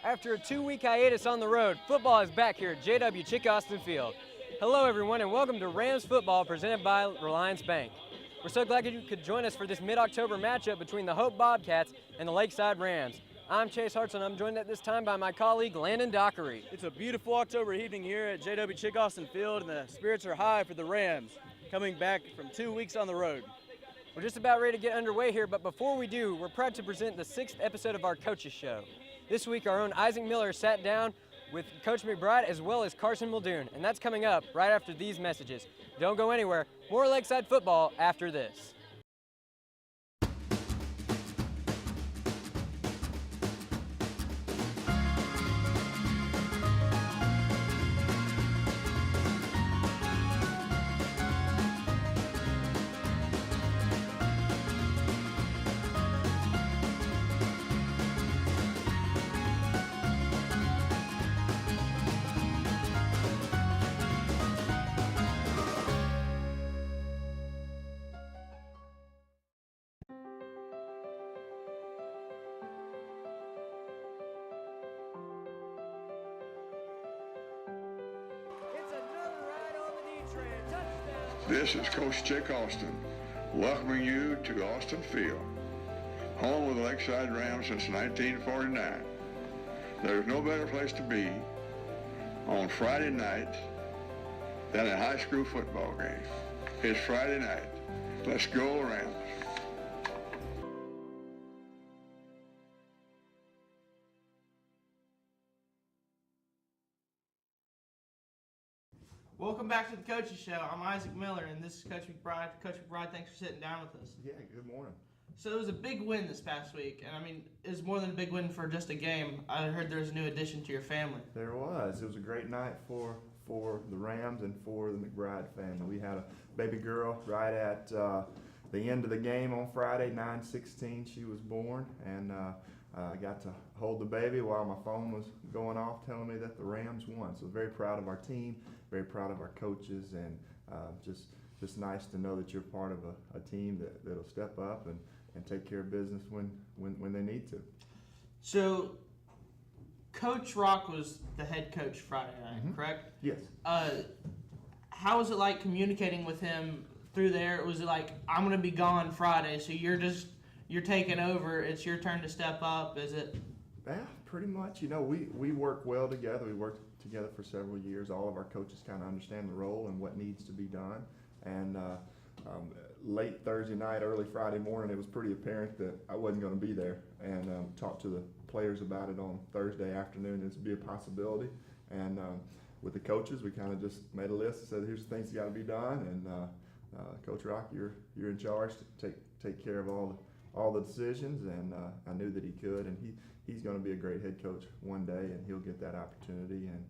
After a 2-week hiatus on the road, football is back here at JW Chick Austin Field. Hello everyone and welcome to Rams football presented by Relyance Bank. We're so glad you could join us for this mid-October matchup between the Hope Bobcats and the Lakeside Rams. I'm Chase Hartson and I'm joined at this time by my colleague Landon Dockery. It's a beautiful October evening here at JW Chick Austin Field and the spirits are high for the Rams coming back from 2 weeks on the road. We're just about ready to get underway here, but before we do, we're proud to present the 6th episode of our Coaches Show. This week, our own Isaac Miller sat down with Coach McBride as well as Carson Muldoon, and that's coming up right after these messages. Don't go anywhere. More Lakeside football after this. This is Coach Chick Austin, welcoming you to Austin Field, home of the Lakeside Rams since 1949. There's no better place to be on Friday night than a high school football game. It's Friday night. Let's go Rams. Welcome back to the Coaches Show. I'm Isaac Miller, and this is Coach McBride. Coach McBride, thanks for sitting down with us. Yeah, good morning. So it was a big win this past week, and I mean, it was more than a big win for just a game. I heard there was a new addition to your family. There was. It was a great night for the Rams and for the McBride family. We had a baby girl right at the end of the game on Friday, 9/16. She was born, and I got to hold the baby while my phone was going off telling me that the Rams won. So very proud of our team, very proud of our coaches, and just nice to know that you're part of a team that'll step up and take care of business when they need to. So Coach Rock was the head coach Friday night, correct? Yes. How was it like communicating with him through there? Was it like, I'm going to be gone Friday, so you're taking over, it's your turn to step up? Is it? Yeah, pretty much. You know, we work well together. We worked together for several years. All of our coaches kind of understand the role and what needs to be done. And late Thursday night, early Friday morning, it was pretty apparent that I wasn't going to be there. And talked to the players about it on Thursday afternoon. This would be a possibility. And with the coaches, we kind of just made a list and said, here's the things that got to be done. And Coach Rock, you're in charge to take care of all the decisions. And I knew that he could. And he's going to be a great head coach one day, and he'll get that opportunity. And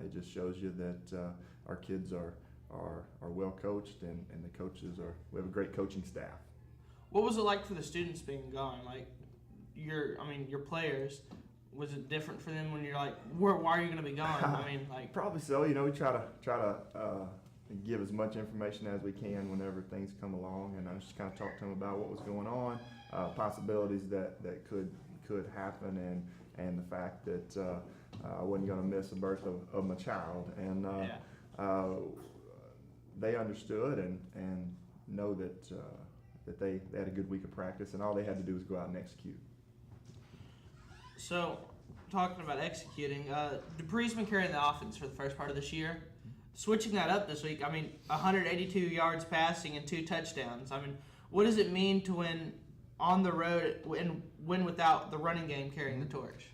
it just shows you that our kids are well coached, and the coaches we have a great coaching staff. What was it like for the students being gone? Like your players, was it different for them when you're like, why are you going to be gone? I mean, like probably so. You know, we try to give as much information as we can whenever things come along, and I just kind of talked to them about what was going on, possibilities that could happen, and the fact that I wasn't going to miss the birth of my child, and they understood and know that they had a good week of practice, and all they had to do was go out and execute. So, talking about executing, Dupree's been carrying the offense for the first part of this year. Switching that up this week, I mean, 182 yards passing and 2 touchdowns. I mean, what does it mean to win on the road and win without the running game carrying the torch?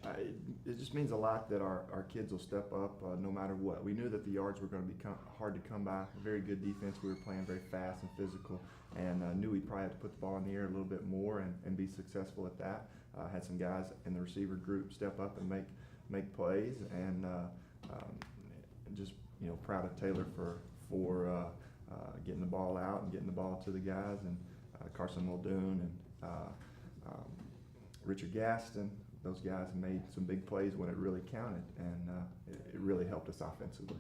It just means a lot that our kids will step up no matter what. We knew that the yards were going to be hard to come by. A very good defense. We were playing very fast and physical, and knew we'd probably have to put the ball in the air a little bit more and be successful at that. Had some guys in the receiver group step up and make plays, and just proud of Taylor for getting the ball out and getting the ball to the guys, and Carson Muldoon and Richard Gaston. Those guys made some big plays when it really counted, and it really helped us offensively.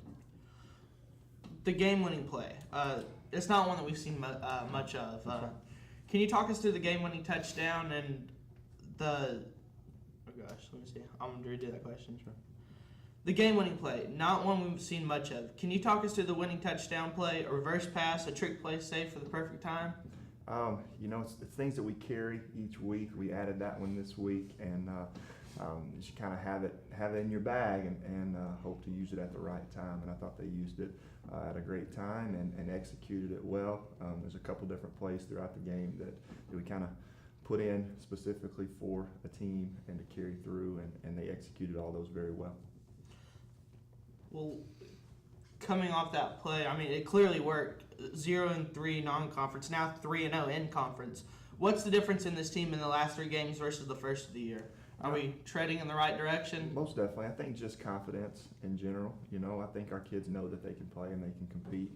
The game-winning play, it's not one that we've seen much of. Can you talk us through the game-winning touchdown and the gosh, let me see. I'm going to redo that question. The game-winning play, not one we've seen much of. Can you talk us through the winning touchdown play, a reverse pass, a trick play saved for the perfect time? It's things that we carry each week. We added that one this week, and just kind of have it in your bag and hope to use it at the right time. And I thought they used it at a great time and executed it well. There's a couple different plays throughout the game that we kind of put in specifically for a team and to carry through, and they executed all those very well. Well, coming off that play, I mean, it clearly worked. 0-3 non-conference, now 3-0 in conference. What's the difference in this team in the last 3 games versus the first of the year? Are we treading in the right direction? Most definitely. I think just confidence in general. I think our kids know that they can play and they can compete.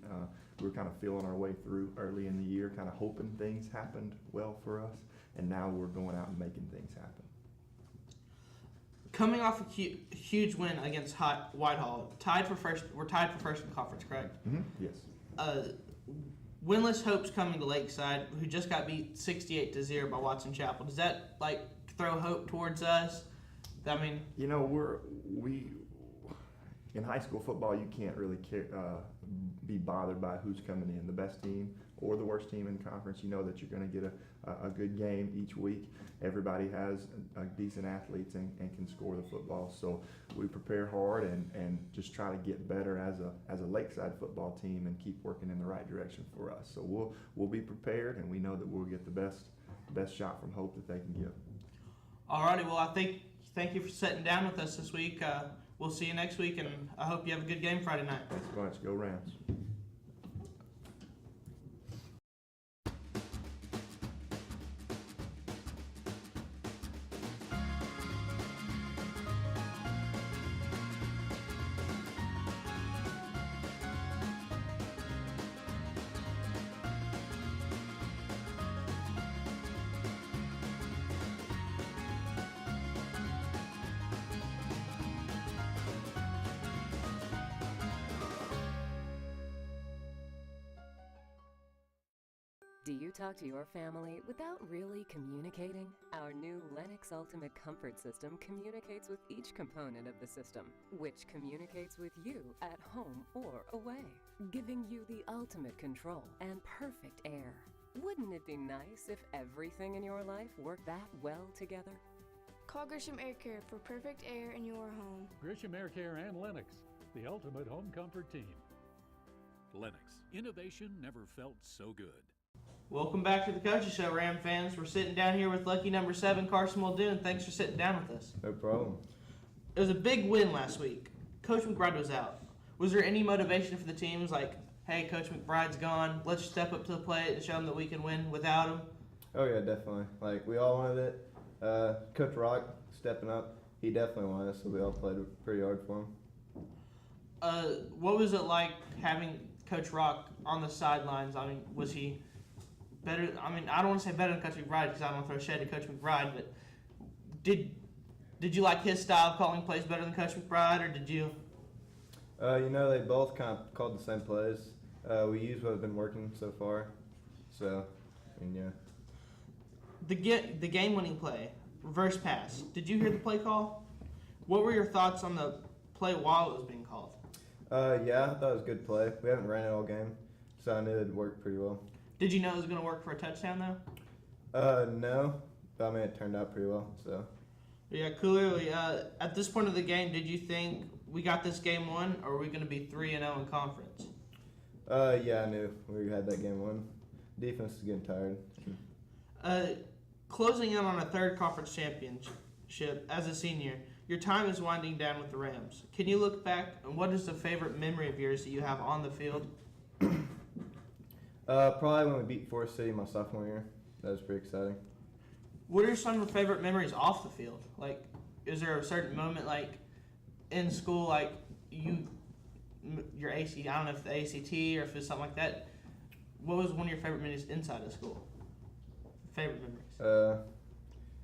We were kind of feeling our way through early in the year, kind of hoping things happened well for us, and now we're going out and making things happen. Coming off a huge win against Whitehall, we're tied for first in conference, correct? Mm-hmm. Yes. Winless hopes coming to Lakeside, who just got beat 68-0 by Watson Chapel. Does that throw hope towards us? I mean, we in high school football, you can't really be bothered by who's coming in, the best team or the worst team in conference. You know that you're going to get a good game each week. Everybody has decent athletes and can score the football. So we prepare hard and just try to get better as a Lakeside football team and keep working in the right direction for us. So we'll be prepared, and we know that we'll get the best shot from hope that they can give. Alrighty, well, thank you for sitting down with us this week. We'll see you next week, and I hope you have a good game Friday night. Thanks so much. Go Rams. Do you talk to your family without really communicating? Our new Lennox Ultimate Comfort System communicates with each component of the system, which communicates with you at home or away, giving you the ultimate control and perfect air. Wouldn't it be nice if everything in your life worked that well together? Call Grisham Air Care for perfect air in your home. Grisham Air Care and Lennox, the ultimate home comfort team. Lennox, innovation never felt so good. Welcome back to the Coaches Show, Ram fans. We're sitting down here with lucky number 7, Carson Muldoon. Thanks for sitting down with us. No problem. It was a big win last week. Coach McBride was out. Was there any motivation for the teams like, hey, Coach McBride's gone, let's step up to the plate and show them that we can win without him? Oh, yeah, definitely. We all wanted it. Coach Rock stepping up, he definitely wanted us, so we all played pretty hard for him. What was it like having Coach Rock on the sidelines? I mean, was he better? I mean, I don't want to say better than Coach McBride because I don't want to throw shade at Coach McBride, but did you like his style of calling plays better than Coach McBride, or did you? They both kind of called the same plays. We used what has been working so far, so, yeah. The game-winning play, reverse pass. Did you hear the play call? What were your thoughts on the play while it was being called? Yeah, I thought it was a good play. We haven't ran it all game, so I knew it'd work pretty well. Did you know it was going to work for a touchdown, though? No. But, it turned out pretty well, so. Yeah, clearly. At this point of the game, did you think we got this game won, or are we going to be 3-0 in conference? Yeah, I knew we had that game won. Defense is getting tired. Closing in on a third conference championship as a senior, your time is winding down with the Rams. Can you look back, and what is the favorite memory of yours that you have on the field? Probably when we beat Forest City my sophomore year. That was pretty exciting. What are some of your favorite memories off the field? Is there a certain moment, in school, your ACT, I don't know if the ACT or if it's something like that. What was one of your favorite memories inside of school? Favorite memories?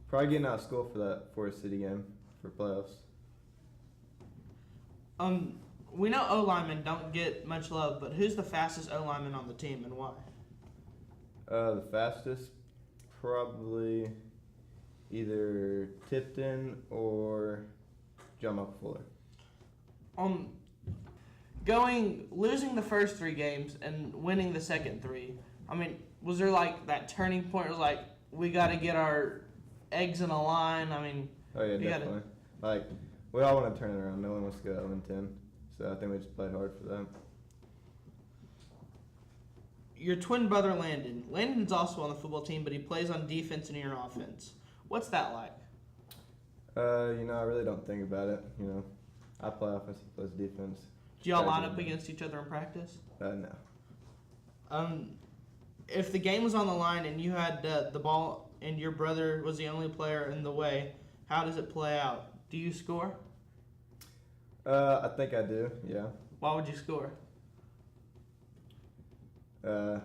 Probably getting out of school for that Forest City game for playoffs. We know O-linemen don't get much love, but who's the fastest O-lineman on the team and why? The fastest, probably, Either Tipton or John Michael Fuller. Losing the first 3 games and winning the second 3. I mean, was there like that turning point? It was like we got to get our eggs in a line. I mean, Oh yeah, definitely. Like we all want to turn it around. No one wants to go 0-10. So I think we just played hard for them. Your twin brother Landon. Landon's also on the football team, but he plays on defense and you're on offense. What's that like? I really don't think about it. I play offense, he plays defense. Do y'all line up against each other in practice? No. If the game was on the line and you had the ball and your brother was the only player in the way, how does it play out? Do you score? I think I do, yeah. Why would you score? I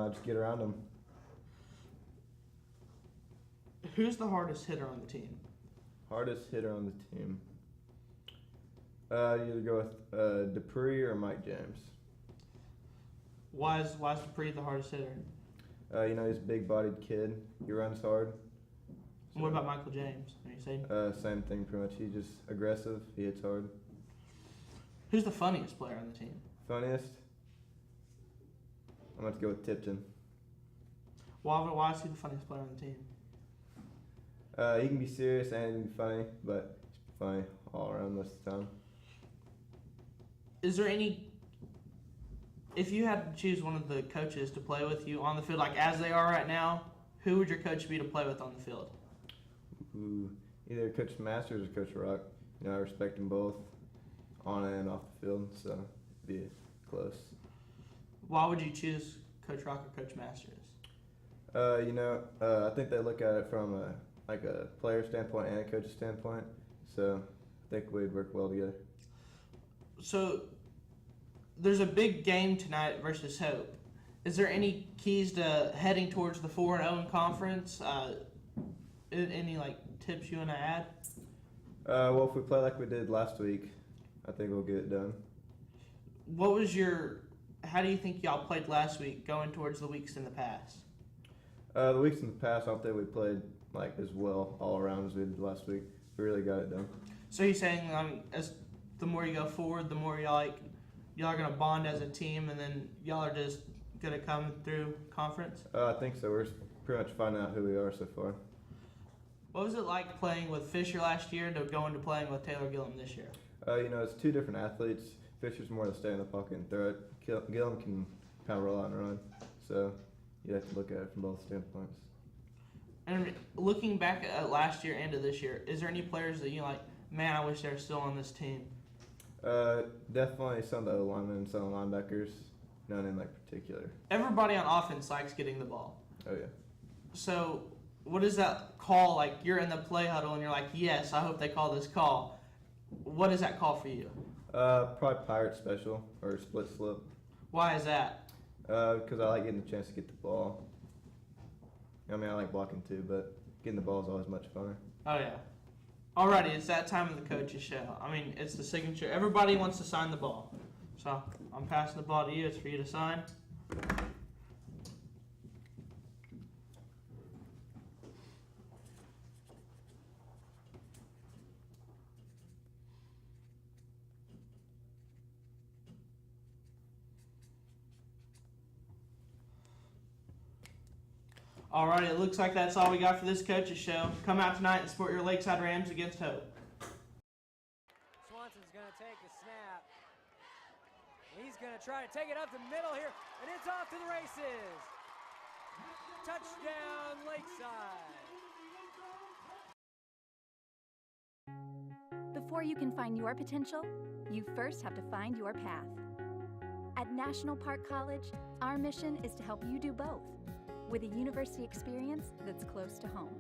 just get around them. Who's the hardest hitter on the team? Hardest hitter on the team? You either go with Dupree or Mike James. Why is Dupree the hardest hitter? He's a big-bodied kid. He runs hard. And what about Michael James? Are you saying? Same thing, pretty much. He's just aggressive. He hits hard. Who's the funniest player on the team? Funniest? I'm going to go with Tipton. Why is he the funniest player on the team? He can be serious and he can be funny, but he's funny all around most of the time. Is there any... If you had to choose one of the coaches to play with you on the field, like as they are right now, who would your coach be to play with on the field? Ooh, either Coach Masters or Coach Rock. I respect them both on and off the field, so it'd be close. Why would you choose Coach Rock or Coach Masters? I think they look at it from a player standpoint and a coach's standpoint, so I think we'd work well together. So there's a big game tonight versus Hope. Is there any keys to heading towards the 4-0 in conference? Any tips you want to add? Well, if we play like we did last week, I think we'll get it done. How do you think y'all played last week going towards the weeks in the past? The weeks in the past, I don't think we played as well all around as we did last week. We really got it done. So you're saying as the more you go forward, the more y'all are going to bond as a team, and then y'all are just going to come through conference? I think so. We're pretty much finding out who we are so far. What was it like playing with Fisher last year to going to playing with Taylor Gillum this year? It's two different athletes. Fisher's more to stay in the pocket and throw it. Gillum can kind of roll out and run. So you have to look at it from both standpoints. And looking back at last year and to this year, is there any players that you man, I wish they were still on this team? Definitely some of the O-linemen and some of the linebackers. None in particular. Everybody on offense likes getting the ball. Oh, yeah. So what is that call? You're in the play huddle and you're like, yes, I hope they call this call. What is that call for you? Probably pirate special or split slip. Why is that? Because I like getting the chance to get the ball. I like blocking too, but getting the ball is always much funner. Oh, yeah. Alrighty, it's that time of the coach's show. It's the signature. Everybody wants to sign the ball. So I'm passing the ball to you. It's for you to sign. Alrighty, it looks like that's all we got for this coach's show. Come out tonight and support your Lakeside Rams against Hope. Swanson's going to take the snap. He's going to try to take it up the middle here, and it's off to the races. Touchdown, Lakeside. Before you can find your potential, you first have to find your path. At National Park College, our mission is to help you do both, with a university experience that's close to home.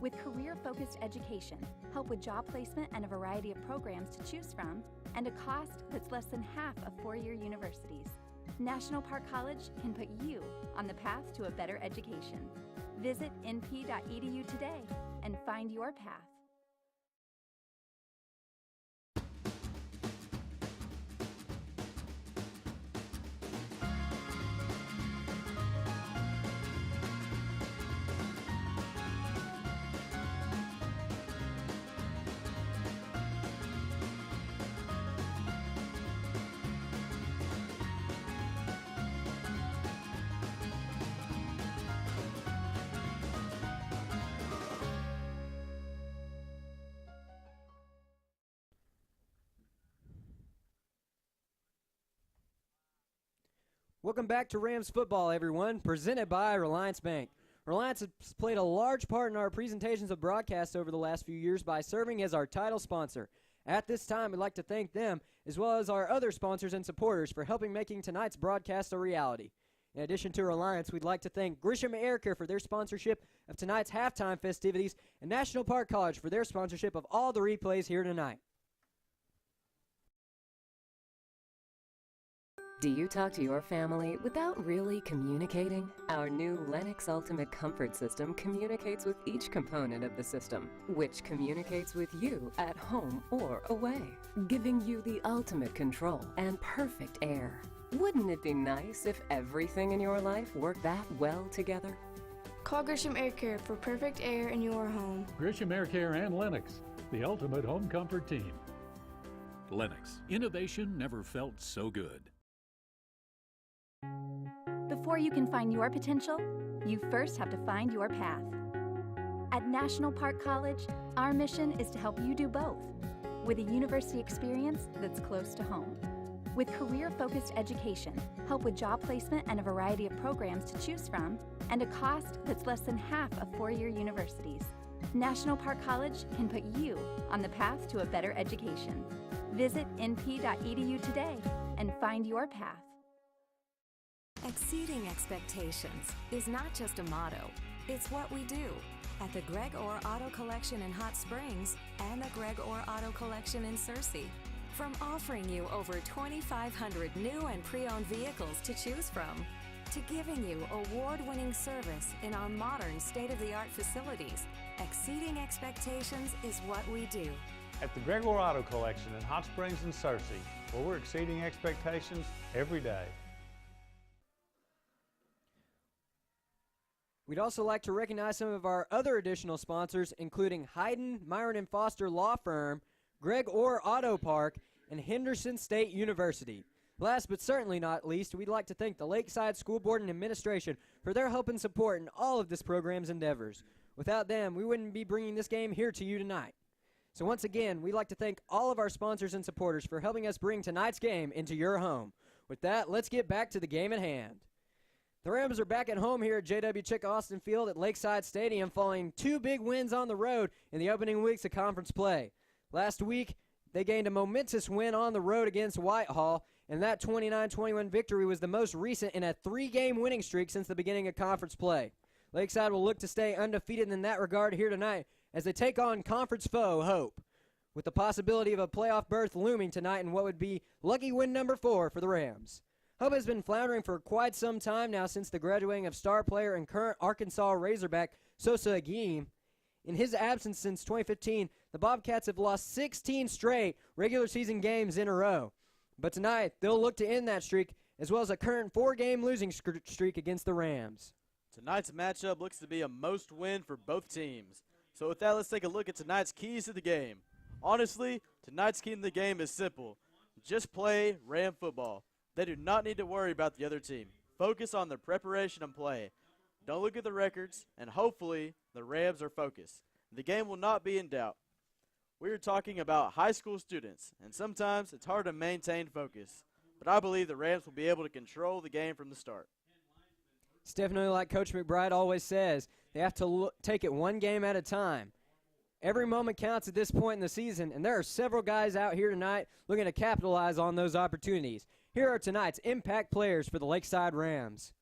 With career-focused education, help with job placement and a variety of programs to choose from, and a cost that's less than half of four-year universities, National Park College can put you on the path to a better education. Visit np.edu today and find your path. Welcome back to Rams football, everyone, presented by Relyance Bank. Relyance has played a large part in our presentations of broadcasts over the last few years by serving as our title sponsor. At this time, we'd like to thank them, as well as our other sponsors and supporters, for helping making tonight's broadcast a reality. In addition to Relyance, we'd like to thank Grisham Air Care for their sponsorship of tonight's halftime festivities and National Park College for their sponsorship of all the replays here tonight. Do you talk to your family without really communicating? Our new Lennox Ultimate Comfort System communicates with each component of the system, which communicates with you at home or away, giving you the ultimate control and perfect air. Wouldn't it be nice if everything in your life worked that well together? Call Grisham Air Care for perfect air in your home. Grisham Air Care and Lennox, the ultimate home comfort team. Lennox, innovation never felt so good. Before you can find your potential, you first have to find your path. At National Park College, our mission is to help you do both, with a university experience that's close to home. With career-focused education, help with job placement and a variety of programs to choose from, and a cost that's less than half of four-year universities, National Park College can put you on the path to a better education. Visit np.edu today and find your path. Exceeding expectations is not just a motto, it's what we do. At the Greg Orr Auto Collection in Hot Springs and the Greg Orr Auto Collection in Searcy. From offering you over 2,500 new and pre-owned vehicles to choose from, to giving you award-winning service in our modern state-of-the-art facilities, exceeding expectations is what we do. At the Greg Orr Auto Collection in Hot Springs and Searcy, where we're exceeding expectations every day. We'd also like to recognize some of our other additional sponsors, including Hayden, Myron & Foster Law Firm, Greg Orr Auto Park, and Henderson State University. Last but certainly not least, we'd like to thank the Lakeside School Board and Administration for their help and support in all of this program's endeavors. Without them, we wouldn't be bringing this game here to you tonight. So once again, we'd like to thank all of our sponsors and supporters for helping us bring tonight's game into your home. With that, let's get back to the game at hand. The Rams are back at home here at J.W. Chick Austin Field at Lakeside Stadium following two big wins on the road in the opening weeks of conference play. Last week, they gained a momentous win on the road against Whitehall, and that 29-21 victory was the most recent in a three-game winning streak since the beginning of conference play. Lakeside will look to stay undefeated in that regard here tonight as they take on conference foe Hope, with the possibility of a playoff berth looming tonight in what would be lucky win number 4 for the Rams. Hope has been floundering for quite some time now since the graduating of star player and current Arkansas Razorback Sosa Agim. In his absence since 2015, the Bobcats have lost 16 straight regular season games in a row. But tonight, they'll look to end that streak, as well as a current 4-game losing streak against the Rams. Tonight's matchup looks to be a most win for both teams. So with that, let's take a look at tonight's keys to the game. Honestly, tonight's key to the game is simple. Just play Ram football. They do not need to worry about the other team. Focus on their preparation and play. Don't look at the records, and hopefully the Rams are focused. The game will not be in doubt. We are talking about high school students, and sometimes it's hard to maintain focus. But I believe the Rams will be able to control the game from the start. It's definitely like Coach McBride always says, they have to take it one game at a time. Every moment counts at this point in the season, and there are several guys out here tonight looking to capitalize on those opportunities. Here are tonight's impact players for the Lakeside Rams.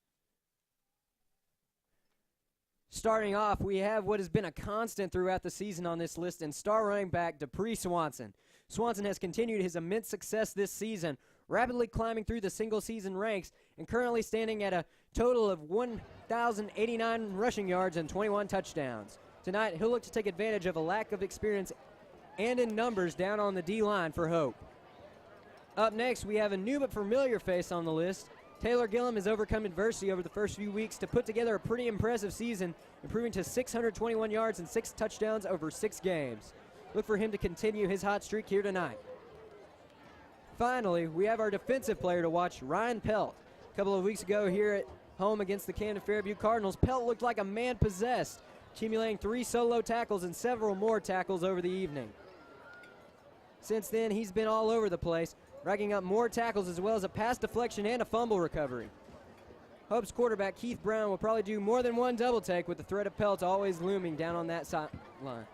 Starting off, we have what has been a constant throughout the season on this list in star running back Dupree Swanson. Swanson has continued his immense success this season, rapidly climbing through the single-season ranks and currently standing at a total of 1,089 rushing yards and 21 touchdowns. Tonight, he'll look to take advantage of a lack of experience and in numbers down on the D-line for Hope. Up next, we have a new but familiar face on the list. Taylor Gillum has overcome adversity over the first few weeks to put together a pretty impressive season, improving to 621 yards and 6 touchdowns over 6 games. Look for him to continue his hot streak here tonight. Finally, we have our defensive player to watch, Ryan Pelt. A couple of weeks ago here at home against the Camden Fairview Cardinals, Pelt looked like a man possessed, accumulating 3 solo tackles and several more tackles over the evening. Since then, he's been all over the place, racking up more tackles as well as a pass deflection and a fumble recovery. Hope's quarterback Keith Brown will probably do more than one double take with the threat of Pelt always looming down on that sideline.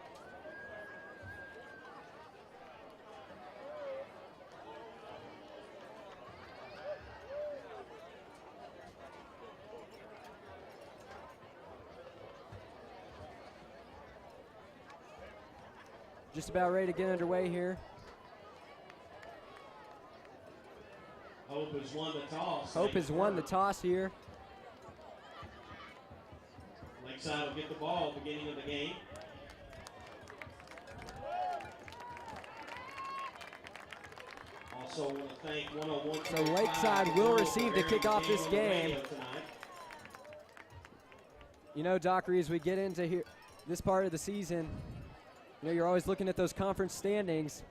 Just about ready to get underway here. Hope has won the toss. Hope has won the toss here. Lakeside will get the ball at the beginning of the game. Also want to thank 101. So Lakeside will receive the kickoff this game. You know, Dockery, as we get into here, this part of the season, you know, you're always looking at those conference standings.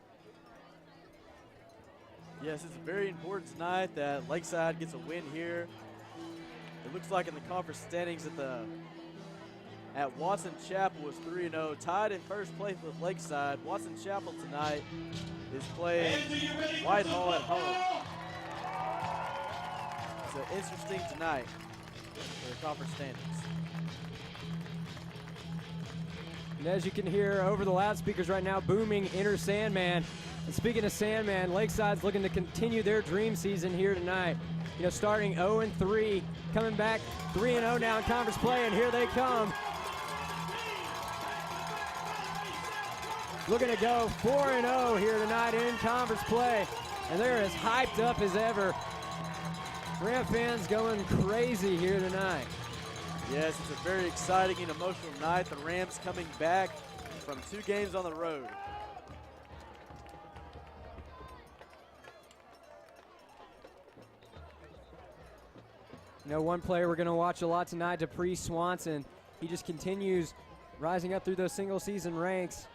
Yes, it's very important tonight that Lakeside gets a win here. It looks like in the conference standings at Watson Chapel is 3-0, tied in first place with Lakeside. Watson Chapel tonight is playing Whitehall at home. It's interesting tonight for the conference standings. And as you can hear over the loudspeakers right now, booming Inner Sandman. And speaking of Sandman, Lakeside's looking to continue their dream season here tonight. You know, starting 0-3, coming back 3-0 now in conference play, and here they come. Looking to go 4-0 here tonight in conference play, and they're as hyped up as ever. Ram fans going crazy here tonight. Yes, it's a very exciting and emotional night. The Rams coming back from 2 games on the road. You know, one player we're going to watch a lot tonight, Dupree Swanson. He just continues rising up through those single season ranks.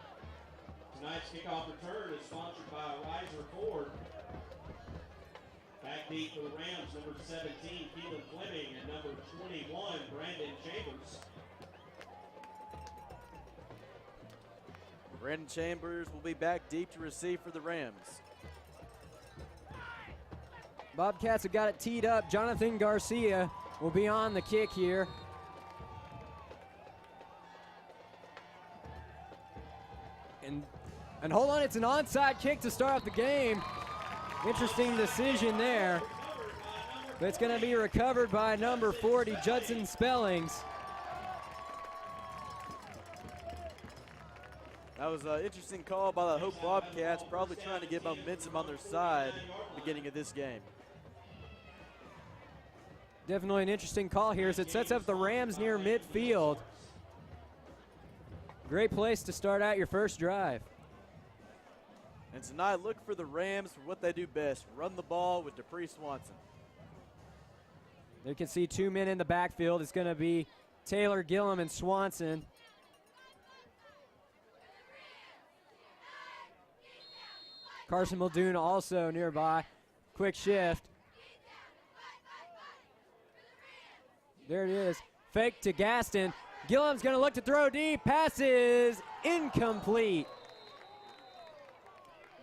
Tonight's kickoff return is sponsored by Riser Ford. Back deep for the Rams, number 17, Keelan Fleming, and number 21, Brandon Chambers. Brandon Chambers will be back deep to receive for the Rams. Bobcats have got it teed up. Jonathan Garcia will be on the kick here. And hold on, it's an onside kick to start off the game. Interesting decision there. But it's going to be recovered by number 40, Judson Spellings. That was an interesting call by the Hope Bobcats, probably trying to get momentum on their side at the beginning of this game. Definitely an interesting call here as it sets up the Rams near midfield. Great place to start out your first drive. And tonight, look for the Rams for what they do best, run the ball with Dupree Swanson. You can see 2 men in the backfield. It's going to be Taylor Gillum and Swanson. Carson Muldoon also nearby. Quick shift. There it is. Fake to Gaston. Gillum's going to look to throw deep. Pass is incomplete.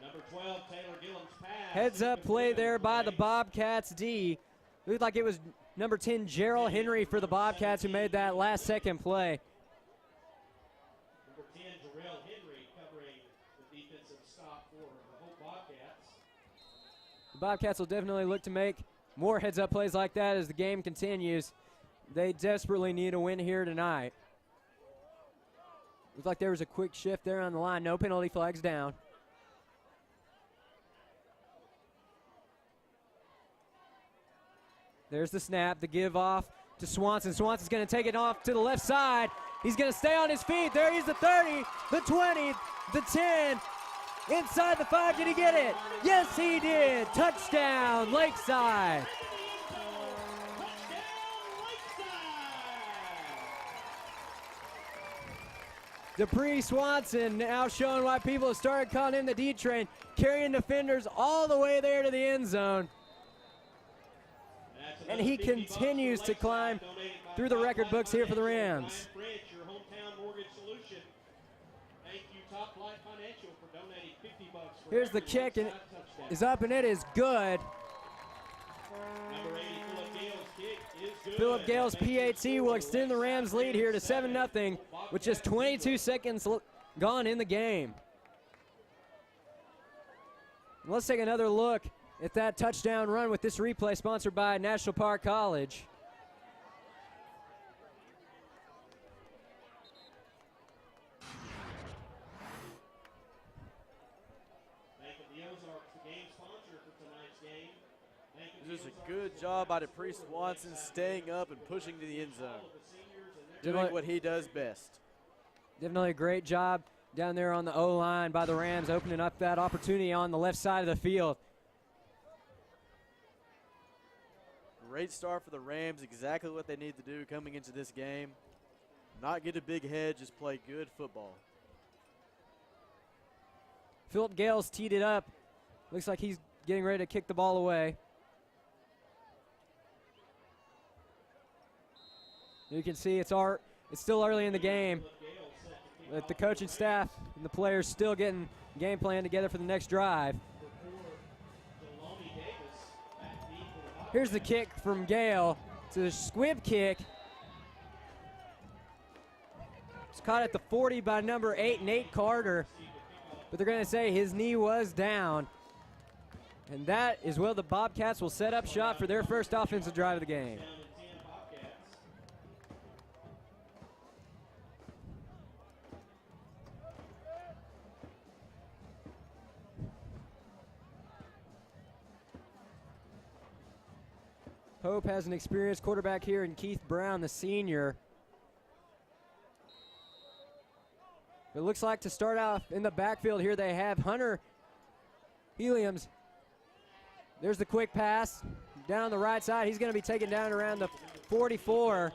Number 12, Taylor Gillum's pass. Heads up play there by the Bobcats D. Looked like it was number 10, Gerald Henry for the Bobcats who made that last second play. Number 10, Jarrell Henry covering the defensive stop for the Hope Bobcats. The Bobcats will definitely look to make more heads up plays like that as the game continues. They desperately need a win here tonight. Looks like there was a quick shift there on the line. No penalty flags down. There's the snap, the give off to Swanson. Swanson's going to take it off to the left side. He's going to stay on his feet. There he's the 30, the 20, the 10. Inside the 5, did he get it? Yes, he did. Touchdown, Lakeside. Dupree Swanson now showing why people have started calling him the D-Train, carrying defenders all the way there to the end zone. And he continues to climb through the record books here for the Rams. Here's the kick, and it is up, and it is good. Number 80, Philip Gale's kick is good. Philip Gale's PAT will extend the Rams' lead here to 7-0 with just 22 seconds gone in the game. Let's take another look at that touchdown run with this replay sponsored by National Park College. This is a good job by Dupree Swanson staying up and pushing to the end zone. Doing what he does best. Definitely a great job down there on the O-line by the Rams, opening up that opportunity on the left side of the field. Great start for the Rams, exactly what they need to do coming into this game. Not get a big head, just play good football. Philip Gale's teed it up. Looks like he's getting ready to kick the ball away. You can see it's still early in the game, but the coaching staff and the players still getting game plan together for the next drive. Here's the kick from Gale. It's a squib kick. It's caught at the 40 by number 8, Nate Carter, but they're going to say his knee was down. And that is where the Bobcats will set up shop for their first offensive drive of the game. Hope has an experienced quarterback here in Keith Brown, the senior. It looks like to start off in the backfield here, they have Hunter Heliums. There's the quick pass down the right side. He's going to be taken down around the 44.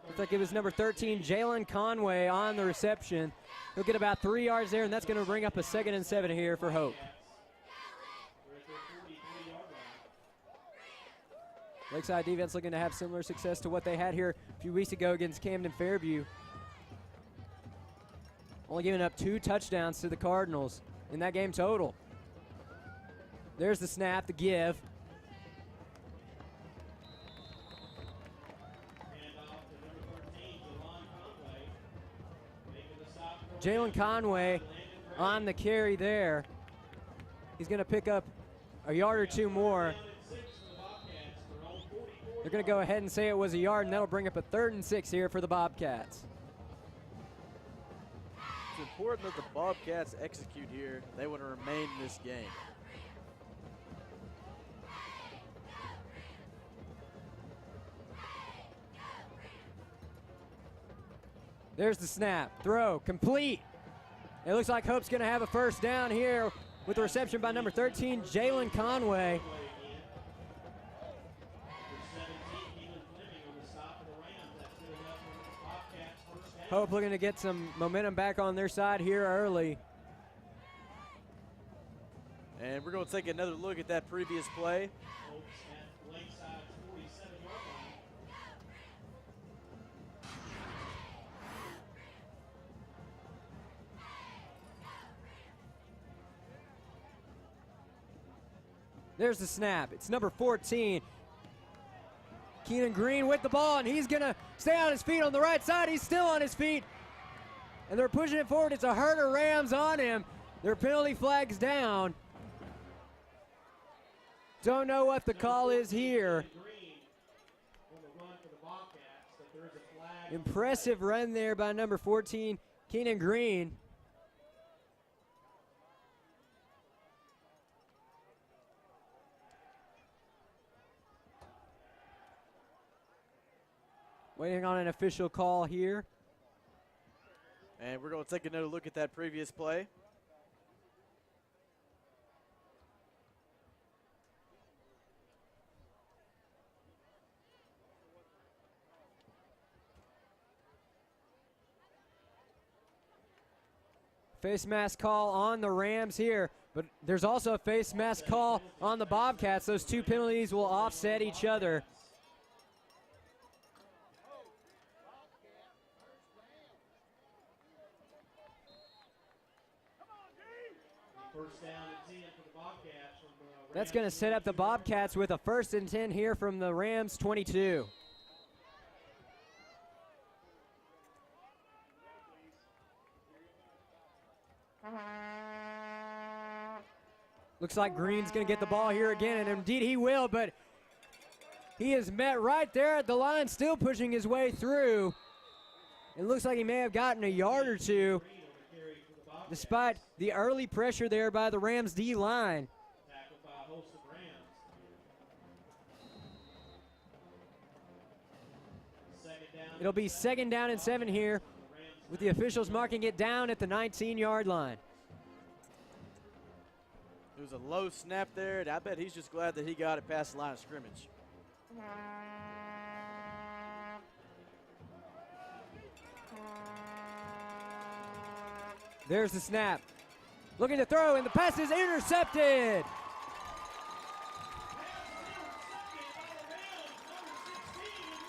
Looks like it was number 13, Jalen Conway, on the reception. He'll get about 3 yards there, and that's going to bring up a 2nd and 7 here for Hope. Lakeside defense looking to have similar success to what they had here a few weeks ago against Camden Fairview. Only giving up 2 touchdowns to the Cardinals in that game total. There's the snap, the give. Jalen Conway on the carry there. He's going to pick up a yard or 2 more. They're going to go ahead and say it was a yard, and that'll bring up a 3rd and 6 here for the Bobcats. It's important that the Bobcats execute here. They want to remain in this game. There's the snap, throw, complete. It looks like Hope's going to have a first down here with the reception by number 13, Jalen Conway. Hope looking to get some momentum back on their side here early. And we're going to take another look at that previous play. There's the snap. It's number 14. Keenan Green with the ball, and he's going to stay on his feet on the right side. He's still on his feet. And they're pushing it forward. It's a Herder Rams on him. Their penalty flag's down. Don't know what the call is here. Impressive run there by number 14, Keenan Green. Waiting on an official call here. And we're going to take another look at that previous play. Face mask call on the Rams here, but there's also a face mask call on the Bobcats. Those 2 penalties will offset each other. First down and 10 for the Bobcats. That's going to set up the Bobcats with a 1st and 10 here from the Rams 22. Looks like Green's going to get the ball here again, and indeed he will, but he is met right there at the line, still pushing his way through. It looks like he may have gotten a yard or two, despite the early pressure there by the Rams D line. Tackled by a host of Rams. Second down. It'll be 2nd down and 7 here, with the officials marking it down at the 19-yard line. It was a low snap there, and I bet he's just glad that he got it past the line of scrimmage. There's the snap. Looking to throw, and the pass is intercepted.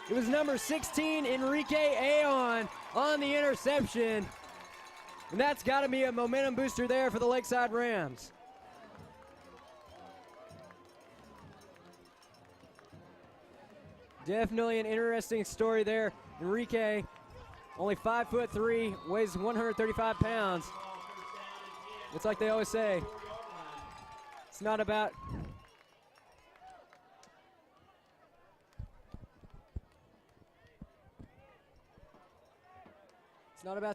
It was number 16, Enrique Aon, on the interception. And that's got to be a momentum booster there for the Lakeside Rams. Definitely an interesting story there. Enrique, only 5'3", weighs 135 pounds. It's like they always say, it's not about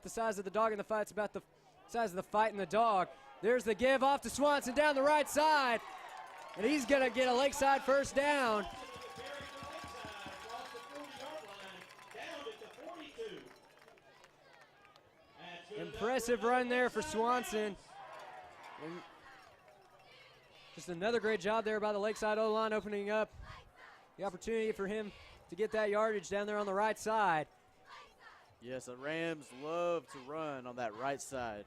the size of the dog in the fight, it's about the size of the fight in the dog. There's the give off to Swanson down the right side, and he's gonna get a Lakeside 1st down. Impressive run there for Swanson. And just another great job there by the Lakeside O-line, opening up the opportunity for him to get that yardage down there on the right side. Yes, the Rams love to run on that right side,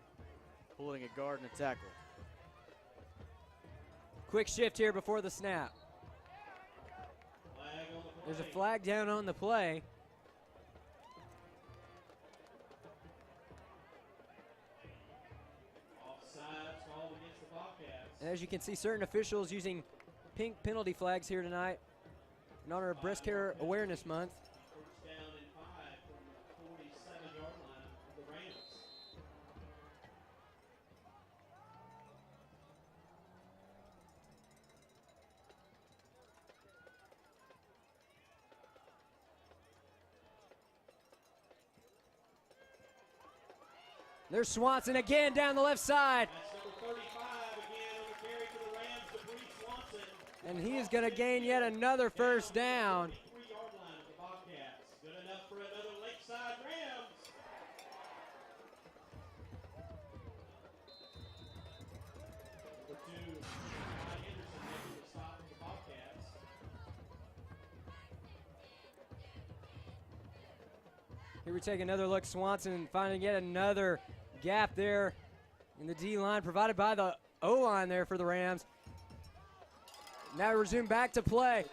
pulling a guard and a tackle. Quick shift here before the snap. There's a flag down on the play. And as you can see, certain officials using pink penalty flags here tonight in honor of Breast Care Awareness Month. First down and 5 from the 47-yard line of the Rams. There's Swanson again down the left side. That's number 35 again on the carry for the Rams, DeBree Swanson. And he is going to gain yet another 1st down. 3-yard line of the Bobcats. Good enough for another Lakeside Rams. Number 2, Ty Henderson making the stop for the Bobcats. Here we take another look. Swanson finding yet another gap there in the D line provided by the O line there for the Rams. Now resume back to play.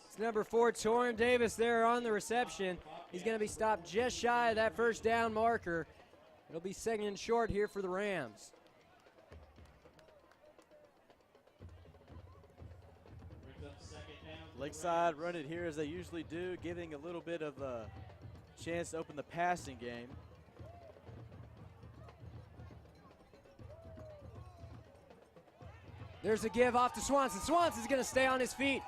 It's number 4, Torrin Davis there on the reception. He's going to be stopped just shy of that 1st down marker. It'll be 2nd and short here for the Rams. Lakeside run it here as they usually do, giving a little bit of a chance to open the passing game. There's a give off to Swanson. Swanson's going to stay on his feet,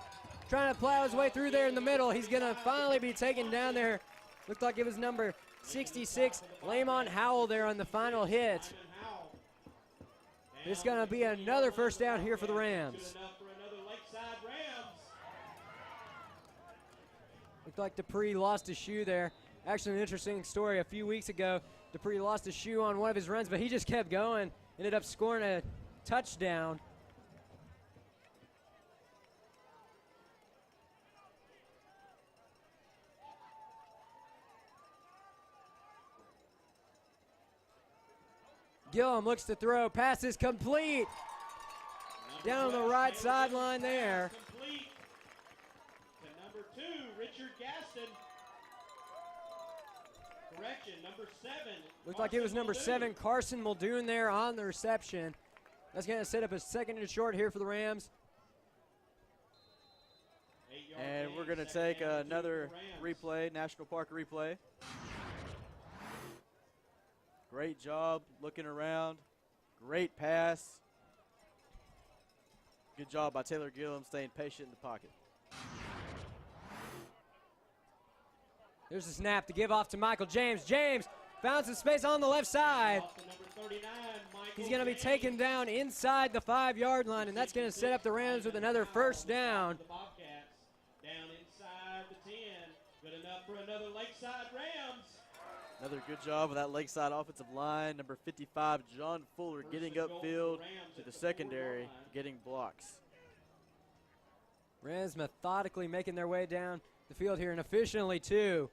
trying to plow his way through there in the middle. He's going to finally be taken down there. Looked like it was number 66, Lamont Howell there on the final hit. It's going to be another 1st down here for the Rams. Looked like Dupree lost his shoe there. Actually, an interesting story. A few weeks ago, Dupree lost his shoe on one of his runs, but he just kept going. Ended up scoring a touchdown. Gillum looks to throw. Pass is complete. Down on the right sideline there. Complete to number 2, Richard Gaston. Correction, number 7. Looked like it was number 7, Carson Muldoon there on the reception. That's going to set up a 2nd and short here for the Rams. And we're going to take another replay, National Park replay. Great job looking around. Great pass. Good job by Taylor Gillum staying patient in the pocket. There's a snap to give off to Michael James. James found some space on the left side. He's going to be taken down inside the 5-yard line, and that's going to set up the Rams with another first down. Down inside the 10. Good enough for another Lakeside Rams. Another good job of that Lakeside offensive line. Number 55, John Fuller, getting upfield to the secondary, getting blocks. Rams methodically making their way down the field here, and efficiently too.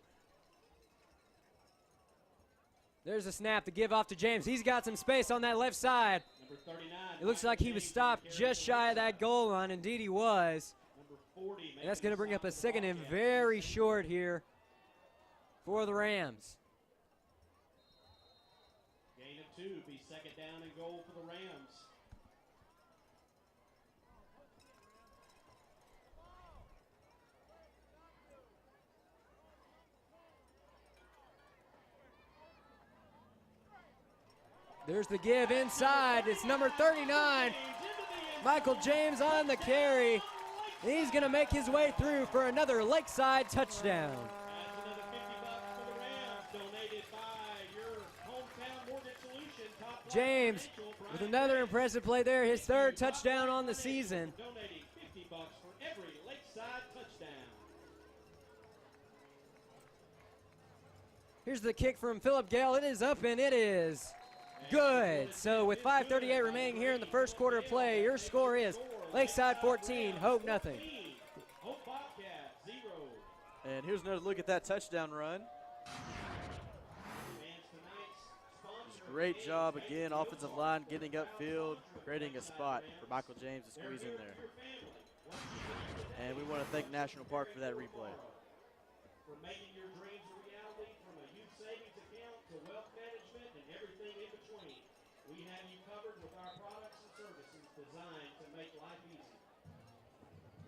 There's a snap to give off to James. He's got some space on that left side. Number 39. It looks like he was stopped just shy of that goal line. Indeed he was. Number 40. And that's going to bring up a 2nd and very short here for the Rams. Gain of 2, be 2nd down and goal for the Rams. There's the give inside. It's number 39, Michael James on the carry. He's going to make his way through for another Lakeside touchdown. That's another $50 for the Rams, donated by your hometown mortgage solution. Top James with another impressive play there, his 3rd touchdown on the season. Donating $50 for every Lakeside touchdown. Here's the kick from Philip Gale. It is up and it is good. So with 5:38 remaining here in the first quarter of play, your score is Lakeside 14, Hope nothing. Hope Bobcats 0. And here's another look at that touchdown run. Great job again, offensive line getting upfield, creating a spot for Michael James to squeeze in there. And we want to thank National Park for that replay. For making your dreams a reality, from a youth savings account to wealth management and everything in between. We have you covered with our products and services designed to make life easy.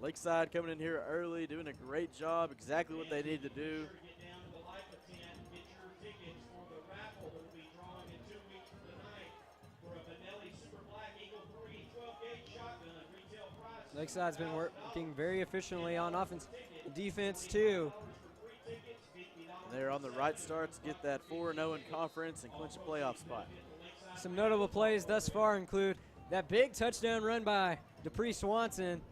Lakeside coming in here early, doing a great job, exactly what they need to do. Get down to the Lifa tent, get your tickets for the raffle that will be drawing in 2 weeks from tonight for a Benelli Super Black Eagle 3 12-gauge shotgun retail price. Lakeside's been working very efficiently on offense, defense too. They're on the right start to get that 4-0 in conference and clinch a playoff spot. Some notable plays thus far include that big touchdown run by Dupree Swanson.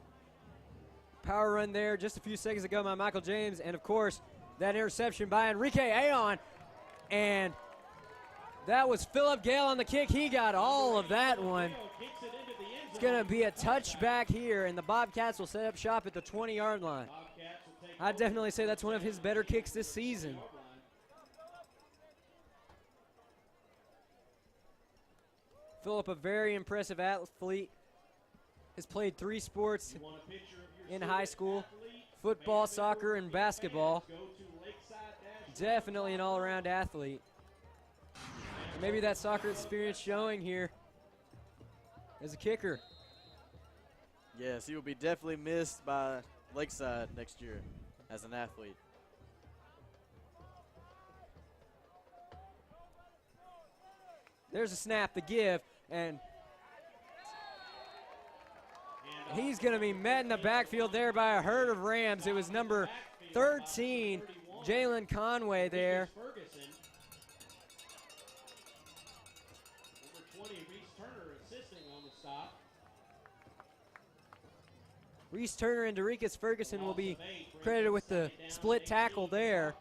Power run there just a few seconds ago by Michael James. And, of course, that interception by Enrique Aon. And that was Philip Gale on the kick. He got all of that one. It's going to be a touchback here, and the Bobcats will set up shop at the 20-yard line. I'd definitely say that's one of his better kicks this season. Philip, a very impressive athlete, has played 3 sports in high school, football, soccer, and basketball. Definitely an all-around athlete. And maybe that soccer experience showing here as a kicker. Yes, he will be definitely missed by Lakeside next year as an athlete. There's a snap to give, and he's going to be met in the backfield there by a herd of Rams. It was number 13, Jalen Conway there. Number 20, Reese Turner assisting on the stop. Reese Turner and Derikas Ferguson will be credited with the split tackle there.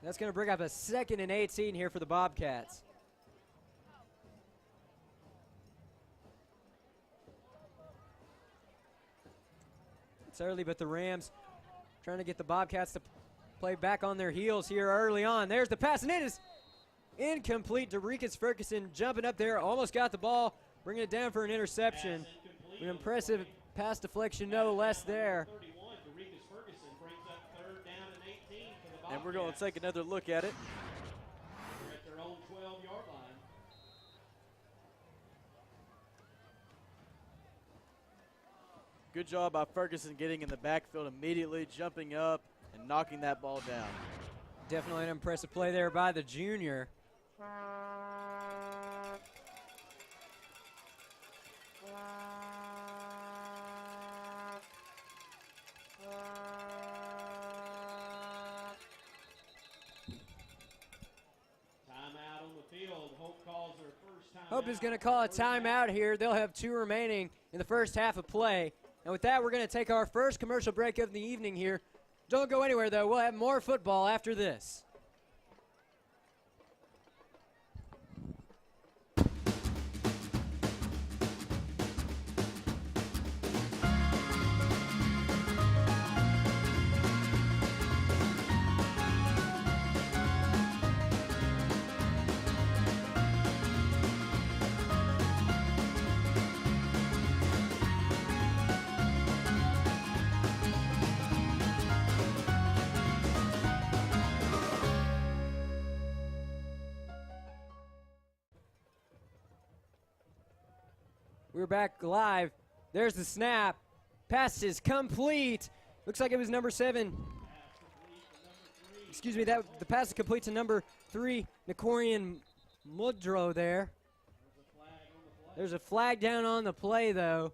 That's going to bring up a 2nd and 18 here for the Bobcats. It's early, but the Rams trying to get the Bobcats to play back on their heels here early on. There's the pass, and it is incomplete. Derikas Ferguson jumping up there, almost got the ball, bringing it down for an interception. An impressive pass deflection, no less there. 31, Derikas Ferguson And we're going to take another look at it. They're at their own 12-yard line. Good job by Ferguson getting in the backfield immediately, jumping up and knocking that ball down. Definitely an impressive play there by the junior. Timeout on the field. Hope calls their first timeout. Hope is going to call a timeout here. They'll have 2 remaining in the first half of play. And with that, we're going to take our first commercial break of the evening here. Don't go anywhere, though. We'll have more football after this. We're back live. There's the snap. Pass is complete. Looks like it was number 7. Excuse me, the pass is complete to number 3, Nicorian Mudrow there. There's a flag down on the play, though.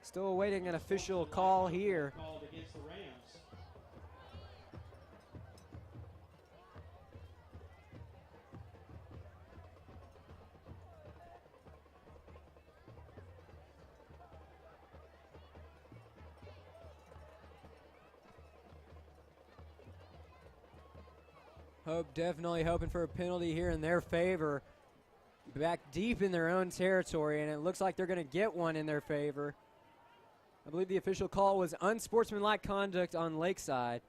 Still awaiting an official call here. Called against the Rams. Hope definitely hoping for a penalty here in their favor. Back deep in their own territory, and it looks like they're going to get one in their favor. I believe the official call was unsportsmanlike conduct on Lakeside.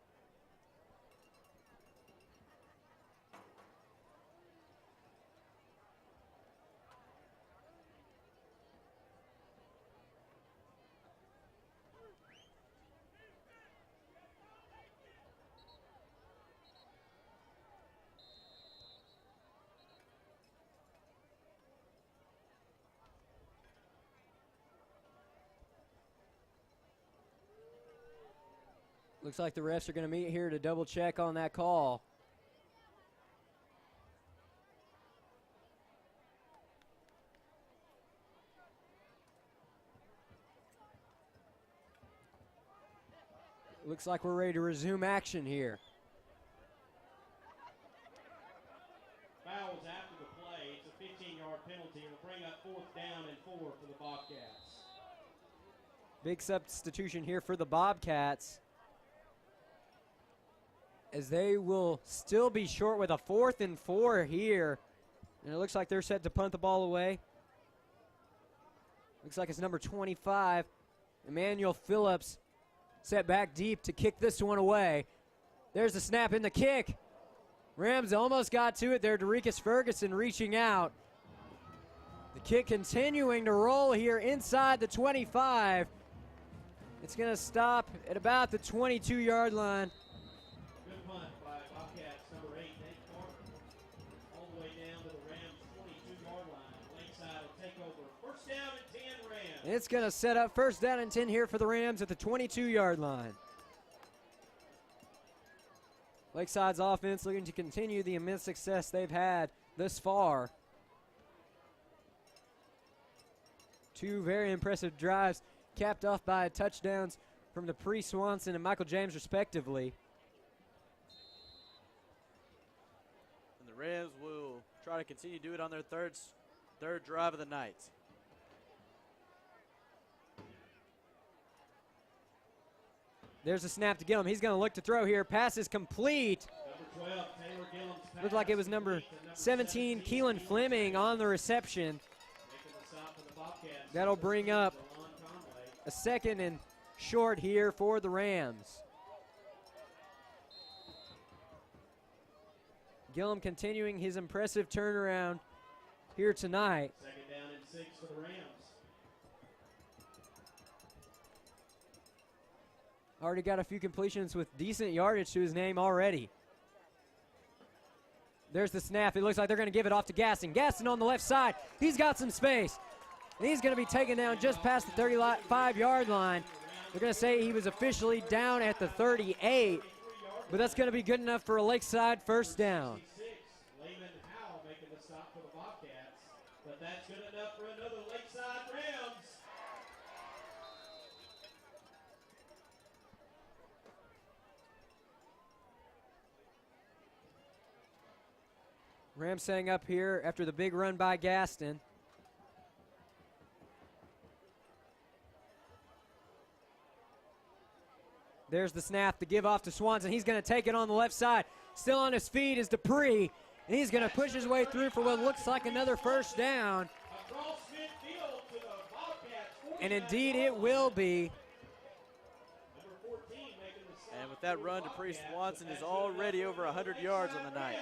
Looks like the refs are going to meet here to double check on that call. Looks like we're ready to resume action here. Fouls after the play. It's a 15-yard penalty. It will bring up 4th down and 4 for the Bobcats. Big substitution here for the Bobcats, as they will still be short with a 4th and 4 here. And it looks like they're set to punt the ball away. Looks like it's number 25, Emmanuel Phillips, set back deep to kick this one away. There's the snap and the kick. Rams almost got to it there. Derekus Ferguson reaching out. The kick continuing to roll here inside the 25. It's going to stop at about the 22-yard line. Good punt by Bobcats, number 8, Nate Carter. All the way down to the Rams' 22-yard line. Lakeside will take over. First down and 10 Rams. It's going to set up first down and 10 here for the Rams at the 22-yard line. Lakeside's offense looking to continue the immense success they've had thus far. 2 very impressive drives capped off by touchdowns from Dupree Swanson and Michael James respectively. And the Rams will try to continue to do it on their third drive of the night. There's a snap to Gillum. He's going to look to throw here. Pass is complete. Number 12, Taylor Gillum's pass. Looked like it was number 17, Keelan Fleming, on the reception. Making the stop for the Bobcats. That'll bring up a 2nd and short here for the Rams. Gillum continuing his impressive turnaround here tonight. Second down and 6 for the Rams. Already got a few completions with decent yardage to his name already. There's the snap. It looks like they're going to give it off to Gaston. Gaston on the left side. He's got some space. And he's going to be taken down just past the 35-yard line. They're going to say he was officially down at the 38, but that's going to be good enough for a Lakeside first down. Layman Howell making the stop for the Bobcats, but that's good enough for another Lakeside Rams. Rams setting up here after the big run by Gaston. There's the snap to give off to Swanson. He's going to take it on the left side. Still on his feet is Dupree, and he's going to push his way through for what looks like another first down. Across midfield to the Bobcats. And indeed it will be. Number 14 making the stop. And with that run, Dupree Swanson is already over 100 yards on the night.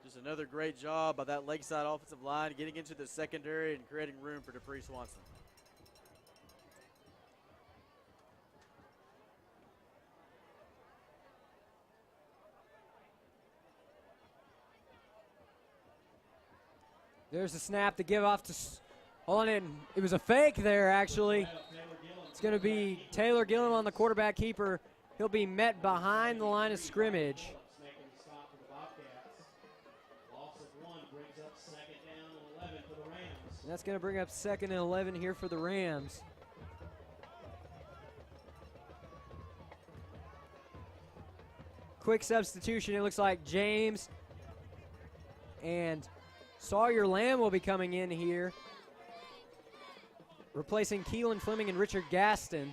Just another great job by that Lakeside offensive line getting into the secondary and creating room for Dupree Swanson. There's the snap to give off to, hold on in. It was a fake there actually. It's going to be Taylor Gillum on the quarterback keeper. He'll be met behind the line of scrimmage. And that's going to bring up 2nd and 11 here for the Rams. Quick substitution. It looks like James and Sawyer Lamb will be coming in here, replacing Keelan Fleming and Richard Gaston.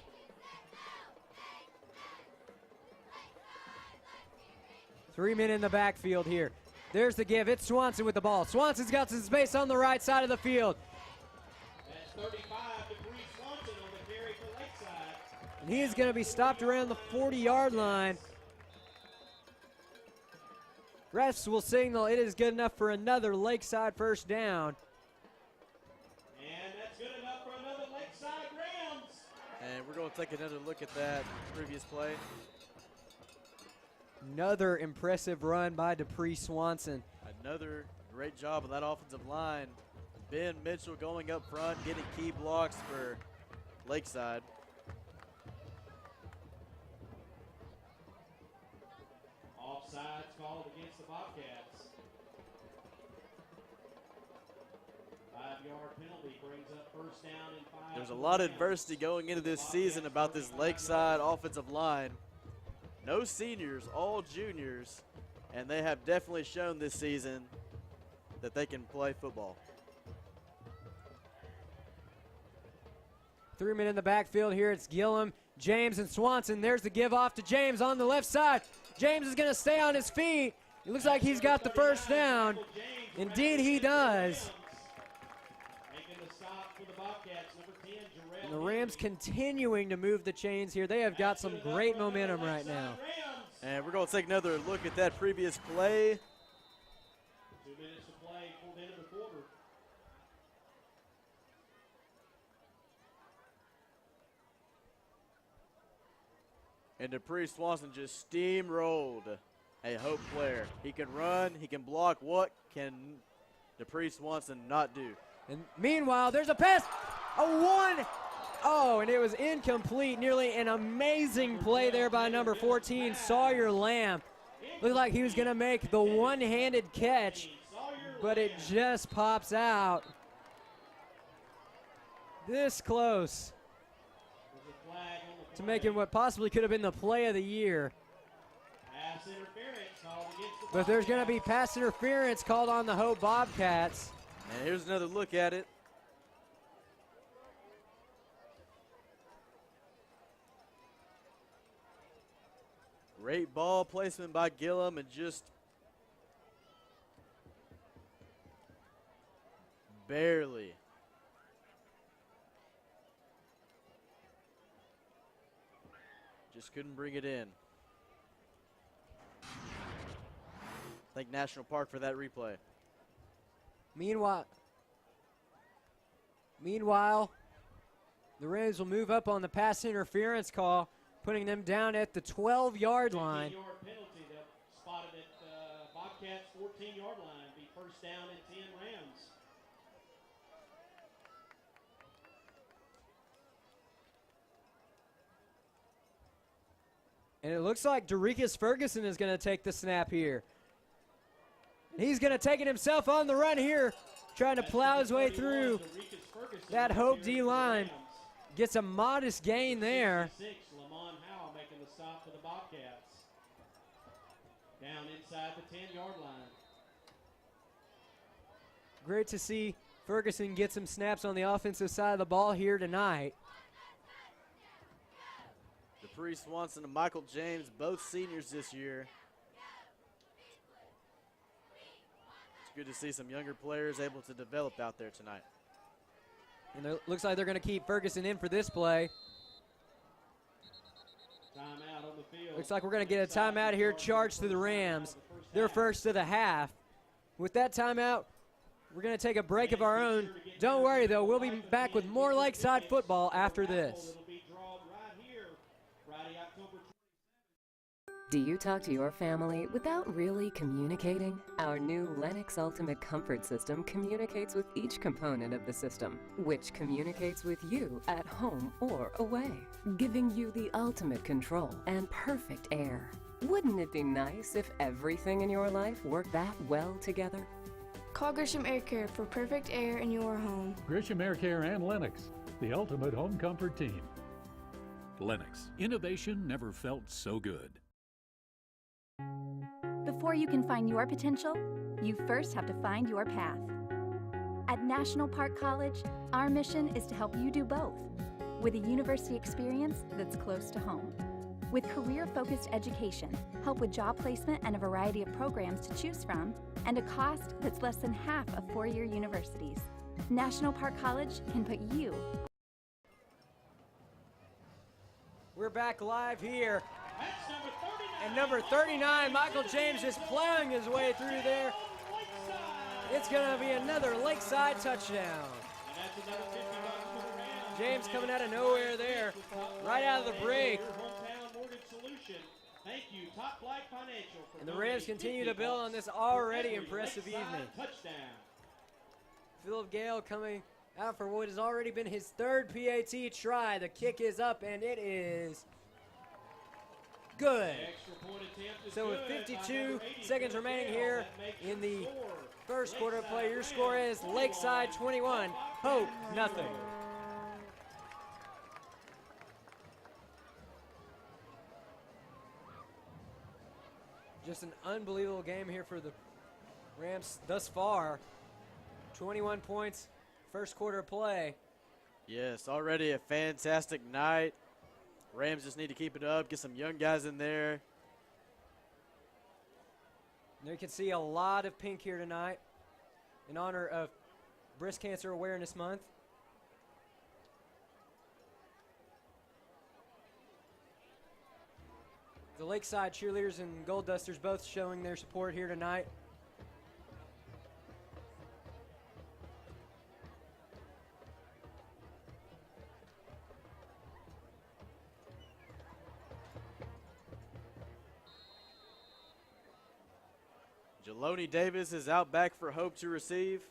Three men in the backfield here. There's the give. It's Swanson with the ball. Swanson's got some space on the right side of the field. That's 35, Dupree Swanson on the carry for Lakeside. And he's going to be stopped around the 40-yard line. Refs will signal it is good enough for another Lakeside first down. And that's good enough for another Lakeside Rams. And we're going to take another look at that previous play. Another impressive run by Dupree Swanson. Another great job of that offensive line. Ben Mitchell going up front, getting key blocks for Lakeside. Offsides called against the Bobcats. 5-yard penalty brings up first down and 5. There's a lot of adversity going into this season about this Lakeside offensive line. No seniors, all juniors, and they have definitely shown this season that they can play football. 3 men in the backfield here. It's Gillum, James, and Swanson. There's the give off to James on the left side. James is going to stay on his feet. It looks like he's got the first down. Indeed, he does. Making the stop for the Bobcats, number 10, Jarrell. And the Rams continuing to move the chains here. They have got some great momentum right now. And we're going to take another look at that previous play. 2 minutes to play, pulled into the quarter. And Dupree Swanson just steamrolled a Hope player. He can run, he can block. What can Dupree Swanson not do? And meanwhile, there's a pass, a one. Oh, and it was incomplete. Nearly an amazing play there by number 14, Sawyer Lamb. Looked like he was going to make the one-handed catch, but it just pops out. This close to making what possibly could have been the play of the year. Pass interference called against the But there's going to be pass interference called on the Hope Bobcats. And here's another look at it. Great ball placement by Gillum and just barely. Just couldn't bring it in. Thank National Park for that replay. Meanwhile, the Rams will move up on the pass interference call, putting them down at the 12-yard line. 15-yard penalty. They'll spot it at Bobcats' 14-yard line. Be first down and 10 Rams. And it looks like Derekus Ferguson is going to take the snap here. He's going to take it himself on the run here, trying to plow his way through that Hope D-line. Gets a modest gain there. Lamont Howell making the stop for the Bobcats. Down inside the 10-yard line. Great to see Ferguson get some snaps on the offensive side of the ball here tonight. Dupree Swanson and Michael James, both seniors this year. It's good to see some younger players able to develop out there tonight. And it looks like they're going to keep Ferguson in for this play. Timeout on the field. Looks like we're going to get a timeout here charged to the Rams. They're first to the half. With that timeout, we're going to take a break of our own. Don't worry, though. We'll be back with more Lakeside football after this. Do you talk to your family without really communicating? Our new Lennox Ultimate Comfort System communicates with each component of the system, which communicates with you at home or away, giving you the ultimate control and perfect air. Wouldn't it be nice if everything in your life worked that well together? Call Grisham Air Care for perfect air in your home. Grisham Air Care and Lennox, the ultimate home comfort team. Lennox, innovation never felt so good. Before you can find your potential, you first have to find your path. At National Park College, our mission is to help you do both, with a university experience that's close to home. With career-focused education, help with job placement and a variety of programs to choose from, and a cost that's less than half of four-year universities, National Park College can put you. We're back live here. And number 39, Michael James, is plowing his way through there. It's going to be another Lakeside touchdown. James coming out of nowhere there, right out of the break. And the Rams continue to build on this already impressive evening. Philip Gale coming out for what has already been his third PAT try. The kick is up, and it is good. So with 52 seconds remaining here in the first quarter of play, your score is Lakeside 21, Hope nothing. Just an unbelievable game here for the Rams thus far. 21 points, first quarter of play. Yes, already a fantastic night. Rams just need to keep it up, get some young guys in there. And you can see a lot of pink here tonight in honor of Breast Cancer Awareness Month. The Lakeside cheerleaders and Gold Dusters both showing their support here tonight. Jeloni Davis is out back for Hope to receive.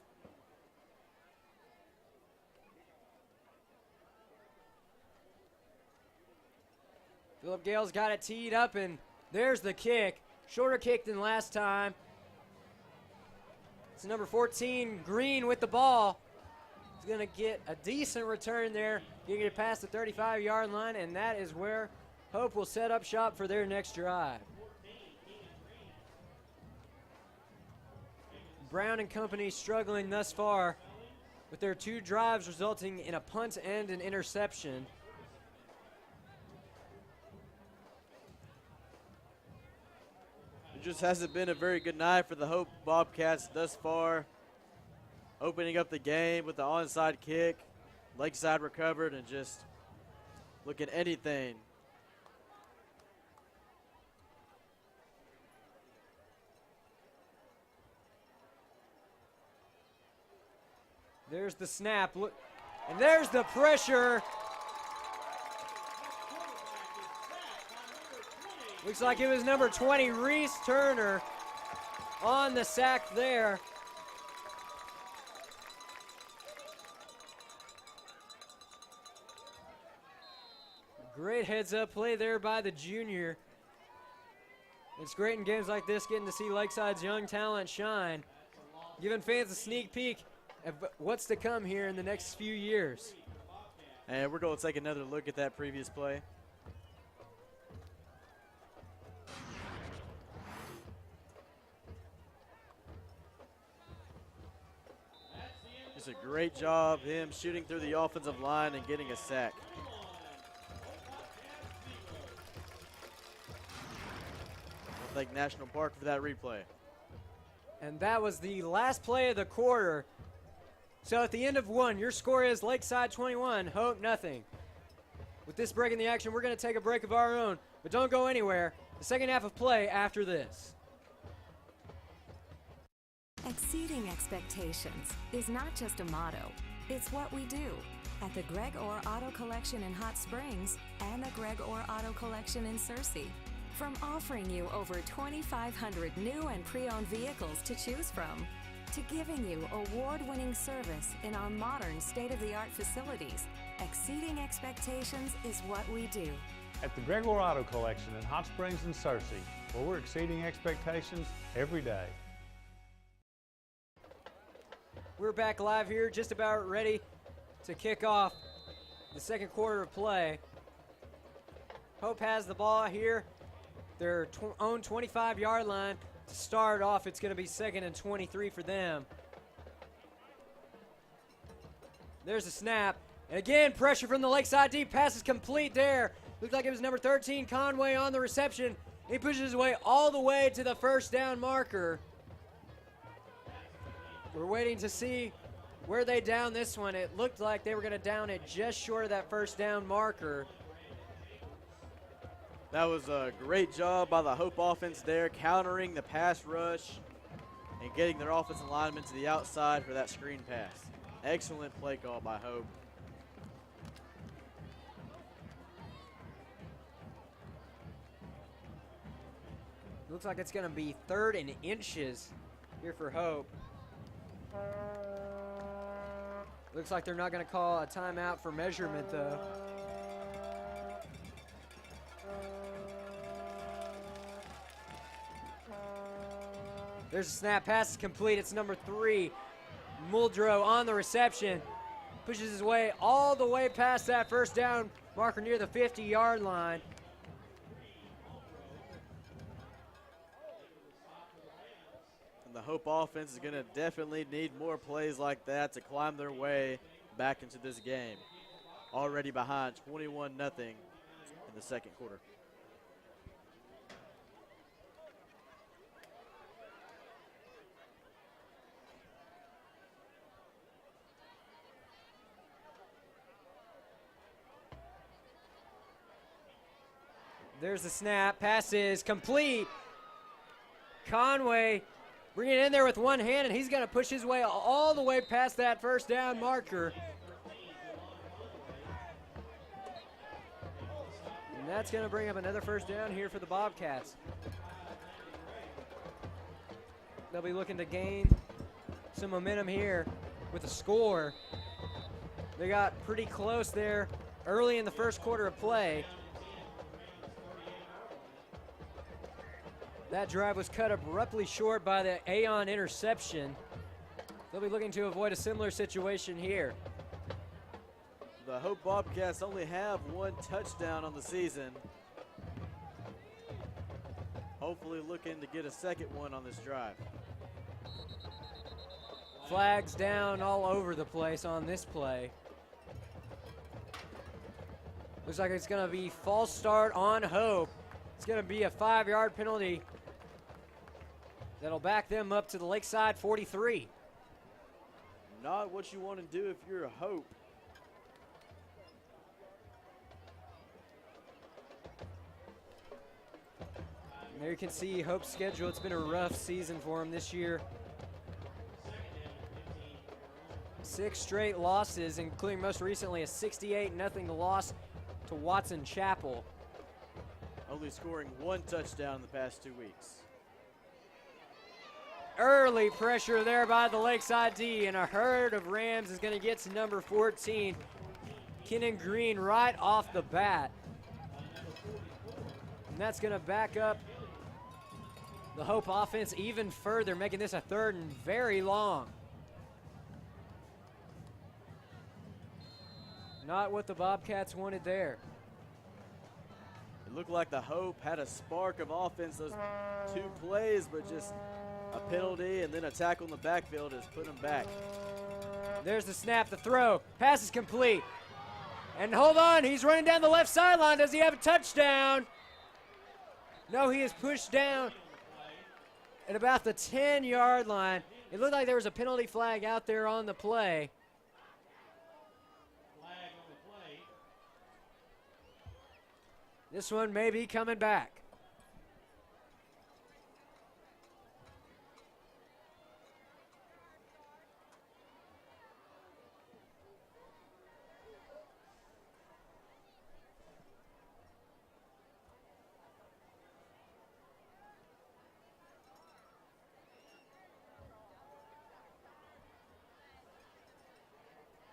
Philip Gale's got it teed up, and there's the kick. Shorter kick than last time. It's number 14, Green, with the ball. He's going to get a decent return there. He can get past the 35-yard line, and that is where Hope will set up shop for their next drive. Brown and company struggling thus far with their two drives resulting in a punt and an interception. It just hasn't been a very good night for the Hope Bobcats thus far. Opening up the game with the onside kick. Lakeside recovered and just looking anything There's the snap. Look, and there's the pressure. Looks like it was number 20, Reese Turner, on the sack there. Great heads-up play there by the junior. It's great in games like this getting to see Lakeside's young talent shine, giving fans a sneak peek of what's to come here in the next few years. And we're going to take another look at that previous play. Just a great job, him shooting through the offensive line and getting a sack. We'll thank National Park for that replay. And that was the last play of the quarter. So at the end of one, your score is Lakeside 21, Hope nothing. With this break in the action, we're going to take a break of our own, but don't go anywhere. The second half of play after this. Exceeding expectations is not just a motto, it's what we do at the Greg Orr Auto Collection in Hot Springs and the Greg Orr Auto Collection in Searcy. From offering you over 2,500 new and pre-owned vehicles to choose from, to giving you award-winning service in our modern state-of-the-art facilities, exceeding expectations is what we do. At the Greg Orr Auto Collection in Hot Springs and Searcy, where we're exceeding expectations every day. We're back live here, just about ready to kick off the second quarter of play. Hope has the ball here, their own 25-yard line. To start off, it's going to be 2nd and 23 for them. There's a snap. And again, pressure from the Lakeside deep. Pass is complete there. Looked like it was number 13, Conway, on the reception. He pushes his way all the way to the first down marker. We're waiting to see where they down this one. It looked like they were going to down it just short of that first down marker. That was a great job by the Hope offense there, countering the pass rush and getting their offensive linemen to the outside for that screen pass. Excellent play call by Hope. Looks like it's going to be 3rd and inches here for Hope. Looks like they're not going to call a timeout for measurement, though. There's a snap, pass is complete. It's number 3, Muldrow, on the reception. Pushes his way all the way past that first down marker near the 50-yard line. And the Hope offense is going to definitely need more plays like that to climb their way back into this game. Already behind 21-0 in the second quarter. There's the snap. Pass is complete. Conway bringing it in there with one hand, and he's going to push his way all the way past that first down marker. And that's going to bring up another first down here for the Bobcats. They'll be looking to gain some momentum here with a score. They got pretty close there early in the first quarter of play. That drive was cut abruptly short by the Aon interception. They'll be looking to avoid a similar situation here. The Hope Bobcats only have 1 touchdown on the season. Hopefully looking to get a second one on this drive. Flags down all over the place on this play. Looks like it's going to be false start on Hope. It's going to be a 5-yard penalty that'll back them up to the Lakeside 43. Not what you want to do if you're a Hope. And there you can see Hope's schedule. It's been a rough season for them this year. 6 straight losses, including most recently a 68-0 loss to Watson Chapel. Only scoring 1 touchdown in the past 2 weeks. Early pressure there by the Lakeside D, and a herd of Rams is going to get to number 14, Kenan Green, right off the bat. And that's going to back up the Hope offense even further, making this a 3rd and very long. Not what the Bobcats wanted there. It looked like the Hope had a spark of offense those 2 plays, but just a penalty and then a tackle in the backfield has put them back. There's the snap, the throw, pass is complete. And hold on, he's running down the left sideline. Does he have a touchdown? No, he is pushed down at about the 10-yard line. It looked like there was a penalty flag out there on the play. This one may be coming back.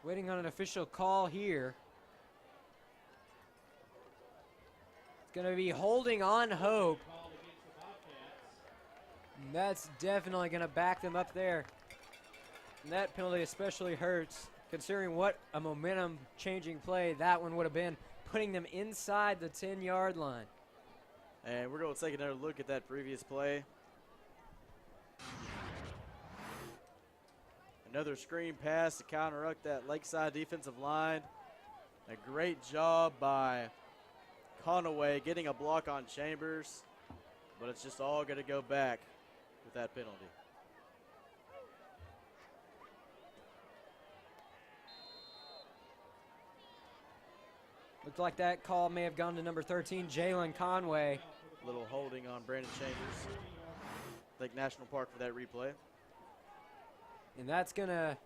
Waiting on an official call here. It's going to be holding on Hope. And that's definitely going to back them up there. And that penalty especially hurts, considering what a momentum-changing play that one would have been, putting them inside the 10-yard line. And we're going to take another look at that previous play. Another screen pass to counteract that Lakeside defensive line. A great job by Conaway getting a block on Chambers, but it's just all going to go back with that penalty. Looks like that call may have gone to number 13, Jalen Conway. Little holding on Brandon Chambers. Thank National Park for that replay. And that's going to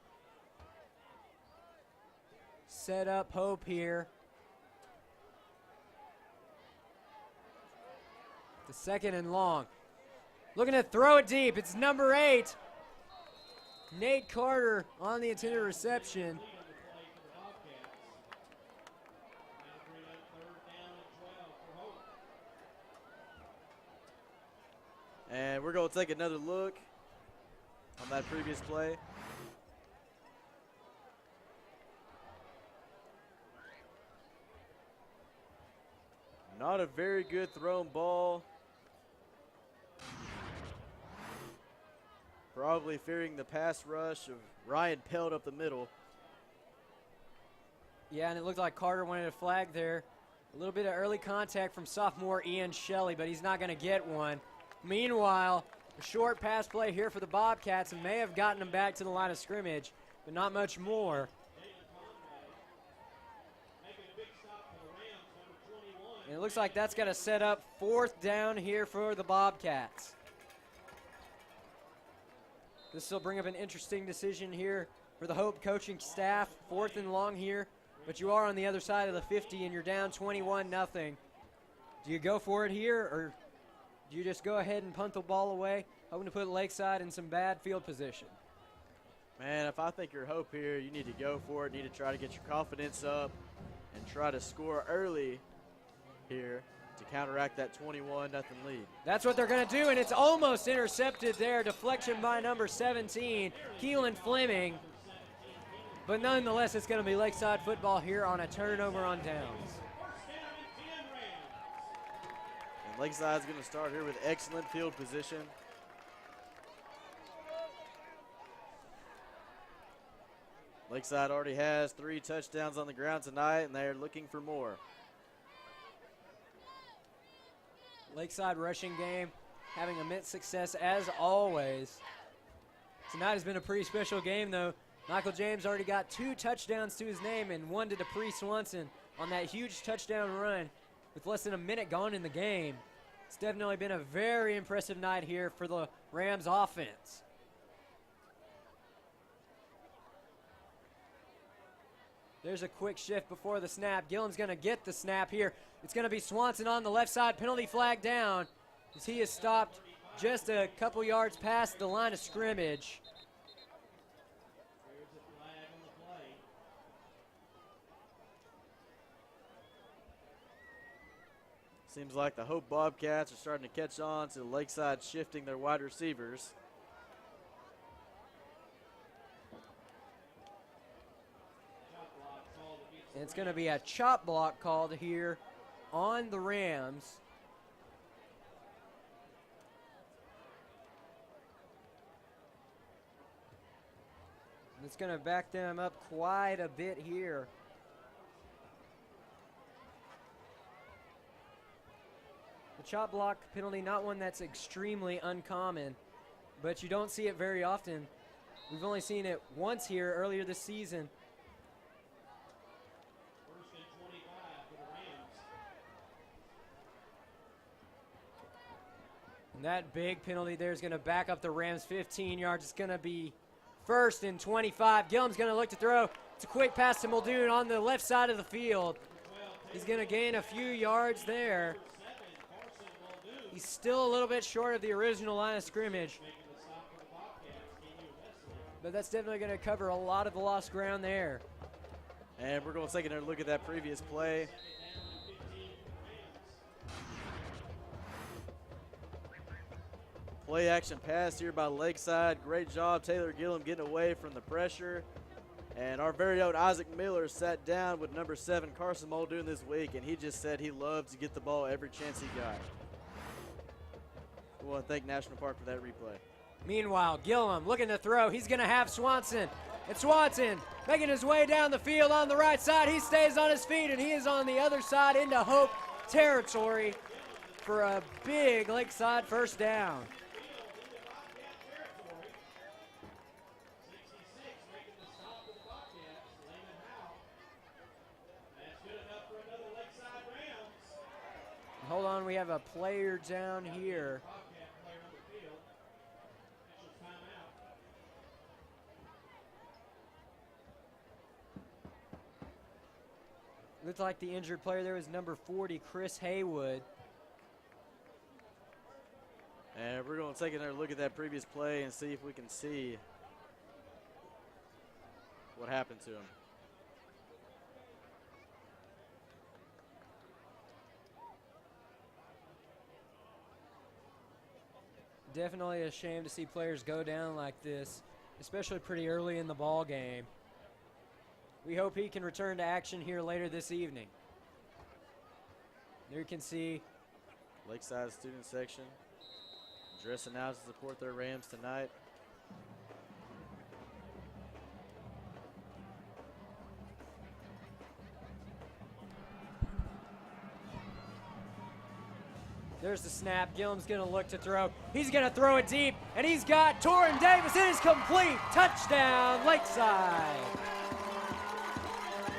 set up Hope here. The 2nd and long. Looking to throw it deep. It's number 8. Nate Carter on the intended reception. And we're going to take another look on that previous play. Not a very good thrown ball. Probably fearing the pass rush of Ryan Pelt up the middle. Yeah, and it looked like Carter wanted a flag there. A little bit of early contact from sophomore Ian Shelley, but he's not going to get one. Meanwhile, a short pass play here for the Bobcats and may have gotten them back to the line of scrimmage, but not much more. And it looks like that's going to set up 4th down here for the Bobcats. This will bring up an interesting decision here for the Hope coaching staff. 4th and long here, but you are on the other side of the 50 and you're down 21-0. Do you go for it here, or do you just go ahead and punt the ball away, hoping to put Lakeside in some bad field position? Man, if I think you're Hope here, you need to go for it. You need to try to get your confidence up and try to score early here to counteract that 21-0 lead. That's what they're going to do, and it's almost intercepted there. Deflection by number 17, Keelan Fleming. But nonetheless, it's going to be Lakeside football here on a turnover on downs. And Lakeside's going to start here with excellent field position. Lakeside already has 3 touchdowns on the ground tonight, and they're looking for more. Lakeside rushing game having immense success as always. Tonight has been a pretty special game, though. Michael James already got 2 touchdowns to his name and 1 to Dupree Swanson on that huge touchdown run with less than a minute gone in the game. It's definitely been a very impressive night here for the Rams offense. There's a quick shift before the snap. Gillum's going to get the snap here. It's going to be Swanson on the left side. Penalty flag down as he is stopped just a couple yards past the line of scrimmage. Seems like the Hope Bobcats are starting to catch on to Lakeside shifting their wide receivers. And it's going to be a chop block called here on the Rams. And it's going to back them up quite a bit here. The chop block penalty, not one that's extremely uncommon, but you don't see it very often. We've only seen it once here earlier this season. And that big penalty there is going to back up the Rams 15 yards. It's going to be 1st and 25. Gillum's going to look to throw. It's a quick pass to Muldoon on the left side of the field. He's going to gain a few yards there. He's still a little bit short of the original line of scrimmage. But that's definitely going to cover a lot of the lost ground there. And we're going to take another look at that previous play. Play action pass here by Lakeside. Great job, Taylor Gillum getting away from the pressure. And our very own Isaac Miller sat down with number 7 Carson Muldoon this week, and he just said he loved to get the ball every chance he got. We want to thank National Park for that replay. Meanwhile, Gillum looking to throw. He's going to have Swanson. And Swanson making his way down the field on the right side. He stays on his feet, and he is on the other side into Hope territory for a big Lakeside first down. Hold on, we have a player down here. Looks like the injured player there was number 40, Chris Haywood. And we're going to take another look at that previous play and see if we can see what happened to him. Definitely a shame to see players go down like this, especially pretty early in the ball game. We hope he can return to action here later this evening. There you can see Lakeside student section dressing out to support their Rams tonight. There's the snap. Gillum's going to look to throw. He's going to throw it deep, and he's got Torrin Davis. It is complete. Touchdown, Lakeside.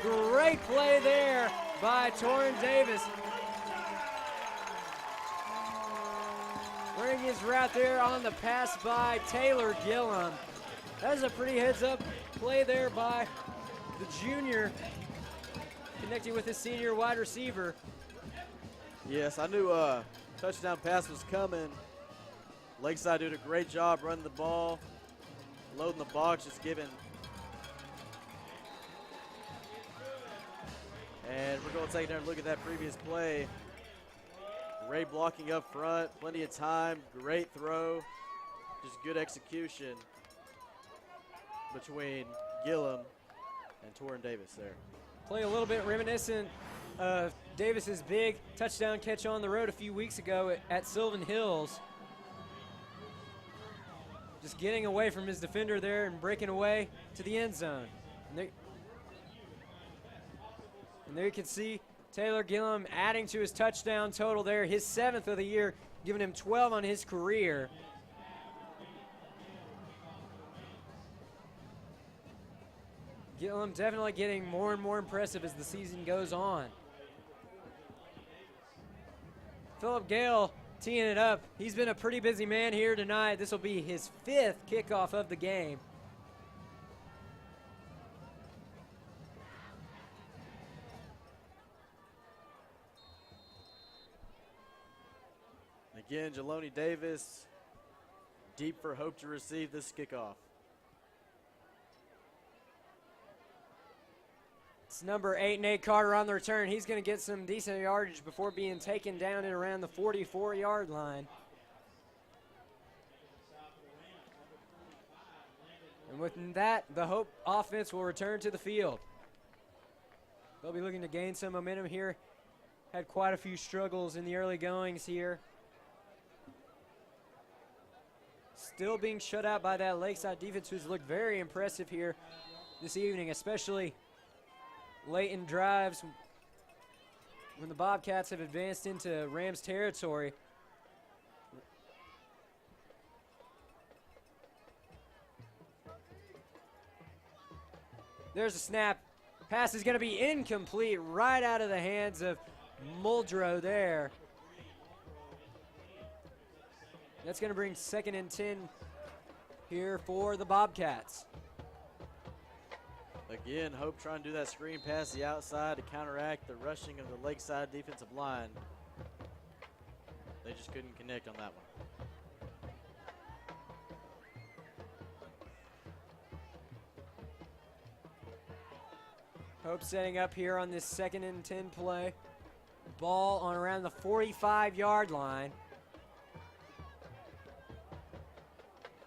Great play there by Torrin Davis. Running his route there on the pass by Taylor Gillum. That is a pretty heads-up play there by the junior, connecting with his senior wide receiver. Yes, I knew touchdown pass was coming. Lakeside did a great job running the ball, loading the box, just giving. And we're going to take another look at that previous play. Great blocking up front, plenty of time, great throw, just good execution between Gillum and Torrin Davis there. Play a little bit reminiscent of Davis's big touchdown catch on the road a few weeks ago at Sylvan Hills. Just getting away from his defender there and breaking away to the end zone. And there you can see Taylor Gillum adding to his touchdown total there, his 7th of the year, giving him 12 on his career. Gillum definitely getting more and more impressive as the season goes on. Philip Gale teeing it up. He's been a pretty busy man here tonight. This will be his 5th kickoff of the game. Again, Jeloni Davis deep for Hope to receive this kickoff. It's number 8, Nate Carter, on the return. He's going to get some decent yardage before being taken down at around the 44-yard line. And with that, the Hope offense will return to the field. They'll be looking to gain some momentum here. Had quite a few struggles in the early goings here. Still being shut out by that Lakeside defense, who's looked very impressive here this evening, especially late in drives when the Bobcats have advanced into Rams territory. There's a snap. Pass is going to be incomplete right out of the hands of Muldrow there. That's going to bring 2nd and 10 here for the Bobcats. Again, Hope trying to do that screen pass the outside to counteract the rushing of the Lakeside defensive line. They just couldn't connect on that one. Hope setting up here on this 2nd and 10 play. Ball on around the 45-yard line.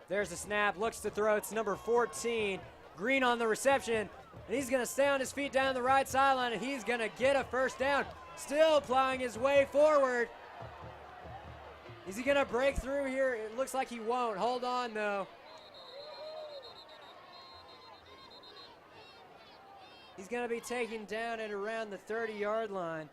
There's the snap, looks to throw, it's number 14. Green on the reception, and he's going to stay on his feet down the right sideline, and he's going to get a first down. Still plowing his way forward. Is he going to break through here? It looks like he won't. Hold on, though. He's going to be taken down at around the 30-yard line.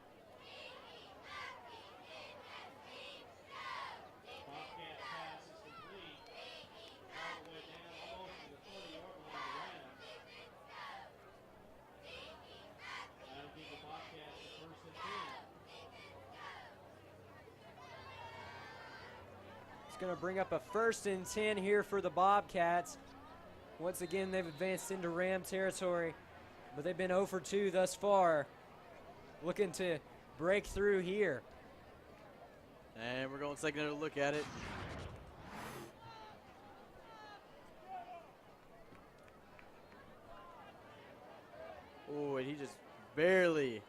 It's going to bring up a 1st and 10 here for the Bobcats. Once again, they've advanced into Ram territory, but they've been 0 for 2 thus far. Looking to break through here. And we're going to take another look at it. Oh, and he just barely,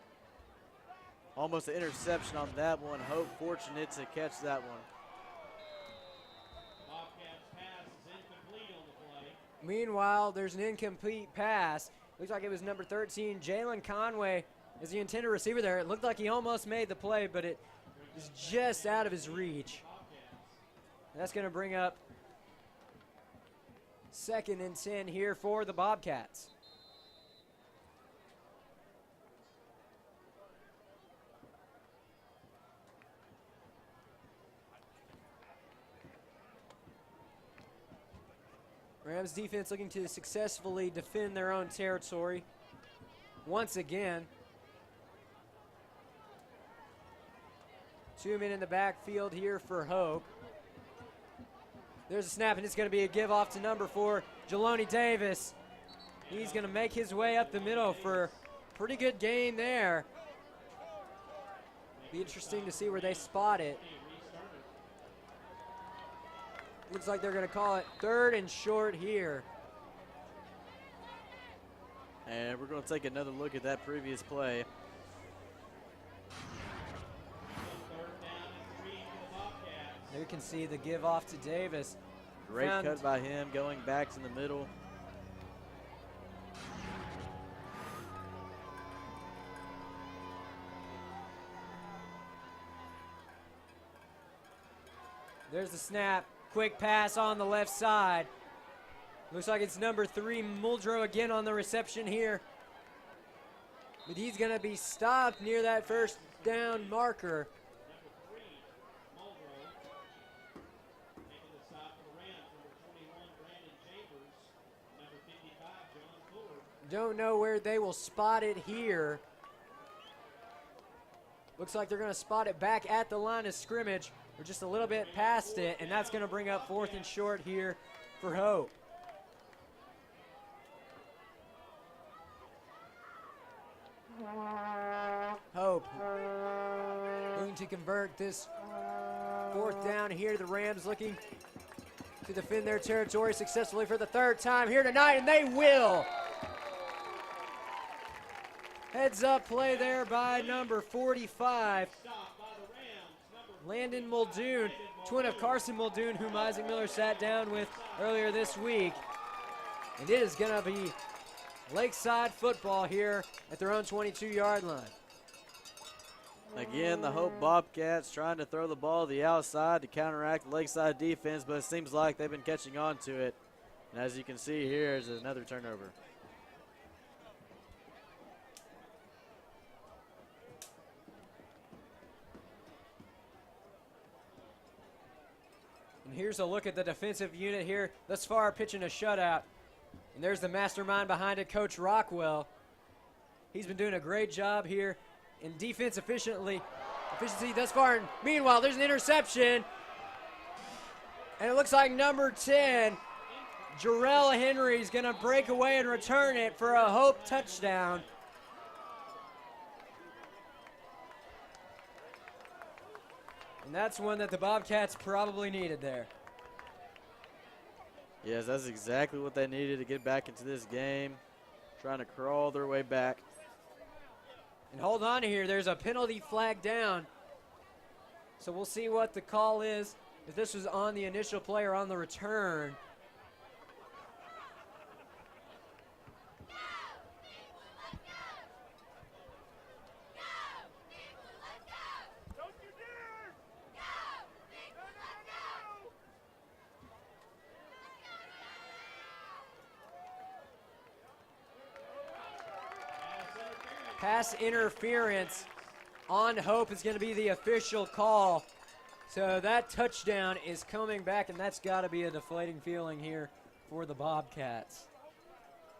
almost an interception on that one. Hope fortunate to catch that one. Meanwhile, there's an incomplete pass. Looks like it was number 13, Jalen Conway, as the intended receiver there. It looked like he almost made the play, but it is just out of his reach. And that's going to bring up 2nd and 10 here for the Bobcats. Rams defense looking to successfully defend their own territory once again. 2 men in the backfield here for Hope. There's a snap, and it's going to be a give off to number 4, Jeloni Davis. He's going to make his way up the middle for a pretty good gain there. Be interesting to see where they spot it. Looks like they're going to call it 3rd and short here. And we're going to take another look at that previous play. There you can see the give off to Davis. Great cut by him, going back to the middle. There's the snap. Quick pass on the left side. Looks like it's number 3, Muldrow, again on the reception here. But he's going to be stopped near that first down marker. Don't know where they will spot it here. Looks like they're going to spot it back at the line of scrimmage. We're just a little bit past it, and that's going to bring up 4th and short here for Hope. Hope looking to convert this 4th down here. The Rams looking to defend their territory successfully for the 3rd time here tonight, and they will. Heads up play there by number 45, Landon Muldoon, twin of Carson Muldoon, whom Isaac Miller sat down with earlier this week. And it is going to be Lakeside football here at their own 22-yard line. Again, the Hope Bobcats trying to throw the ball to the outside to counteract the Lakeside defense, but it seems like they've been catching on to it. And as you can see here is another turnover. And here's a look at the defensive unit here. Thus far, pitching a shutout. And there's the mastermind behind it, Coach Rockwell. He's been doing a great job here in defense efficiency thus far. And meanwhile, there's an interception. And it looks like number 10, Jarrell Henry, is going to break away and return it for a Hope touchdown. And that's one that the Bobcats probably needed there. Yes, that's exactly what they needed to get back into this game, trying to crawl their way back. And hold on here, there's a penalty flag down. So we'll see what the call is, if this was on the initial play or on the return. Pass interference on Hope is going to be the official call. So that touchdown is coming back, and that's got to be a deflating feeling here for the Bobcats.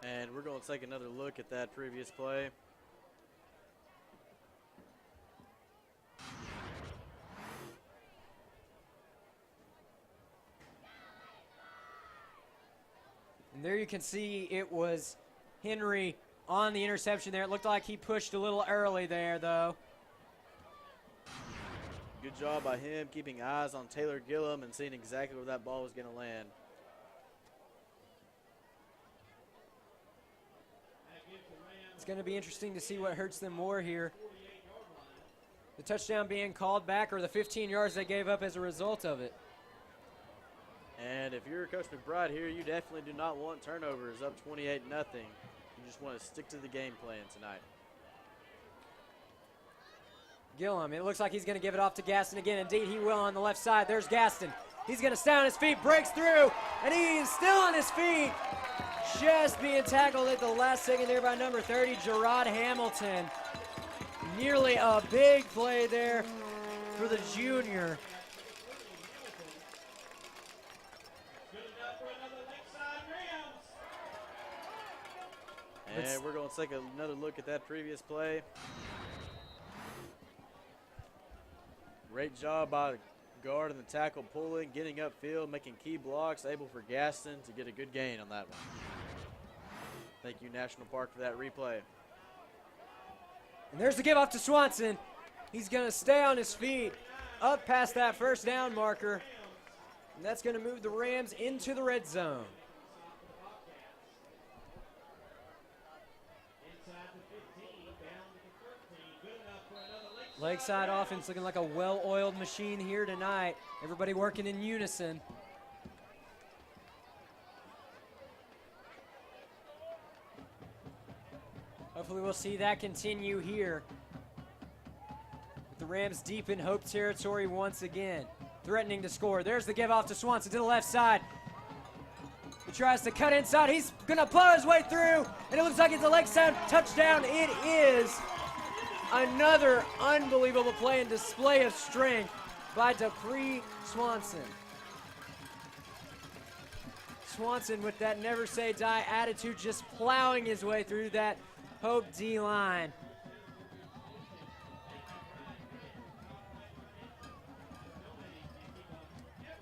And we're going to take another look at that previous play. And there you can see it was Henry on the interception there. It looked like he pushed a little early there, though. Good job by him keeping eyes on Taylor Gillum and seeing exactly where that ball was going to land. It's going to be interesting to see what hurts them more here. The touchdown being called back or the 15 yards they gave up as a result of it. And if you're Coach McBride here, you definitely do not want turnovers up 28-0. You just want to stick to the game plan tonight. Gillum, it looks like he's going to give it off to Gaston again. Indeed, he will on the left side. There's Gaston. He's going to stay on his feet, breaks through, and he's still on his feet. Just being tackled at the last second there by number 30, Gerard Hamilton. Nearly a big play there for the junior. And we're going to take another look at that previous play. Great job by the guard and the tackle pulling, getting upfield, making key blocks, able for Gaston to get a good gain on that one. Thank you, National Park, for that replay. And there's the give off to Swanson. He's going to stay on his feet up past that first down marker. And that's going to move the Rams into the red zone. Lakeside offense looking like a well-oiled machine here tonight. Everybody working in unison. Hopefully we'll see that continue here. With the Rams deep in Hope territory once again. Threatening to score. There's the give off to Swanson to the left side. He tries to cut inside. He's going to plow his way through. And it looks like it's a Lakeside touchdown. It is. Another unbelievable play and display of strength by Dupree Swanson. Swanson with that never say die attitude, just plowing his way through that Hope D-line.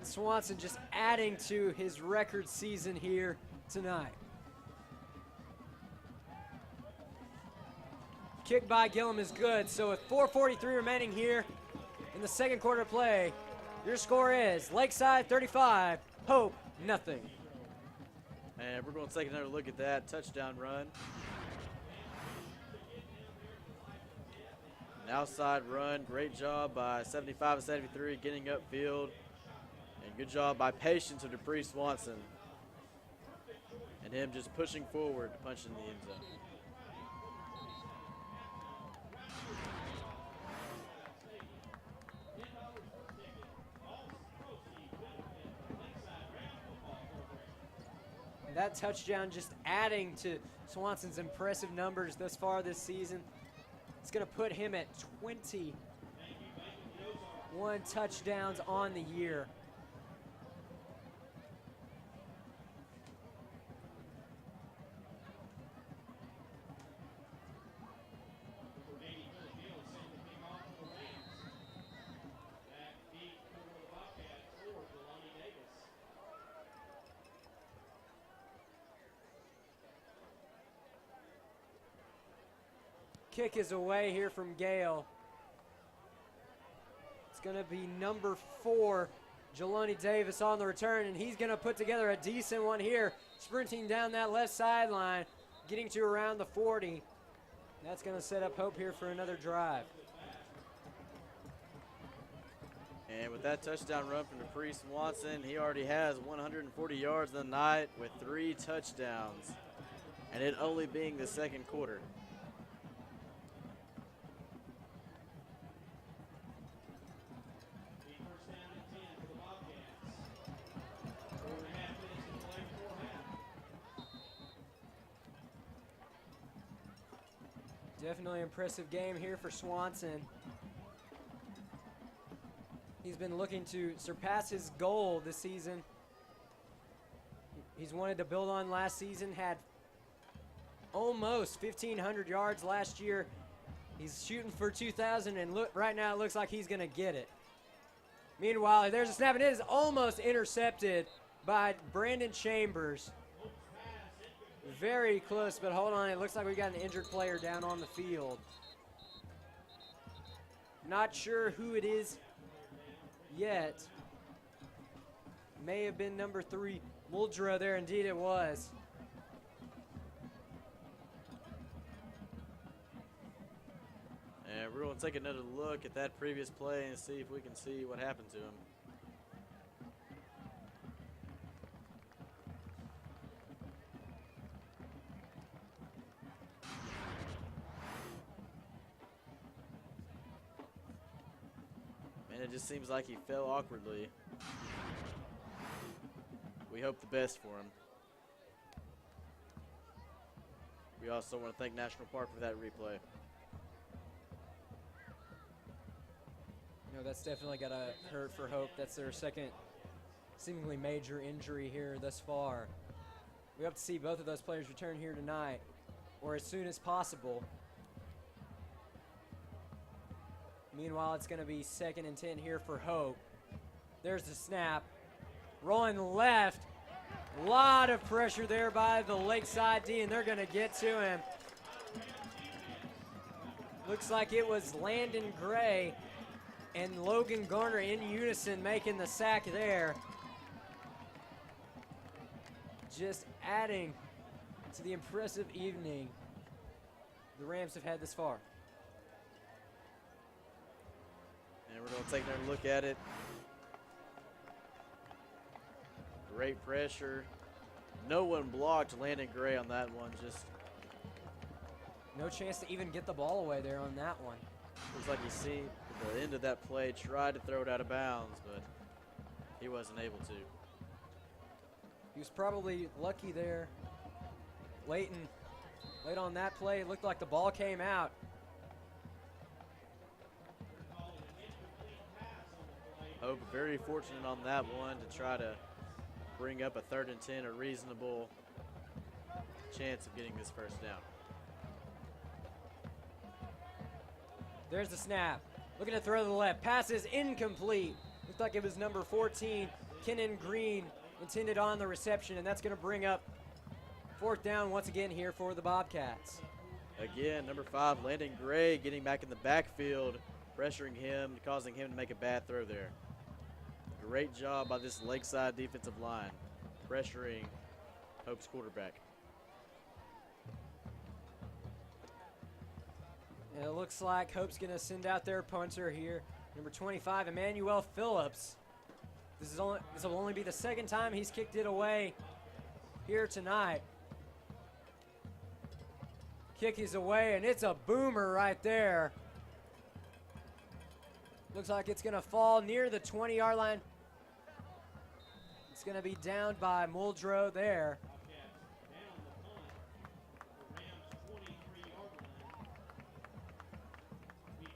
Swanson just adding to his record season here tonight. Kick by Gillum is good, so with 4:43 remaining here in the second quarter play, Your score is Lakeside 35, Hope nothing. And we're going to take another look at that touchdown run. An outside run, great job by 75-73 getting upfield. And good job by patience of Dupree Swanson. And him just pushing forward to punch in the end zone. That touchdown just adding to Swanson's impressive numbers thus far this season. It's going to put him at 21 touchdowns on the year. Kick is away here from Gale. It's going to be number 4, Jelani Davis on the return, and he's going to put together a decent one here, sprinting down that left sideline, getting to around the 40. That's going to set up Hope here for another drive. And with that touchdown run from Dupree Swanson, he already has 140 yards in the night with 3 touchdowns, and it only being the second quarter. Definitely impressive game here for Swanson. He's been looking to surpass his goal this season. He's wanted to build on last season, had almost 1,500 yards last year. He's shooting for 2,000, and look, right now it looks like he's going to get it. Meanwhile, there's a snap, and it is almost intercepted by Brandon Chambers. Very close, but hold on. It looks like we got an injured player down on the field. Not sure who it is yet. May have been number 3, Muldrow there. Indeed it was. And we're going to take another look at that previous play and see if we can see what happened to him. And it just seems like he fell awkwardly. We hope the best for him. We also want to thank National Park for that replay. No, that's definitely got to hurt for Hope. That's their second seemingly major injury here thus far. We hope to see both of those players return here tonight or as soon as possible. Meanwhile, it's going to be 2nd and 10 here for Hope. There's the snap. Rolling left. A lot of pressure there by the Lakeside D, and they're going to get to him. Looks like it was Landon Gray and Logan Garner in unison making the sack there. Just adding to the impressive evening the Rams have had this far. And we're going to take another look at it. Great pressure. No one blocked Landon Gray on that one. Just no chance to even get the ball away there on that one. looks like he seen the end of that play, tried to throw it out of bounds, but he wasn't able to. He was probably lucky there. Late on that play, it looked like the ball came out. Hope very fortunate on that one to try to bring up a 3rd and 10, a reasonable chance of getting this first down. There's the snap. Looking to throw to the left. Pass is incomplete. Looked like it was number 14, Kenan Green, intended on the reception, and that's going to bring up 4th down once again here for the Bobcats. Again, number 5, Landon Gray getting back in the backfield, pressuring him, causing him to make a bad throw there. Great job by this Lakeside defensive line, pressuring Hope's quarterback. And it looks like Hope's going to send out their punter here, number 25, Emmanuel Phillips. This will only be the second time he's kicked it away here tonight. Kick is away, and it's a boomer right there. Looks like it's going to fall near the 20-yard line. It's going to be down by Muldrow there.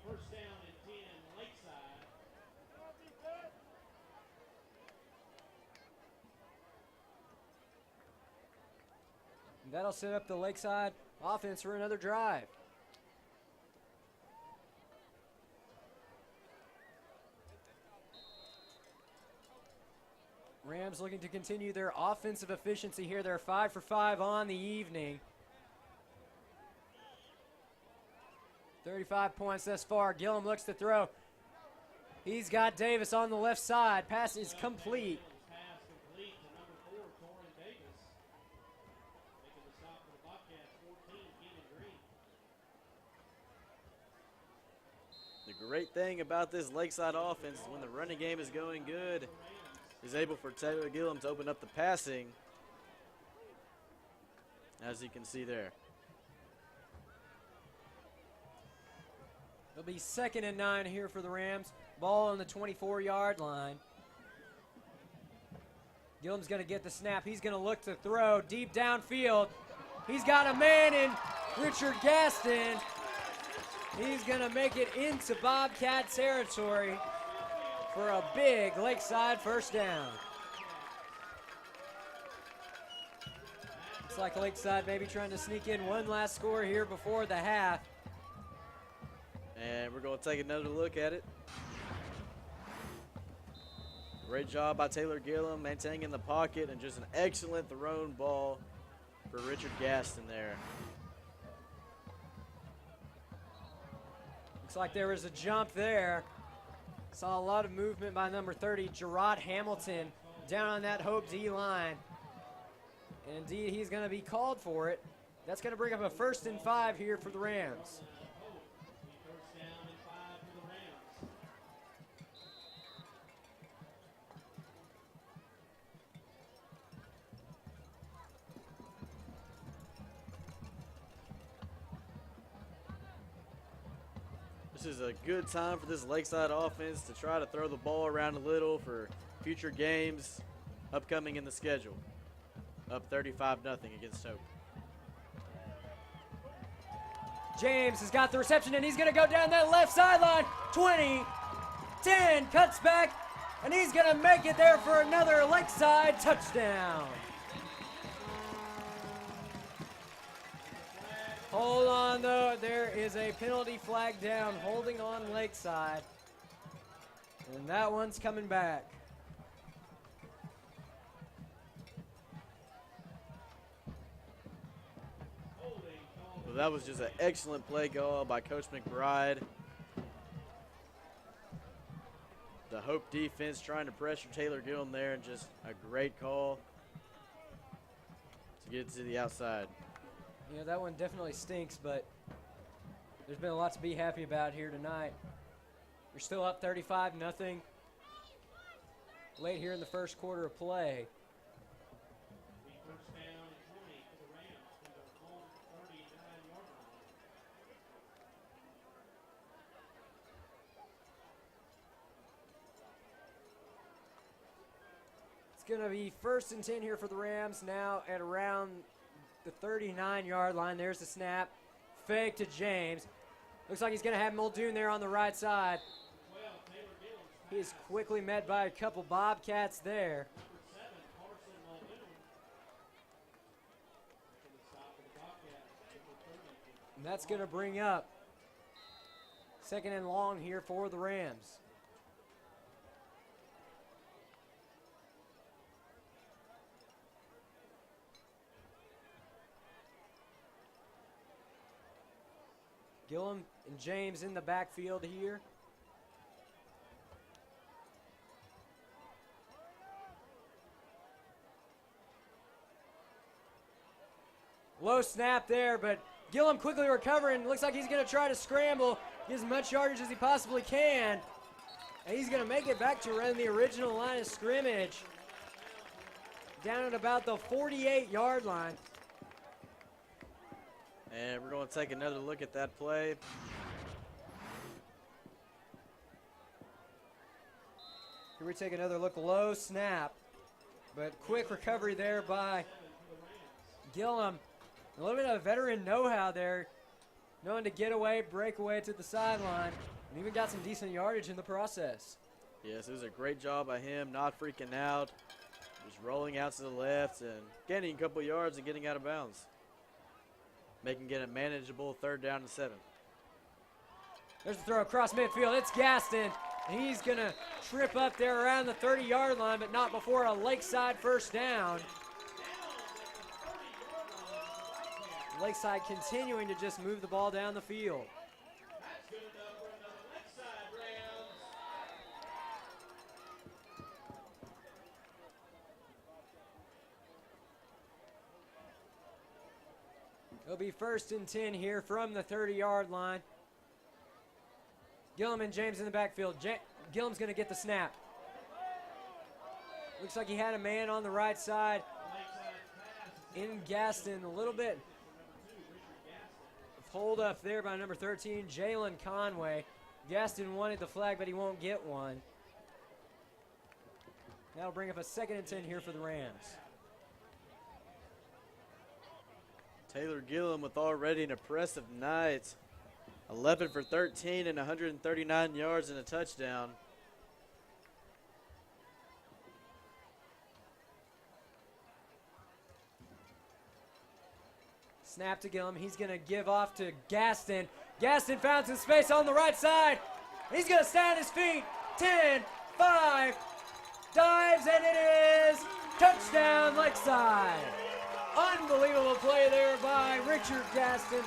First down and 10, Lakeside. And that'll set up the Lakeside offense for another drive. Rams looking to continue their offensive efficiency here. They're 5 for 5 on the evening. 35 points thus far. Gillum looks to throw. He's got Davis on the left side. Pass is complete. Pass complete to number 4, Torrin Davis. Making the stop for the Bobcats, 14, Keenan Green. The great thing about this Lakeside offense is when the running game is going good, is able for Taylor Gillum to open up the passing, as you can see there. It'll be 2nd and 9 here for the Rams. Ball on the 24-yard line. Gillum's going to get the snap. He's going to look to throw deep downfield. He's got a man in Richard Gaston. He's going to make it into Bobcat territory for a big Lakeside first down. Looks like Lakeside maybe trying to sneak in one last score here before the half. And we're going to take another look at it. Great job by Taylor Gillum maintaining in the pocket, and just an excellent thrown ball for Richard Gaston there. Looks like there was a jump there. Saw a lot of movement by number 30, Gerard Hamilton, down on that Hope D line. And indeed, he's going to be called for it. That's going to bring up a 1st and 5 here for the Rams. First down and 5 for the Rams. This is a good time for this Lakeside offense to try to throw the ball around a little for future games upcoming in the schedule. Up 35-0 against Hope. James has got the reception, and he's going to go down that left sideline. 20, 10, cuts back, and he's going to make it there for another Lakeside touchdown. Hold on, though. There is a penalty flag down, holding on Lakeside. And that one's coming back. Well, that was just an excellent play call by Coach McBride. The Hope defense trying to pressure Taylor Gillum there, and just a great call to get it to the outside. You know, that one definitely stinks, but there's been a lot to be happy about here tonight. You're still up 35-0. Late here in the first quarter of play. First down and 20 for the Rams from their home 39-yard line. It's going to be 1st and 10 here for the Rams now at around the 39-yard line. There's the snap. Fake to James. Looks like he's going to have Muldoon there on the right side. He's quickly met by a couple Bobcats there. And that's going to bring up 2nd and long here for the Rams. Gillum and James in the backfield here. Low snap there, but Gillum quickly recovering. Looks like he's going to try to scramble, get as much yardage as he possibly can. And he's going to make it back to around the original line of scrimmage. Down at about the 48-yard line. And we're going to take another look at that play. Here we take another look. Low snap, but quick recovery there by Gillum. A little bit of veteran know-how there, knowing to get away, break away to the sideline, and even got some decent yardage in the process. Yes, it was a great job by him, not freaking out, just rolling out to the left and gaining a couple yards and getting out of bounds, making it a manageable 3rd down and 7. There's the throw across midfield. It's Gaston. And he's going to trip up there around the 30-yard line, but not before a Lakeside first down. Lakeside continuing to just move the ball down the field. It'll be 1st and 10 here from the 30-yard line. Gillum and James in the backfield. Gillum's going to get the snap. Looks like he had a man on the right side in Gaston. A little bit of hold up there by number 13, Jalen Conway. Gaston wanted the flag, but he won't get one. That'll bring up a 2nd and 10 here for the Rams. Taylor Gillum with already an impressive night. 11 for 13 and 139 yards and a touchdown. Snap to Gillum. He's going to give off to Gaston. Gaston found some space on the right side. He's going to stay on his feet. 10, 5, dives, and it is touchdown Lakeside. Unbelievable play there by Richard Gaston.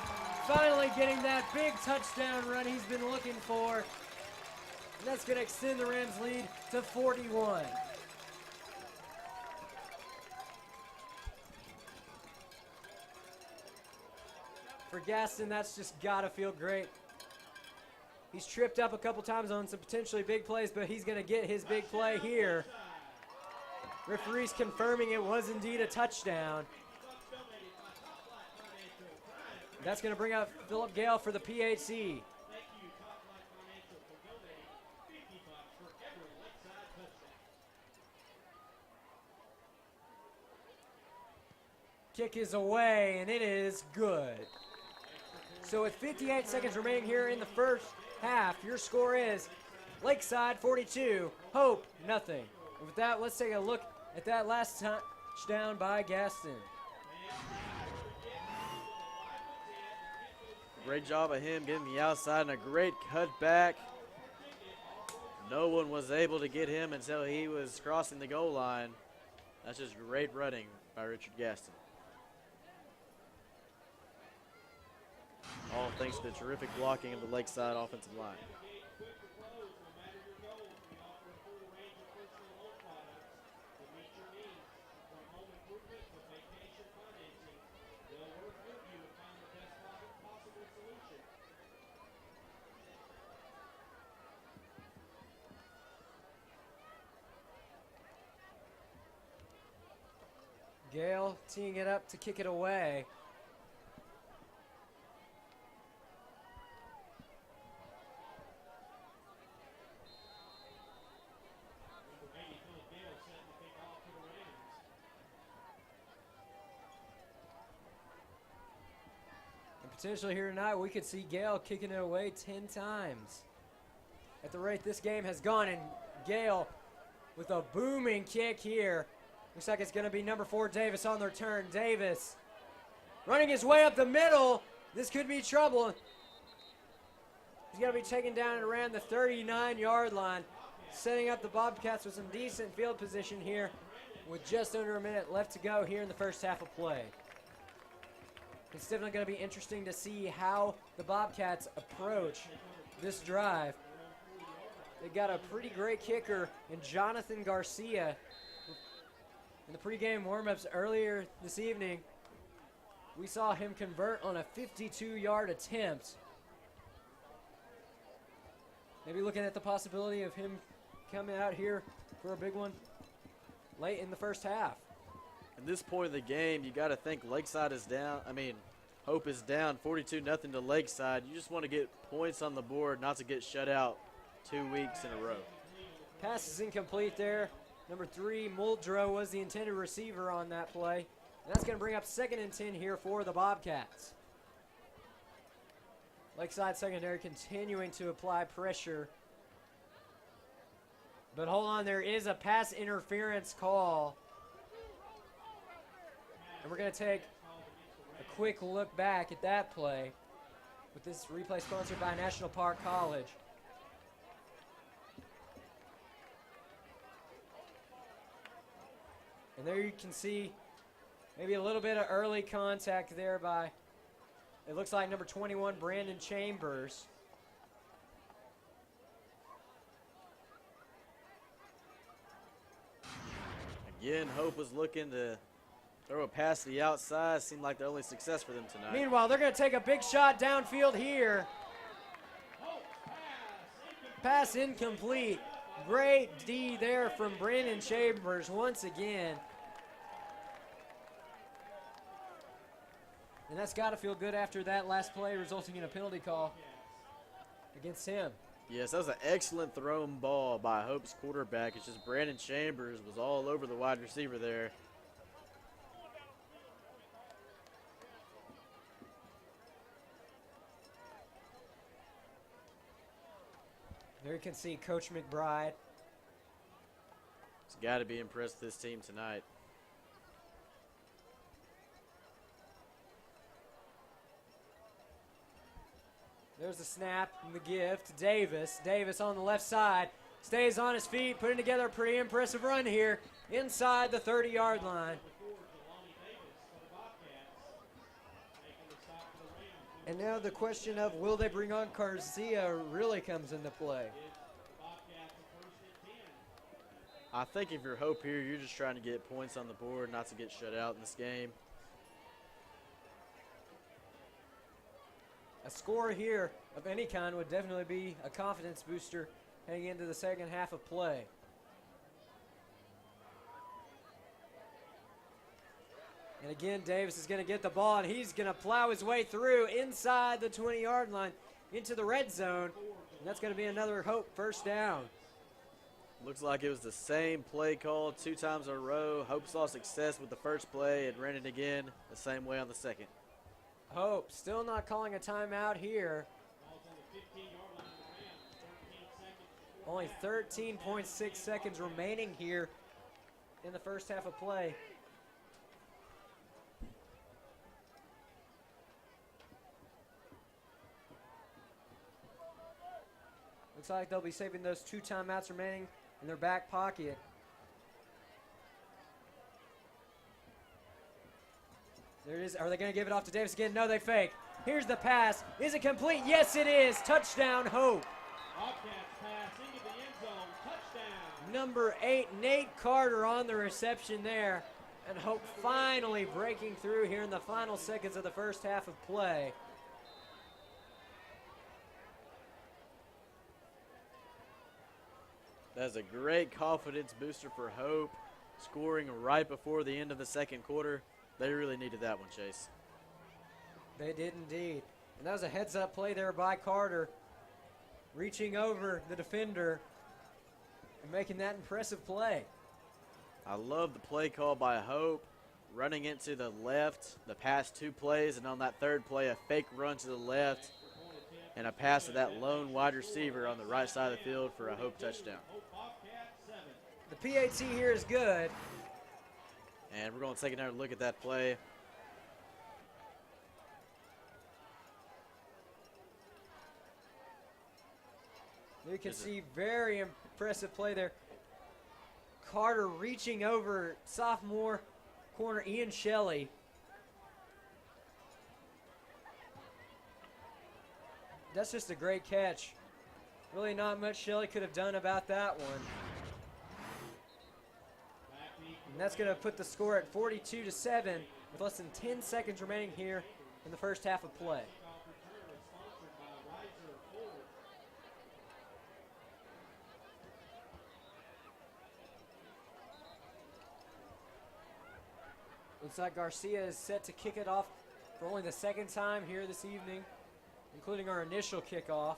Finally getting that big touchdown run he's been looking for. And that's going to extend the Rams' lead to 41. For Gaston, that's just got to feel great. He's tripped up a couple times on some potentially big plays, but he's going to get his big play here. Referees confirming it was indeed a touchdown. That's going to bring up Philip Gale for the PHC. Kick is away, and it is good. So with 58 seconds remaining here in the first half, your score is Lakeside 42, Hope nothing. And with that, let's take a look at that last touchdown by Gaston. Great job of him getting the outside and a great cutback. No one was able to get him until he was crossing the goal line. That's just great running by Richard Gaston. All thanks to the terrific blocking of the Lakeside offensive line. Gale teeing it up to kick it away. And potentially here tonight, we could see Gale kicking it away 10 times. At the rate this game has gone, and Gale with a booming kick here. Looks like it's going to be number 4, Davis, on the return. Davis running his way up the middle. This could be trouble. He's going to be taken down at around the 39-yard line, setting up the Bobcats with some decent field position here with just under a minute left to go here in the first half of play. It's definitely going to be interesting to see how the Bobcats approach this drive. They got a pretty great kicker in Jonathan Garcia. In the pregame warm-ups earlier this evening, We saw him convert on a 52-yard attempt. Maybe looking at the possibility of him coming out here for a big one late in the first half. At this point in the game, you got to think Lakeside is down. Hope is down 42-0 to Lakeside. You just want to get points on the board, not to get shut out 2 weeks in a row. Pass is incomplete there. Number 3, Muldrow was the intended receiver on that play. And that's going to bring up 2nd and 10 here for the Bobcats. Lakeside secondary continuing to apply pressure. But hold on, there is a pass interference call. And we're going to take a quick look back at that play with this replay sponsored by National Park College. And there you can see maybe a little bit of early contact there by, it looks like number 21, Brandon Chambers. Again, Hope was looking to throw a pass to the outside. Seemed like the only success for them tonight. Meanwhile, they're going to take a big shot downfield here. Pass incomplete. Great D there from Brandon Chambers once again. And that's got to feel good after that last play resulting in a penalty call against him. Yes, that was an excellent thrown ball by Hope's quarterback. It's just Brandon Chambers was all over the wide receiver there. There you can see Coach McBride. He's got to be impressed with this team tonight. There's the snap and the gift. Davis. Davis on the left side. Stays on his feet, putting together a pretty impressive run here inside the 30-yard line. And now the question of will they bring on Garcia really comes into play. I think if you're Hope here, you're just trying to get points on the board, not to get shut out in this game. A score here of any kind would definitely be a confidence booster heading into the second half of play. And again, Davis is going to get the ball, and he's going to plow his way through inside the 20-yard line into the red zone. And that's going to be another Hope first down. Looks like it was the same play call 2 times in a row. Hope saw success with the first play and ran it again the same way on the second. Hope still not calling a timeout here. Only 13.6 seconds remaining here in the first half of play. Looks like they'll be saving those 2 timeouts remaining in their back pocket. There it is. Are they going to give it off to Davis again? No, they fake. Here's the pass. Is it complete? Yes, it is. Touchdown, Hope. Bobcats pass into the end zone. Touchdown. Number 8, Nate Carter on the reception there. And Hope finally breaking through here in the final seconds of the first half of play. That's a great confidence booster for Hope, scoring right before the end of the second quarter. They really needed that one, Chase. They did indeed. And that was a heads-up play there by Carter, reaching over the defender and making that impressive play. I love the play call by Hope, running into the left the past 2 plays, and on that third play, a fake run to the left and a pass to that lone wide receiver on the right side of the field for a Hope touchdown. The PAT here is good. And we're going to take another look at that play. You can see very impressive play there. Carter reaching over sophomore corner Ian Shelley. That's just a great catch. Really not much Shelley could have done about that one. And that's going to put the score at 42-7 with less than 10 seconds remaining here in the first half of play. Looks like Garcia is set to kick it off for only the second time here this evening, including our initial kickoff.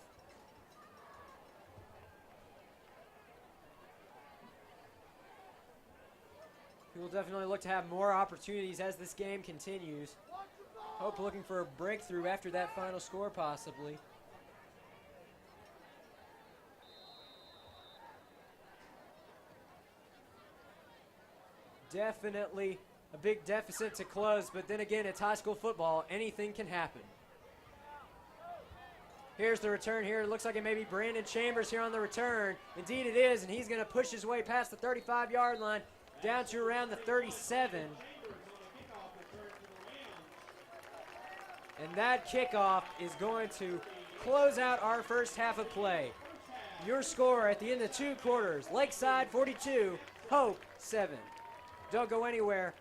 He will definitely look to have more opportunities as this game continues. Hope looking for a breakthrough after that final score possibly. Definitely a big deficit to close, but then again, it's high school football. Anything can happen. Here's the return here. It looks like it may be Brandon Chambers here on the return. Indeed it is, and he's going to push his way past the 35-yard line down to around the 37. And that kickoff is going to close out our first half of play. Your score at the end of 2 quarters, Lakeside 42, Hope 7. Don't go anywhere.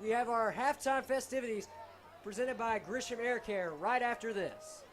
We have our halftime festivities presented by Grisham Air Care right after this.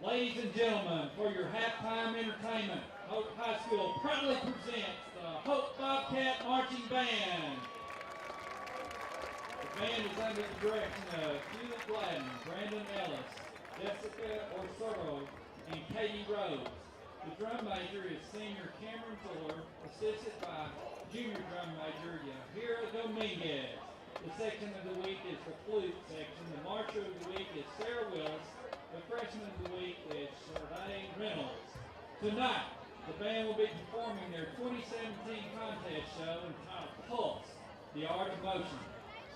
Ladies and gentlemen, for your halftime entertainment, Hope High School proudly presents the Hope Bobcat Marching Band. The band is under the direction of Hugh Gladden, Brandon Ellis, Jessica Orsoro, and Katie Rhodes. The drum major is senior Cameron Fuller, assisted by junior drum major Yahira Dominguez. The section of the week is the flute section. The marcher of the week is Sarah Willis. The freshman of the week is Sharday Reynolds. Tonight, the band will be performing their 2017 contest show entitled Pulse, the Art of Motion.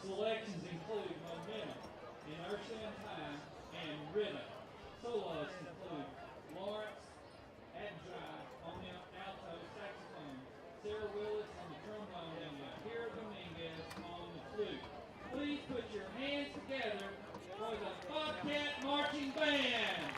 Selections include Momentum, Inertia and Time, and Rhythm. Soloists include Lawrence Adjai on the alto saxophone, Sarah Willis on the trombone, and Yahira Dominguez on the flute. Please put your hands together for the Bobcat Marching Band.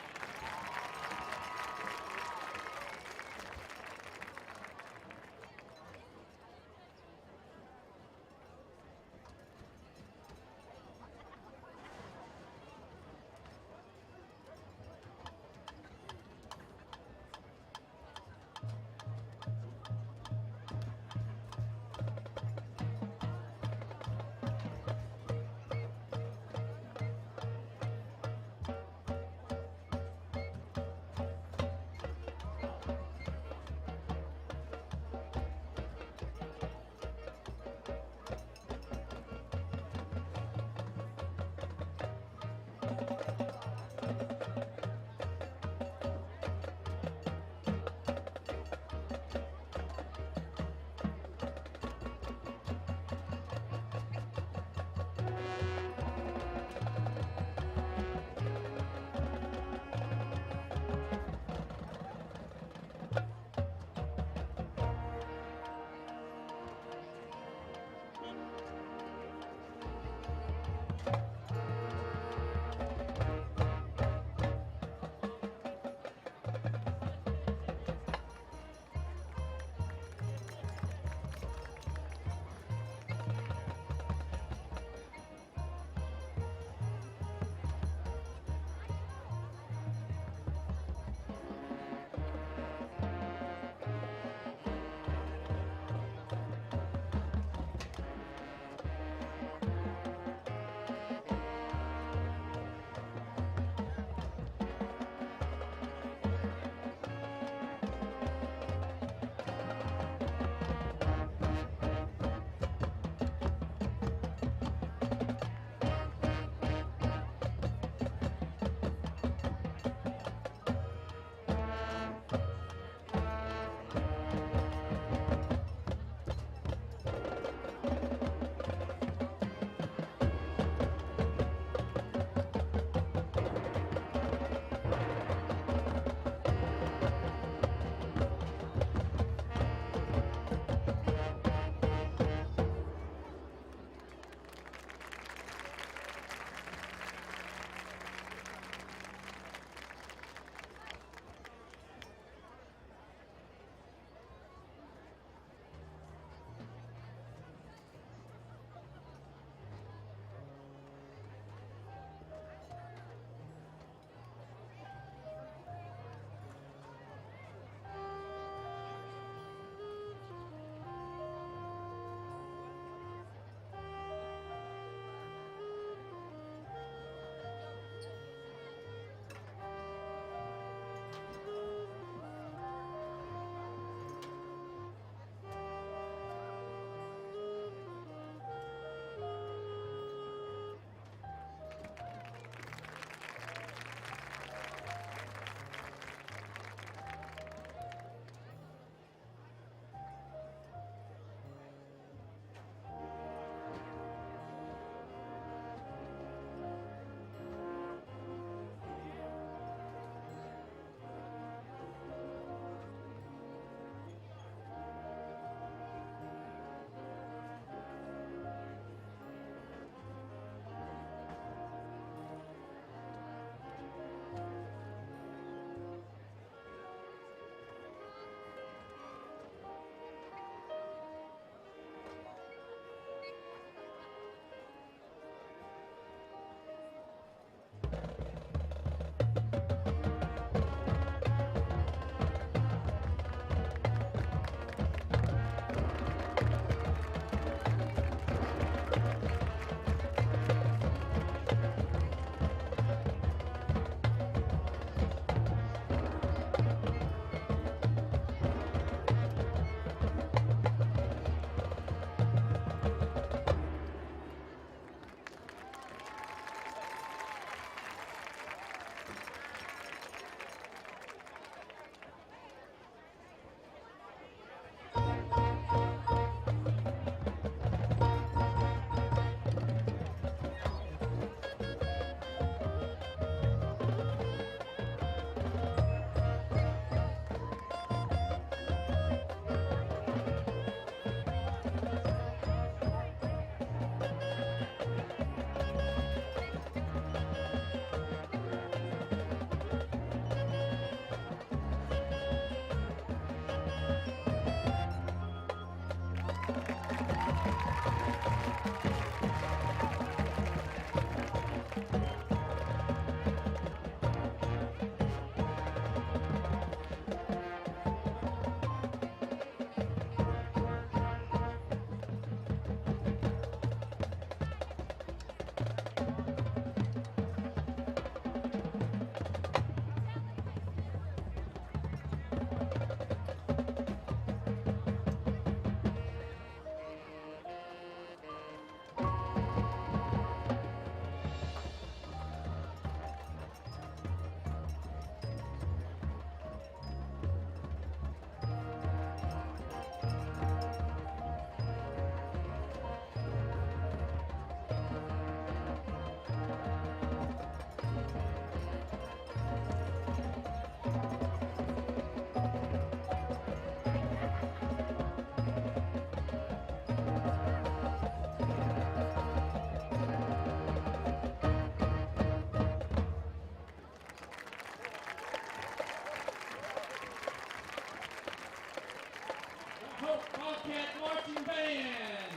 Hope Bobcat Marching Band.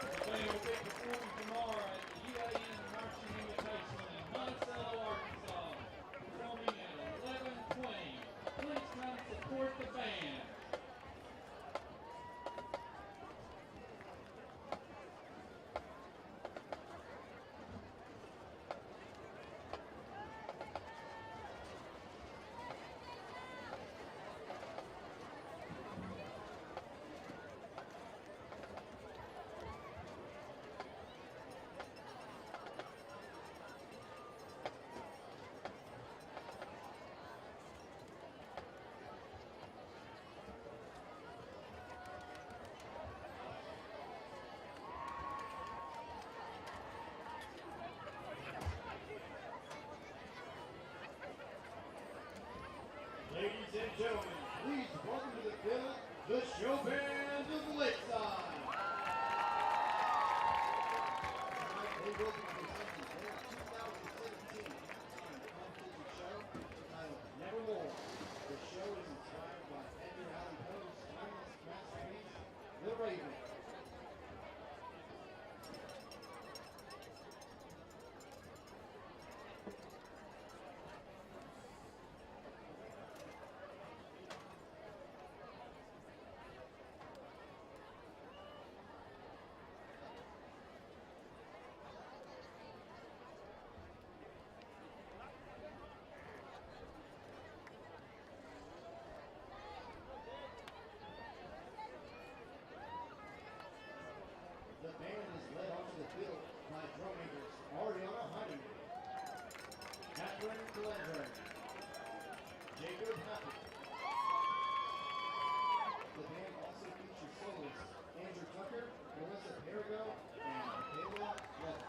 The band will be performing tomorrow at the UAN Marching Invitation in Monticello, Arkansas, performing at 11:20. Please come support the band. Ladies and gentlemen, please welcome to the field the show band of Lakeside. Tonight they will be presenting their 2017 halftime competition show entitled Nevermore. The show is inspired by Edgar Allan Poe's timeless masterpiece, The Raven. The band is led onto the field by drum makers Ariana Heinemann, Catherine Calandre, Jacob Happy. The band also features soloists Andrew Tucker, Melissa Perigo, and Michaela Levitt.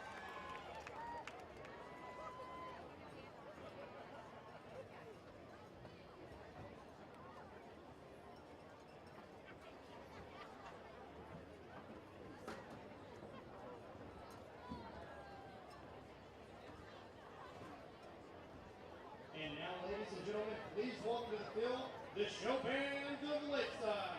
And now, ladies and gentlemen, please welcome to the field the show band of Lakeside.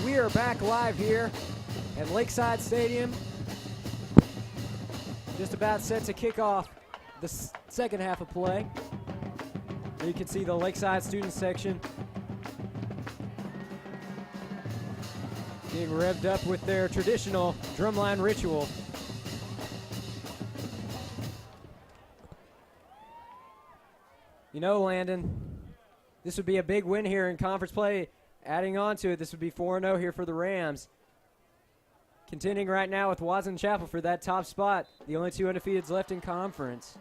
We are back live here at Lakeside Stadium. Just about set to kick off the second half of play. You can see the Lakeside student section being revved up with their traditional drumline ritual. You know, Landon, this would be a big win here in conference play. Adding on to it, this would be 4-0 here for the Rams. Contending right now with Watson Chapel for that top spot. The only two undefeateds left in conference.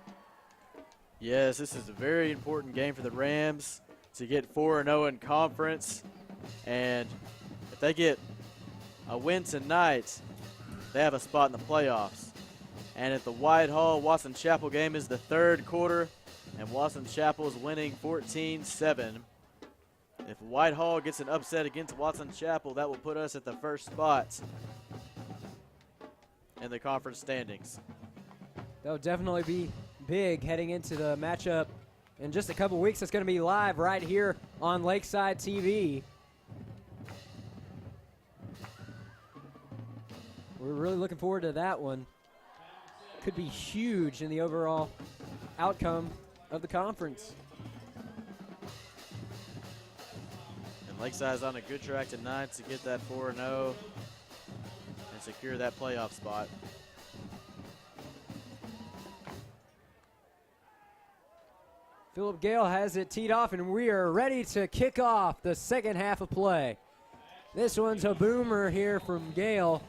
Yes, this is a very important game for the Rams to get 4-0 in conference. And if they get a win tonight, they have a spot in the playoffs. And at the Whitehall Watson Chapel game is the third quarter, and Watson Chapel is winning 14-7. If Whitehall gets an upset against Watson Chapel, that will put us at the first spot in the conference standings. That would definitely be big heading into the matchup in just a couple weeks. It's going to be live right here on Lakeside TV. We're really looking forward to that one. Could be huge in the overall outcome of the conference. And Lakeside's on a good track tonight to get that 4-0 and secure that playoff spot. Philip Gale has it teed off, and we are ready to kick off the second half of play. This one's a boomer here from Gale.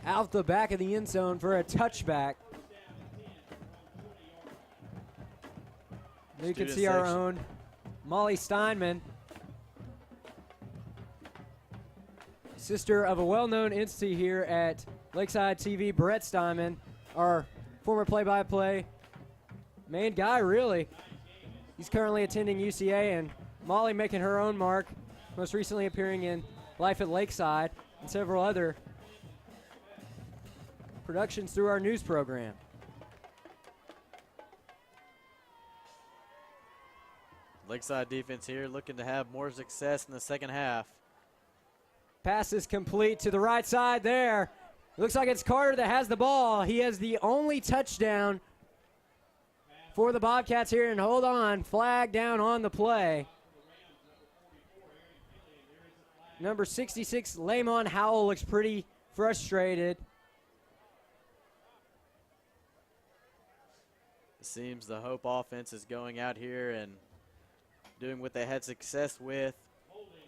Out the back of the end zone for a touchback. You can see our own Molly Steinman, sister of a well-known entity here at Lakeside TV, Brett Steinman, our former play-by-play main guy, really. He's currently attending UCA, and Molly making her own mark, most recently appearing in Life at Lakeside and several other productions through our news program. Lakeside defense here looking to have more success in the second half. Pass is complete to the right side there. Looks like it's Carter that has the ball. He has the only touchdown for the Bobcats here, and hold on, flag down on the play. Number 66, Lamon Howell, looks pretty frustrated. It seems the Hope offense is going out here and doing what they had success with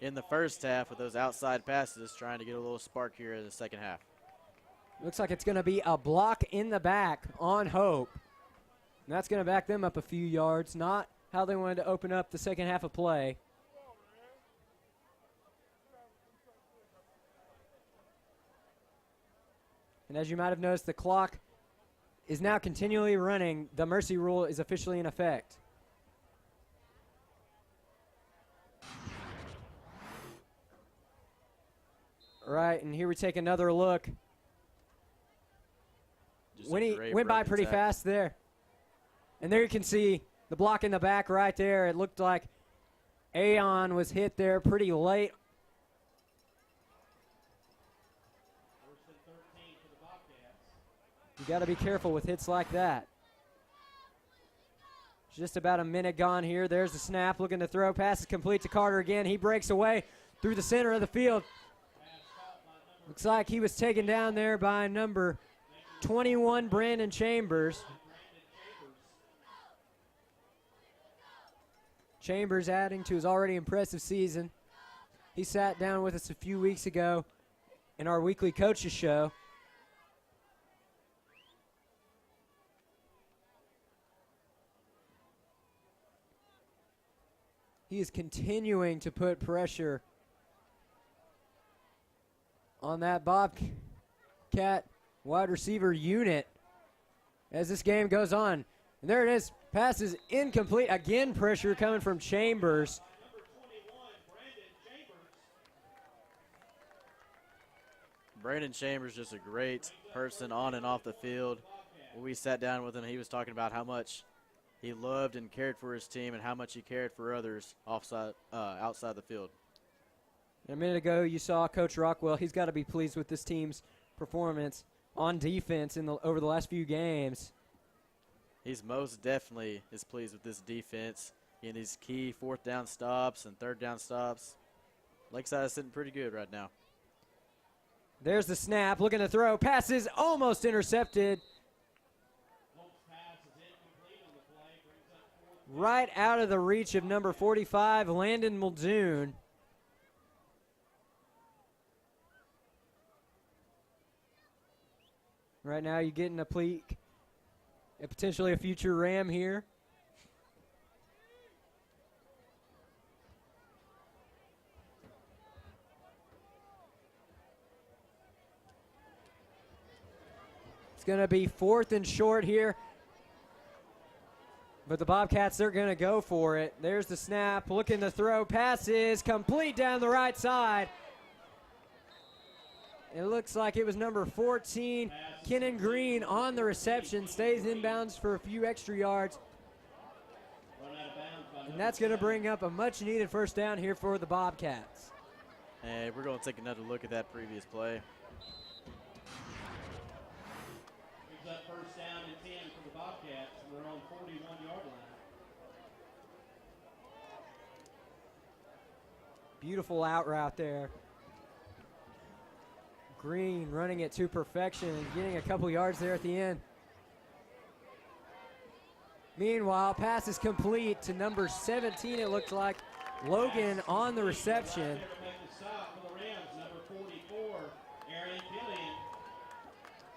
in the first half with those outside passes, trying to get a little spark here in the second half. Looks like it's going to be a block in the back on Hope. And that's going to back them up a few yards, not how they wanted to open up the second half of play. And as you might have noticed, the clock is now continually running. The mercy rule is officially in effect. All right, and here we take another look. When he went by pretty fast there. And there you can see the block in the back right there. It looked like Aon was hit there pretty late. You got to be careful with hits like that. Just about a minute gone here. There's the snap, looking to throw. Pass is complete to Carter again. He breaks away through the center of the field. Looks like he was taken down there by number 21, Brandon Chambers. Chambers adding to his already impressive season. He sat down with us a few weeks ago in our weekly coaches show. He is continuing to put pressure on that Bobcat wide receiver unit as this game goes on. And there it is. Pass is incomplete. Again, pressure coming from Chambers. Brandon Chambers, just a great person on and off the field. When we sat down with him, he was talking about how much he loved and cared for his team and how much he cared for others outside the field. A minute ago, you saw Coach Rockwell. He's got to be pleased with this team's performance on defense over the last few games. He's most definitely is pleased with this defense in these key 4th down stops and 3rd down stops. Lakeside is sitting pretty good right now. There's the snap, looking to throw. Pass is almost intercepted. Right out of the reach of number 45, Landon Muldoon. Right now you're getting a peek at potentially a future Ram here. It's going to be 4th and short here. But the Bobcats, they're going to go for it. There's the snap, looking to throw. Passes complete down the right side. It looks like it was number 14, Kenan Green, on the reception. Stays inbounds for a few extra yards. And that's going to bring up a much-needed first down here for the Bobcats. And we're going to take another look at that previous play. Brings up first down and 10 for the Bobcats from their own 41-yard line. Beautiful out route there. Green running it to perfection and getting a couple yards there at the end. Meanwhile, pass is complete to number 17, it looks like. Logan on the reception.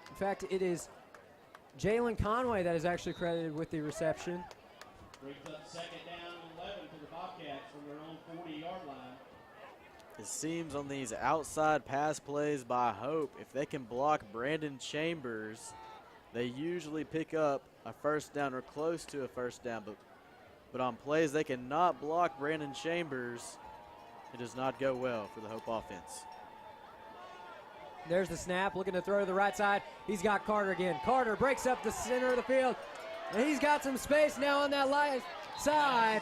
In fact, it is Jalen Conway that is actually credited with the reception. Brings up 2nd down and 11 for the Bobcats from their own 40-yard line. It seems on these outside pass plays by Hope, if they can block Brandon Chambers, they usually pick up a first down or close to a first down. But on plays they cannot block Brandon Chambers, it does not go well for the Hope offense. There's the snap, looking to throw to the right side. He's got Carter again. Carter breaks up the center of the field, and he's got some space now on that left side.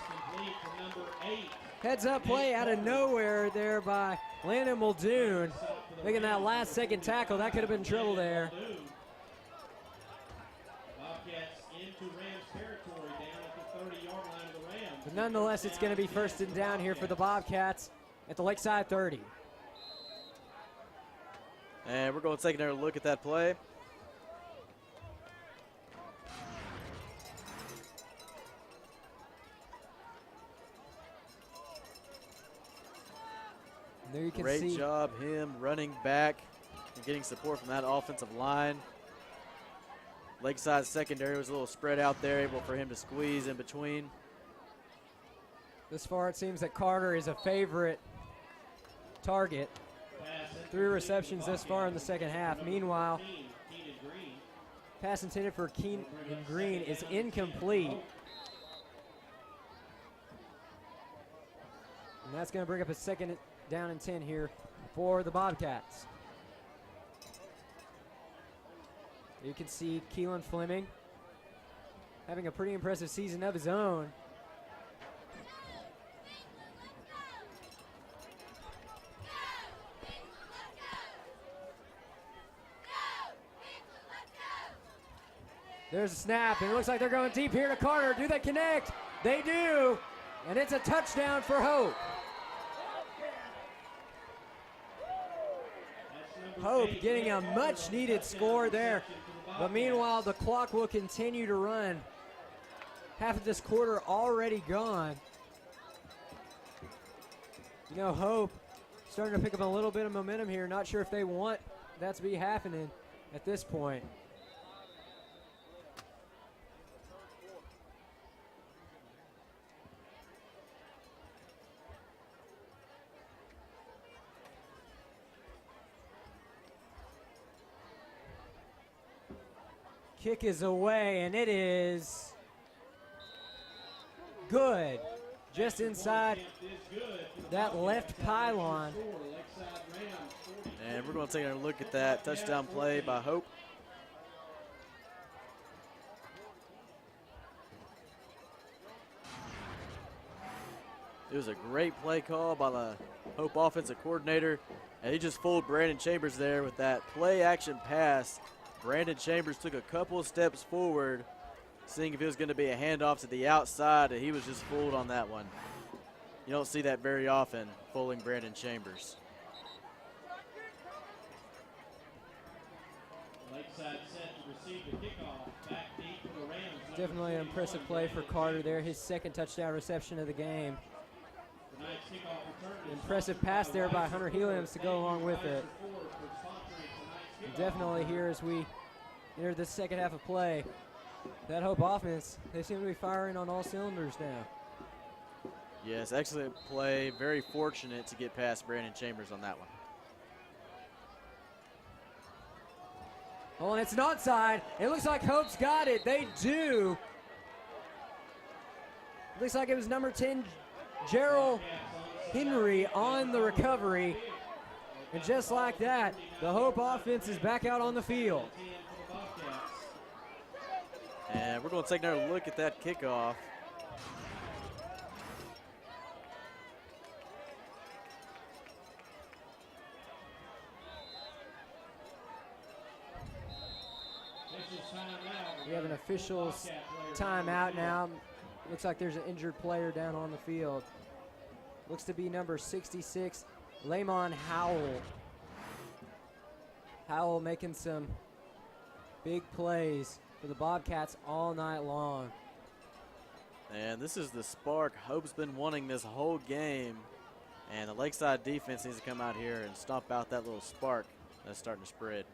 Heads up play out of nowhere there by Landon Muldoon. Making that last second tackle, that could have been trouble there. Bobcats into Rams territory down at the 30-yard line of the Rams. But nonetheless, it's going to be 1st and down here for the Bobcats at the Lakeside 30. And we're going to take another look at that play. There you can Great see. job him running back and getting support from that offensive line. Lakeside secondary was a little spread out there, able for him to squeeze in between. This far it seems that Carter is a favorite target. 3 receptions thus far in the second half. Meanwhile, pass intended for Kenan Green is incomplete. And that's going to bring up a 2nd down and 10 here for the Bobcats. You can see Keelan Fleming having a pretty impressive season of his own. There's a snap, and it looks like they're going deep here to Carter. Do they connect? They do, and it's a touchdown for Hope. Hope getting a much-needed score there. But meanwhile, the clock will continue to run. Half of this quarter already gone. You know, Hope starting to pick up a little bit of momentum here. Not sure if they want that to be happening at this point. Kick is away, and it is good. Just inside that left pylon. And we're going to take a look at that touchdown play by Hope. It was a great play call by the Hope offensive coordinator, and he just fooled Brandon Chambers there with that play-action pass. Brandon Chambers took a couple of steps forward, seeing if it was going to be a handoff to the outside, and he was just fooled on that one. You don't see that very often, fooling Brandon Chambers. Lakeside set to receive the kickoff. Back deep for the Rams. Definitely an impressive play for Carter there, his second touchdown reception of the game. Tonight's kickoff return is Impressive pass there by Hunter Heliums to go along with it. Definitely here as we enter the second half of play, that Hope offense, they seem to be firing on all cylinders now. Yes, excellent play. Very fortunate to get past Brandon Chambers on that one. Oh, and it's an onside. It looks like Hope's got it. They do. Looks like it was number 10, Gerald Henry on the recovery. And just like that, the Hope offense is back out on the field. And we're going to take another look at that kickoff. We have an official's timeout now. Looks like there's an injured player down on the field. Looks to be number 66, Lamon Howell. Howell making some big plays for the Bobcats all night long. And this is the spark Hope's been wanting this whole game. And the Lakeside defense needs to come out here and stomp out that little spark that's starting to spread.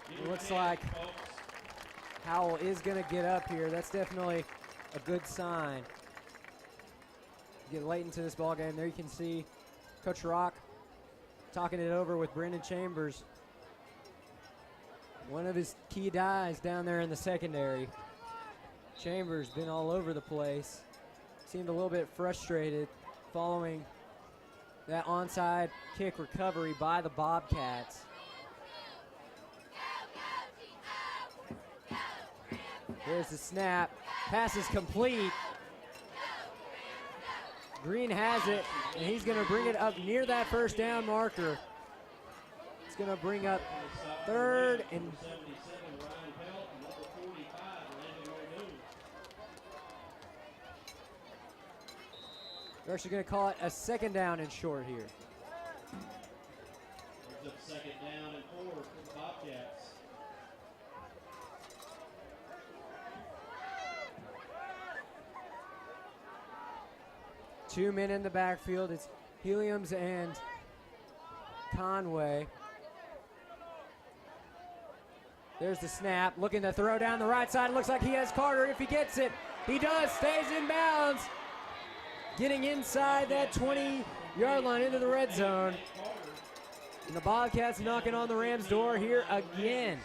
It looks like Howell is going to get up here. That's definitely a good sign. Get late into this ball game. There you can see Coach Rock talking it over with Brandon Chambers. One of his key guys down there in the secondary. Chambers been all over the place. Seemed a little bit frustrated following that onside kick recovery by the Bobcats. There's the snap. Pass is complete. Green has it, and he's going to bring it up near that first down marker. It's going to bring up third and they're actually going to call it a second down and short here. Second down and 4 for the Bobcats. 2 men in the backfield. It's Heliums and Conway. There's the snap. Looking to throw down the right side. Looks like he has Carter if he gets it. He does. Stays in bounds. Getting inside that 20-yard line into the red zone. And the Bobcats knocking on the Rams' door here again.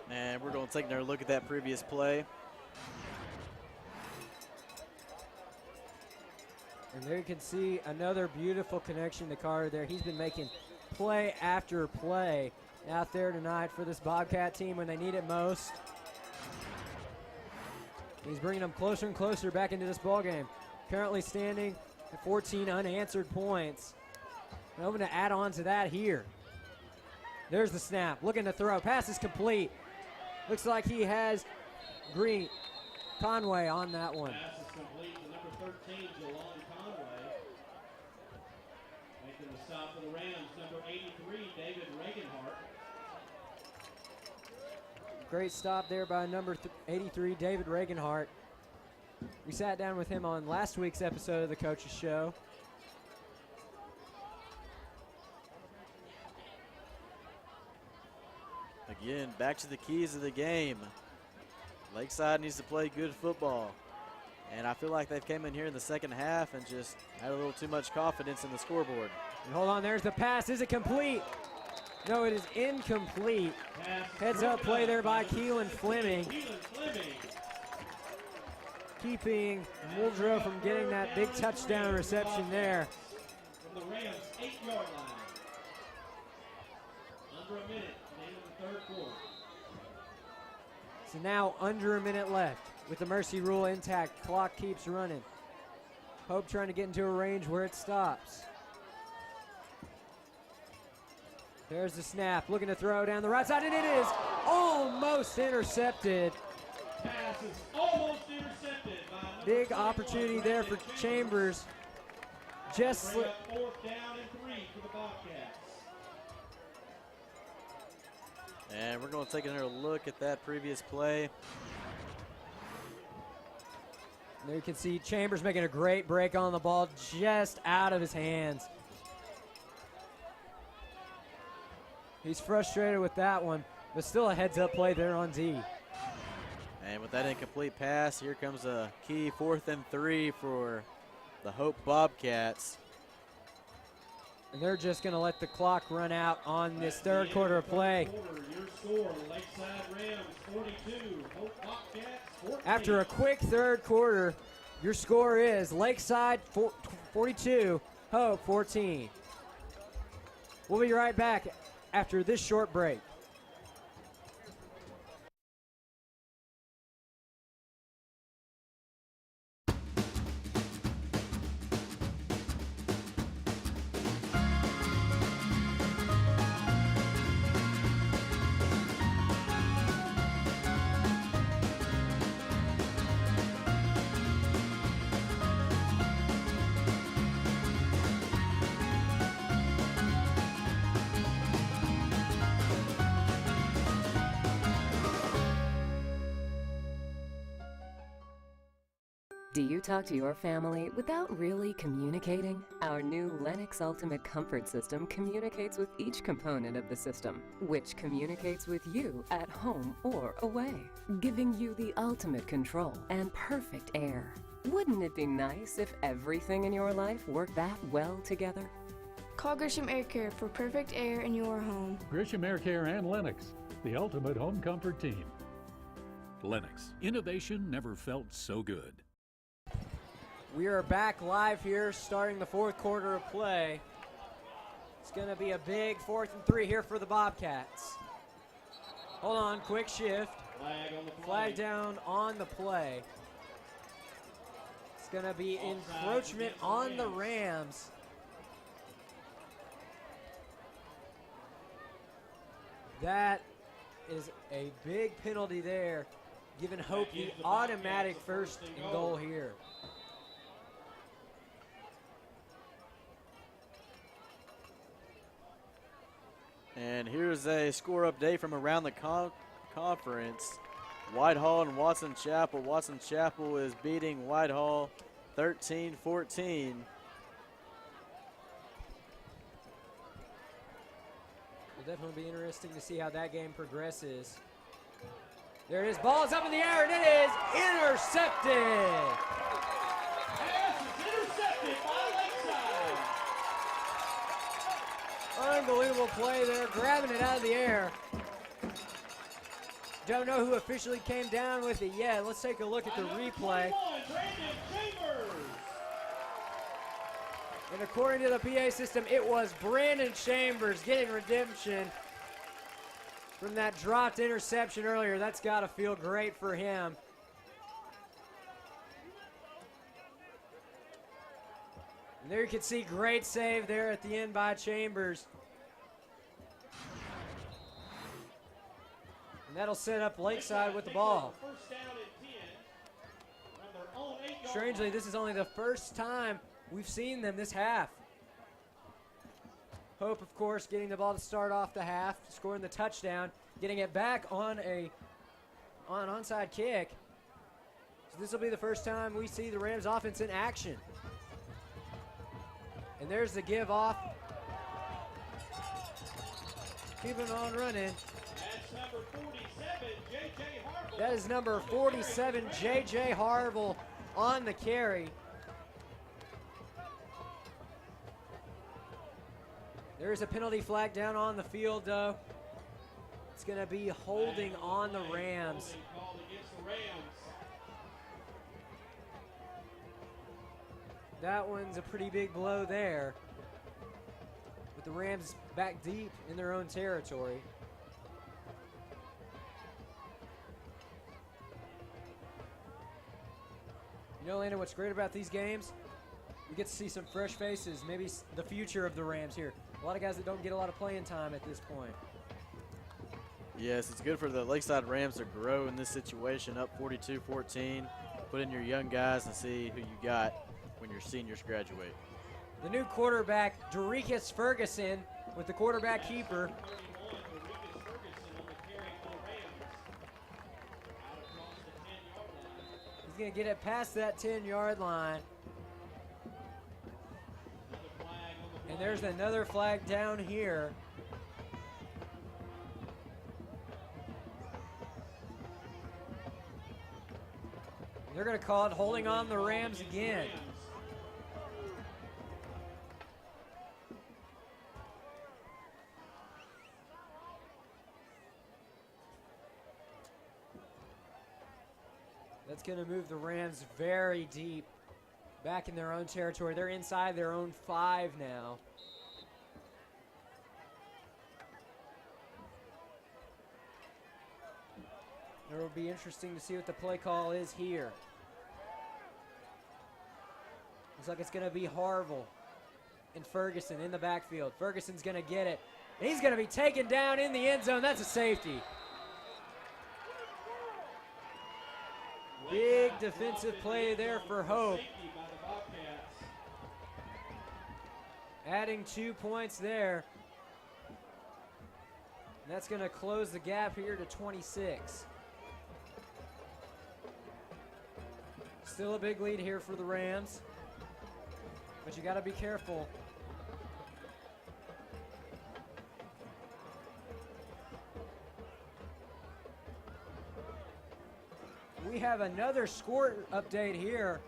And we're going to take another look at that previous play. And there you can see another beautiful connection to Carter there. He's been making play after play out there tonight for this Bobcat team when they need it most. He's bringing them closer and closer back into this ballgame. Currently standing at 14 unanswered points. And hoping to add on to that here. There's the snap. Looking to throw. Pass is complete. Looks like he has Conway on that one. Pass is complete to number 13, Jelon Conway. Making the stop for the Rams, number 83, David Reaganhart. Great stop there by number 83, David Regenhart. We sat down with him on last week's episode of the Coaches Show. Again, back to the keys of the game. Lakeside needs to play good football. And I feel like they've came in here in the second half and just had a little too much confidence in the scoreboard. And hold on, there's the pass. Is it complete? No, it is incomplete. Heads up play there by Keelan Fleming. Keeping Muldrow from getting that big touchdown reception there. From the Rams' 8-yard line. Under a minute, in the third quarter. So now under a minute left with the mercy rule intact. Clock keeps running. Hope trying to get into a range where it stops. There's the snap, looking to throw down the right side, and it is almost intercepted. Pass is almost intercepted by Big opportunity there for Chambers. Just bring up fourth down and 3 for the Bobcats. And we're going to take another look at that previous play. And there you can see Chambers making a great break on the ball, just out of his hands. He's frustrated with that one, but still a heads-up play there on D. And with that incomplete pass, here comes a key 4th and 3 for the Hope Bobcats. And they're just going to let the clock run out on this third quarter of play. Your score, Lakeside Rams 42, Hope Bobcats 14. After a quick third quarter, your score is Lakeside 42, Hope 14. We'll be right back after this short break. Do you talk to your family without really communicating? Our new Lennox Ultimate Comfort System communicates with each component of the system, which communicates with you at home or away, giving you the ultimate control and perfect air. Wouldn't it be nice if everything in your life worked that well together? Call Grisham Air Care for perfect air in your home. Grisham Air Care and Lennox, the ultimate home comfort team. Lennox, innovation never felt so good. We are back live here, starting the fourth quarter of play. It's going to be a big 4th and 3 here for the Bobcats. Hold on, quick shift. Flag on the play. Flag down on the play. It's going to be encroachment on the Rams. That is a big penalty there, giving Hope the automatic first and goal here. And here's a score update from around the conference. Whitehall and Watson Chapel. Watson Chapel is beating Whitehall 13-14. It'll definitely be interesting to see how that game progresses. There it is, ball is up in the air, and it is intercepted. Pass is intercepted by Lakeside. Unbelievable play there, grabbing it out of the air. Don't know who officially came down with it yet. Let's take a look at the replay. And according to the PA system, it was Brandon Chambers getting redemption from that dropped interception earlier. That's got to feel great for him. And there you can see great save there at the end by Chambers. And that'll set up Lakeside with the ball. Strangely, this is only the first time we've seen them this half. Hope, of course, getting the ball to start off the half, scoring the touchdown, getting it back on a on an onside kick. So this will be the first time we see the Rams offense in action. And there's the give off. Keeping on running. That's number 47, J.J. Harville. That is number 47, J.J. Harville on the carry. There's a penalty flag down on the field, though. It's going to be holding on the Rams. Called against the Rams. That one's a pretty big blow there. With the Rams back deep in their own territory. You know, Landon, what's great about these games? We get to see some fresh faces, maybe the future of the Rams here. A lot of guys that don't get a lot of playing time at this point. Yes, it's good for the Lakeside Rams to grow in this situation, up 42-14. Put in your young guys and see who you got when your seniors graduate. The new quarterback, Dorikus Ferguson, with the quarterback keeper. He's going to get it past that 10-yard line. And there's another flag down here. They're going to call it holding on the Rams again. That's going to move the Rams very deep back in their own territory. They're inside their own 5 now. It will be interesting to see what the play call is here. Looks like it's going to be Harville and Ferguson in the backfield. Ferguson's going to get it. And he's going to be taken down in the end zone. That's a safety. Big defensive play there for Hope. Adding 2 points there. And that's going to close the gap here to 26. Still a big lead here for the Rams. But you got to be careful. We have another score update here.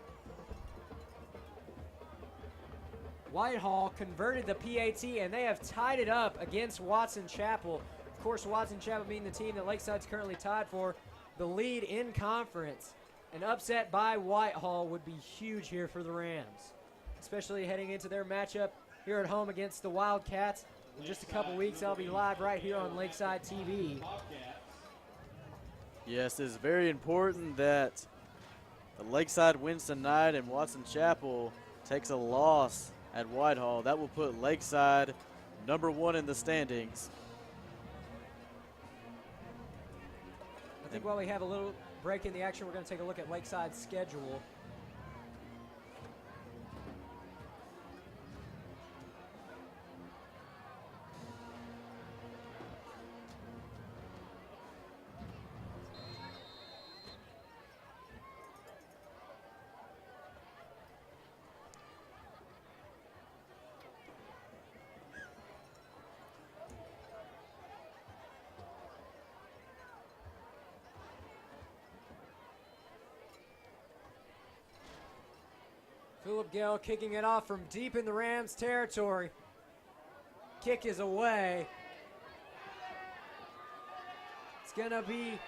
Whitehall converted the PAT, and they have tied it up against Watson Chapel. Of course, Watson Chapel being the team that Lakeside's currently tied for the lead in conference. An upset by Whitehall would be huge here for the Rams, especially heading into their matchup here at home against the Wildcats. In just a couple weeks, I'll be live right here on Lakeside TV. Yes, it's very important that the Lakeside wins tonight and Watson Chapel takes a loss at Whitehall. That will put Lakeside #1 in the standings. I think while we have a little break in the action, we're going to take a look at Lakeside's schedule. Philip Gale kicking it off from deep in the Rams territory. Kick is away. It's going to be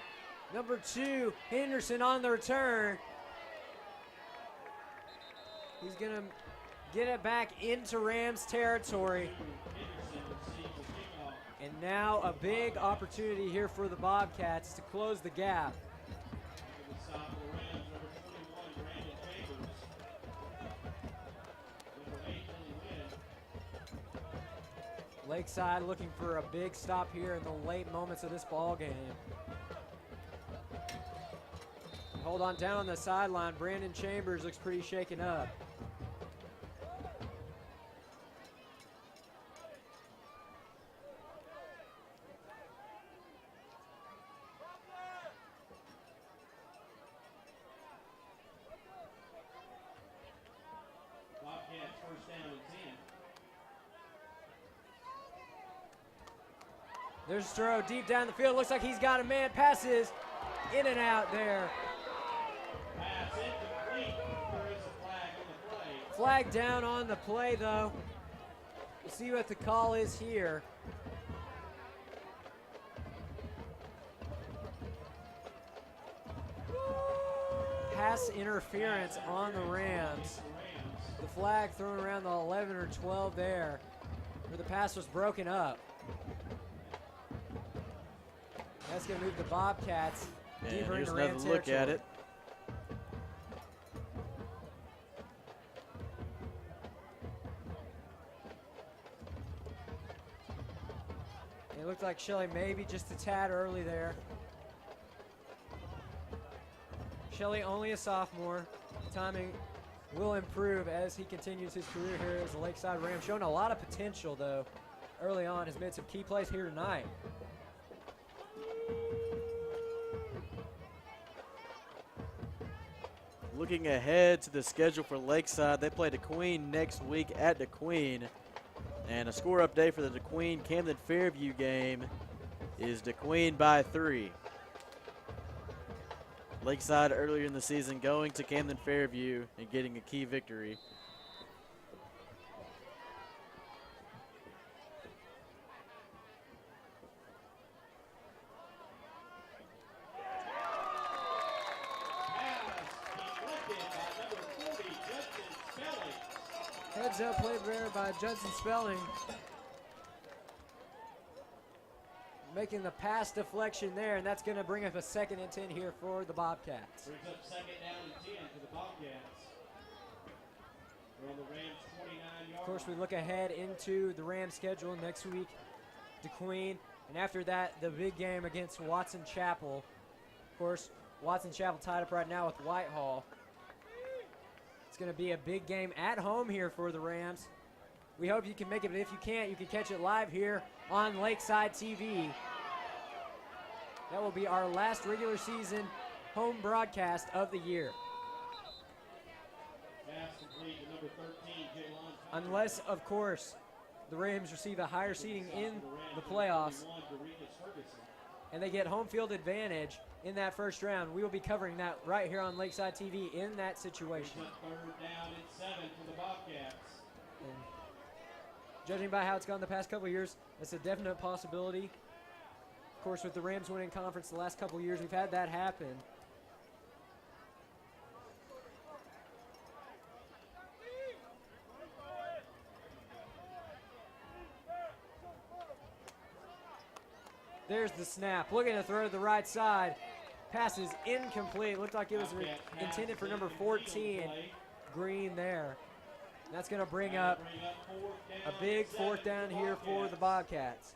number 2, Henderson on the return. He's going to get it back into Rams territory. And now a big opportunity here for the Bobcats to close the gap. Lakeside looking for a big stop here in the late moments of this ball game. Hold on down on the sideline. Brandon Chambers looks pretty shaken up. There's a throw deep down the field. Looks like he's got a man. Passes in and out there. Pass incomplete. There is a flag on the play. Flag down on the play, though. We'll see what the call is here. Pass interference on the Rams. The flag thrown around the 11 or 12 there, where the pass was broken up. That's going to move the Bobcats deeper here's into Ram another look at territory. it. It looked like Shelley maybe just a tad early there. Shelley only a sophomore. Timing will improve as he continues his career here as a Lakeside Ram. Showing a lot of potential, though, early on. Has made some key plays here tonight. Looking ahead to the schedule for Lakeside, they play DeQueen next week at DeQueen. And a score update for the DeQueen-Camden Fairview game is DeQueen by 3. Lakeside earlier in the season going to Camden Fairview and getting a key victory. Heads up play there by Judson Spelling. Making the pass deflection there, and that's going to bring up a 2nd and 10 here for the Bobcats. Brings up 2nd down and 10 for the Bobcats. They're on the Rams' 29-yard Of course, we look ahead into the Rams schedule next week, DeQueen, and after that, the big game against Watson Chapel. Of course, Watson Chapel tied up right now with Whitehall. It's going to be a big game at home here for the Rams. We hope you can make it, but if you can't, you can catch it live here on Lakeside TV. That will be our last regular season home broadcast of the year. Pass complete to number 13, Jaylon. Unless, of course, the Rams receive a higher seeding in the playoffs and they get home field advantage in that first round. We will be covering that right here on Lakeside TV in that situation. 3rd down and 7 for the Bobcats. And judging by how it's gone the past couple of years, that's a definite possibility. Of course, with the Rams winning conference the last couple of years, we've had that happen. There's the snap. Looking to throw to the right side. Pass is incomplete. Looked like it was intended for number 14, Green there. That's going to bring up a big 4th down here for the Bobcats.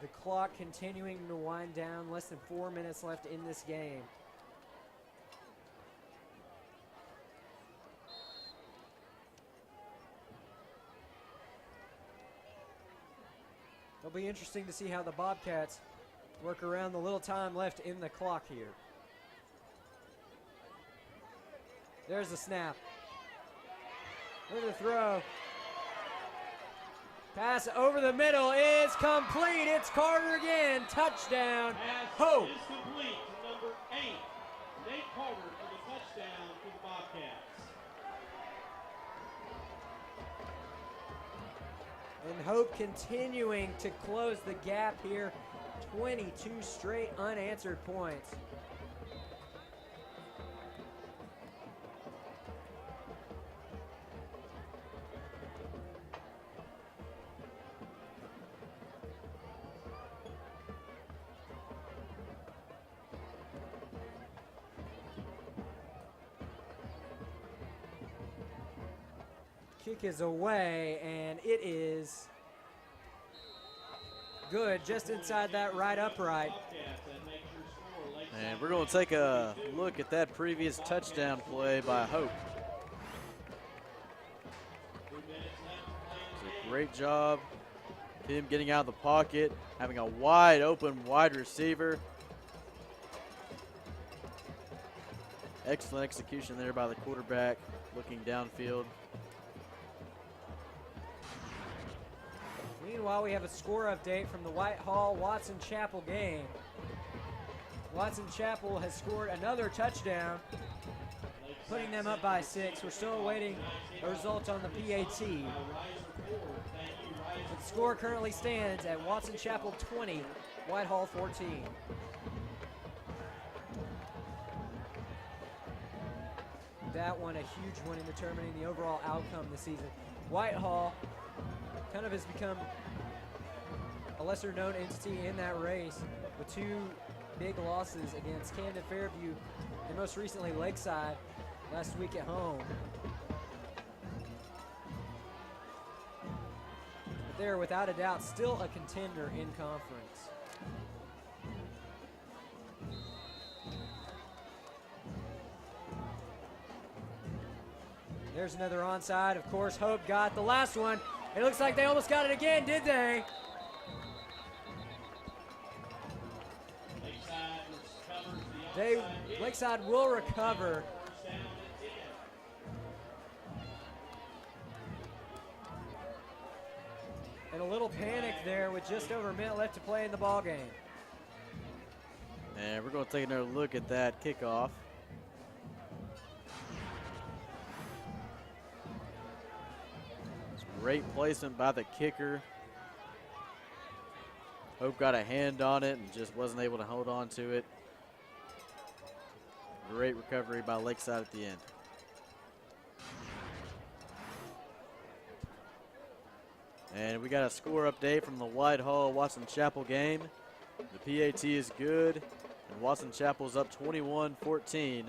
The clock continuing to wind down. Less than 4 minutes left in this game. It'll be interesting to see how the Bobcats work around the little time left in the clock here. There's the snap. Look at the throw. Pass over the middle is complete. It's Carter again. Touchdown. Hope. Pass is complete to number 8, Nate Carter, for the touchdown for the Bobcats. And Hope continuing to close the gap here. 22 straight unanswered points. Kick is away, and it is good, just inside that right upright. And we're going to take a look at that previous touchdown play by Hope. It's a great job of him getting out of the pocket, having a wide open wide receiver. Excellent execution there by the quarterback, looking downfield. Meanwhile, we have a score update from the Whitehall-Watson Chapel game. Watson Chapel has scored another touchdown, putting them up by 6. We're still awaiting a result on the PAT. The score currently stands at Watson Chapel 20, Whitehall 14. That one a huge one in determining the overall outcome this season. Whitehall kind of has become a lesser known entity in that race with 2 big losses against Camden Fairview and most recently Lakeside last week at home. But they're without a doubt still a contender in conference. There's another onside. Of course, Hope got the last one. It looks like they almost got it again, did they? Lakeside will recover. And a little panic there with just over a minute left to play in the ball game. And we're going to take another look at that kickoff. Great placement by the kicker. Hope got a hand on it and just wasn't able to hold on to it. Great recovery by Lakeside at the end. And we got a score update from the Whitehall-Watson Chapel game. The PAT is good, and Watson Chapel's up 21-14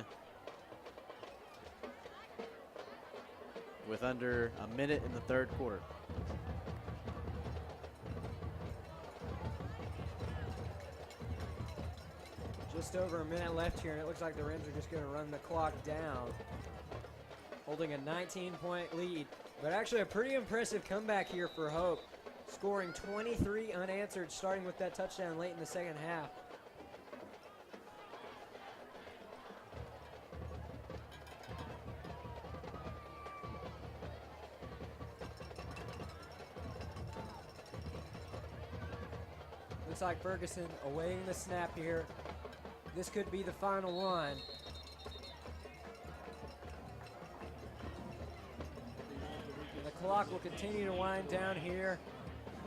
with under a minute in the third quarter. Just over a minute left here, and it looks like the Rams are just going to run the clock down, holding a 19-point lead. But actually a pretty impressive comeback here for Hope, scoring 23 unanswered, starting with that touchdown late in the second half. Looks like Ferguson awaiting the snap here. This could be the final one. And the clock will continue to wind down here.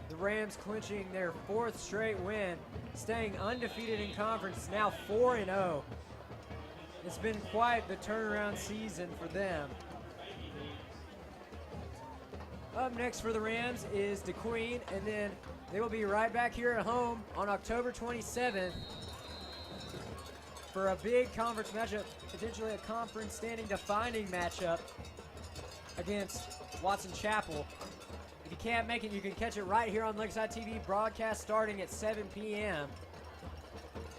The Rams clinching their 4th straight win, staying undefeated in conference, now 4-0. It's been quite the turnaround season for them. Up next for the Rams is DeQueen, and then they will be right back here at home on October 27th for a big conference matchup, potentially a conference standing defining matchup against Watson Chapel. If you can't make it, you can catch it right here on Lakeside TV, broadcast starting at 7 p.m.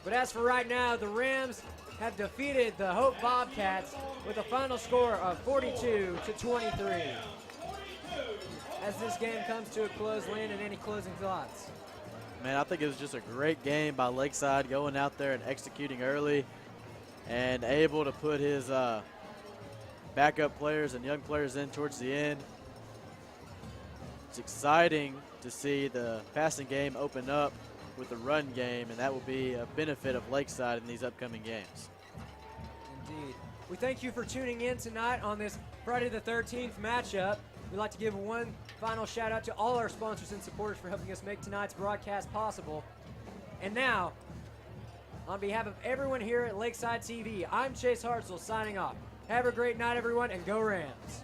But as for right now, the Rams have defeated the Hope Bobcats with a final score of 42-23. As this game comes to a close, Landon, any closing thoughts? Man, I think it was just a great game by Lakeside, going out there and executing early and able to put his backup players and young players in towards the end. It's exciting to see the passing game open up with the run game, and that will be a benefit of Lakeside in these upcoming games. Indeed. We thank you for tuning in tonight on this Friday the 13th matchup. We'd like to give one final shout out to all our sponsors and supporters for helping us make tonight's broadcast possible. And now, on behalf of everyone here at Lakeside TV, I'm Chase Hartzell signing off. Have a great night, everyone, and go Rams.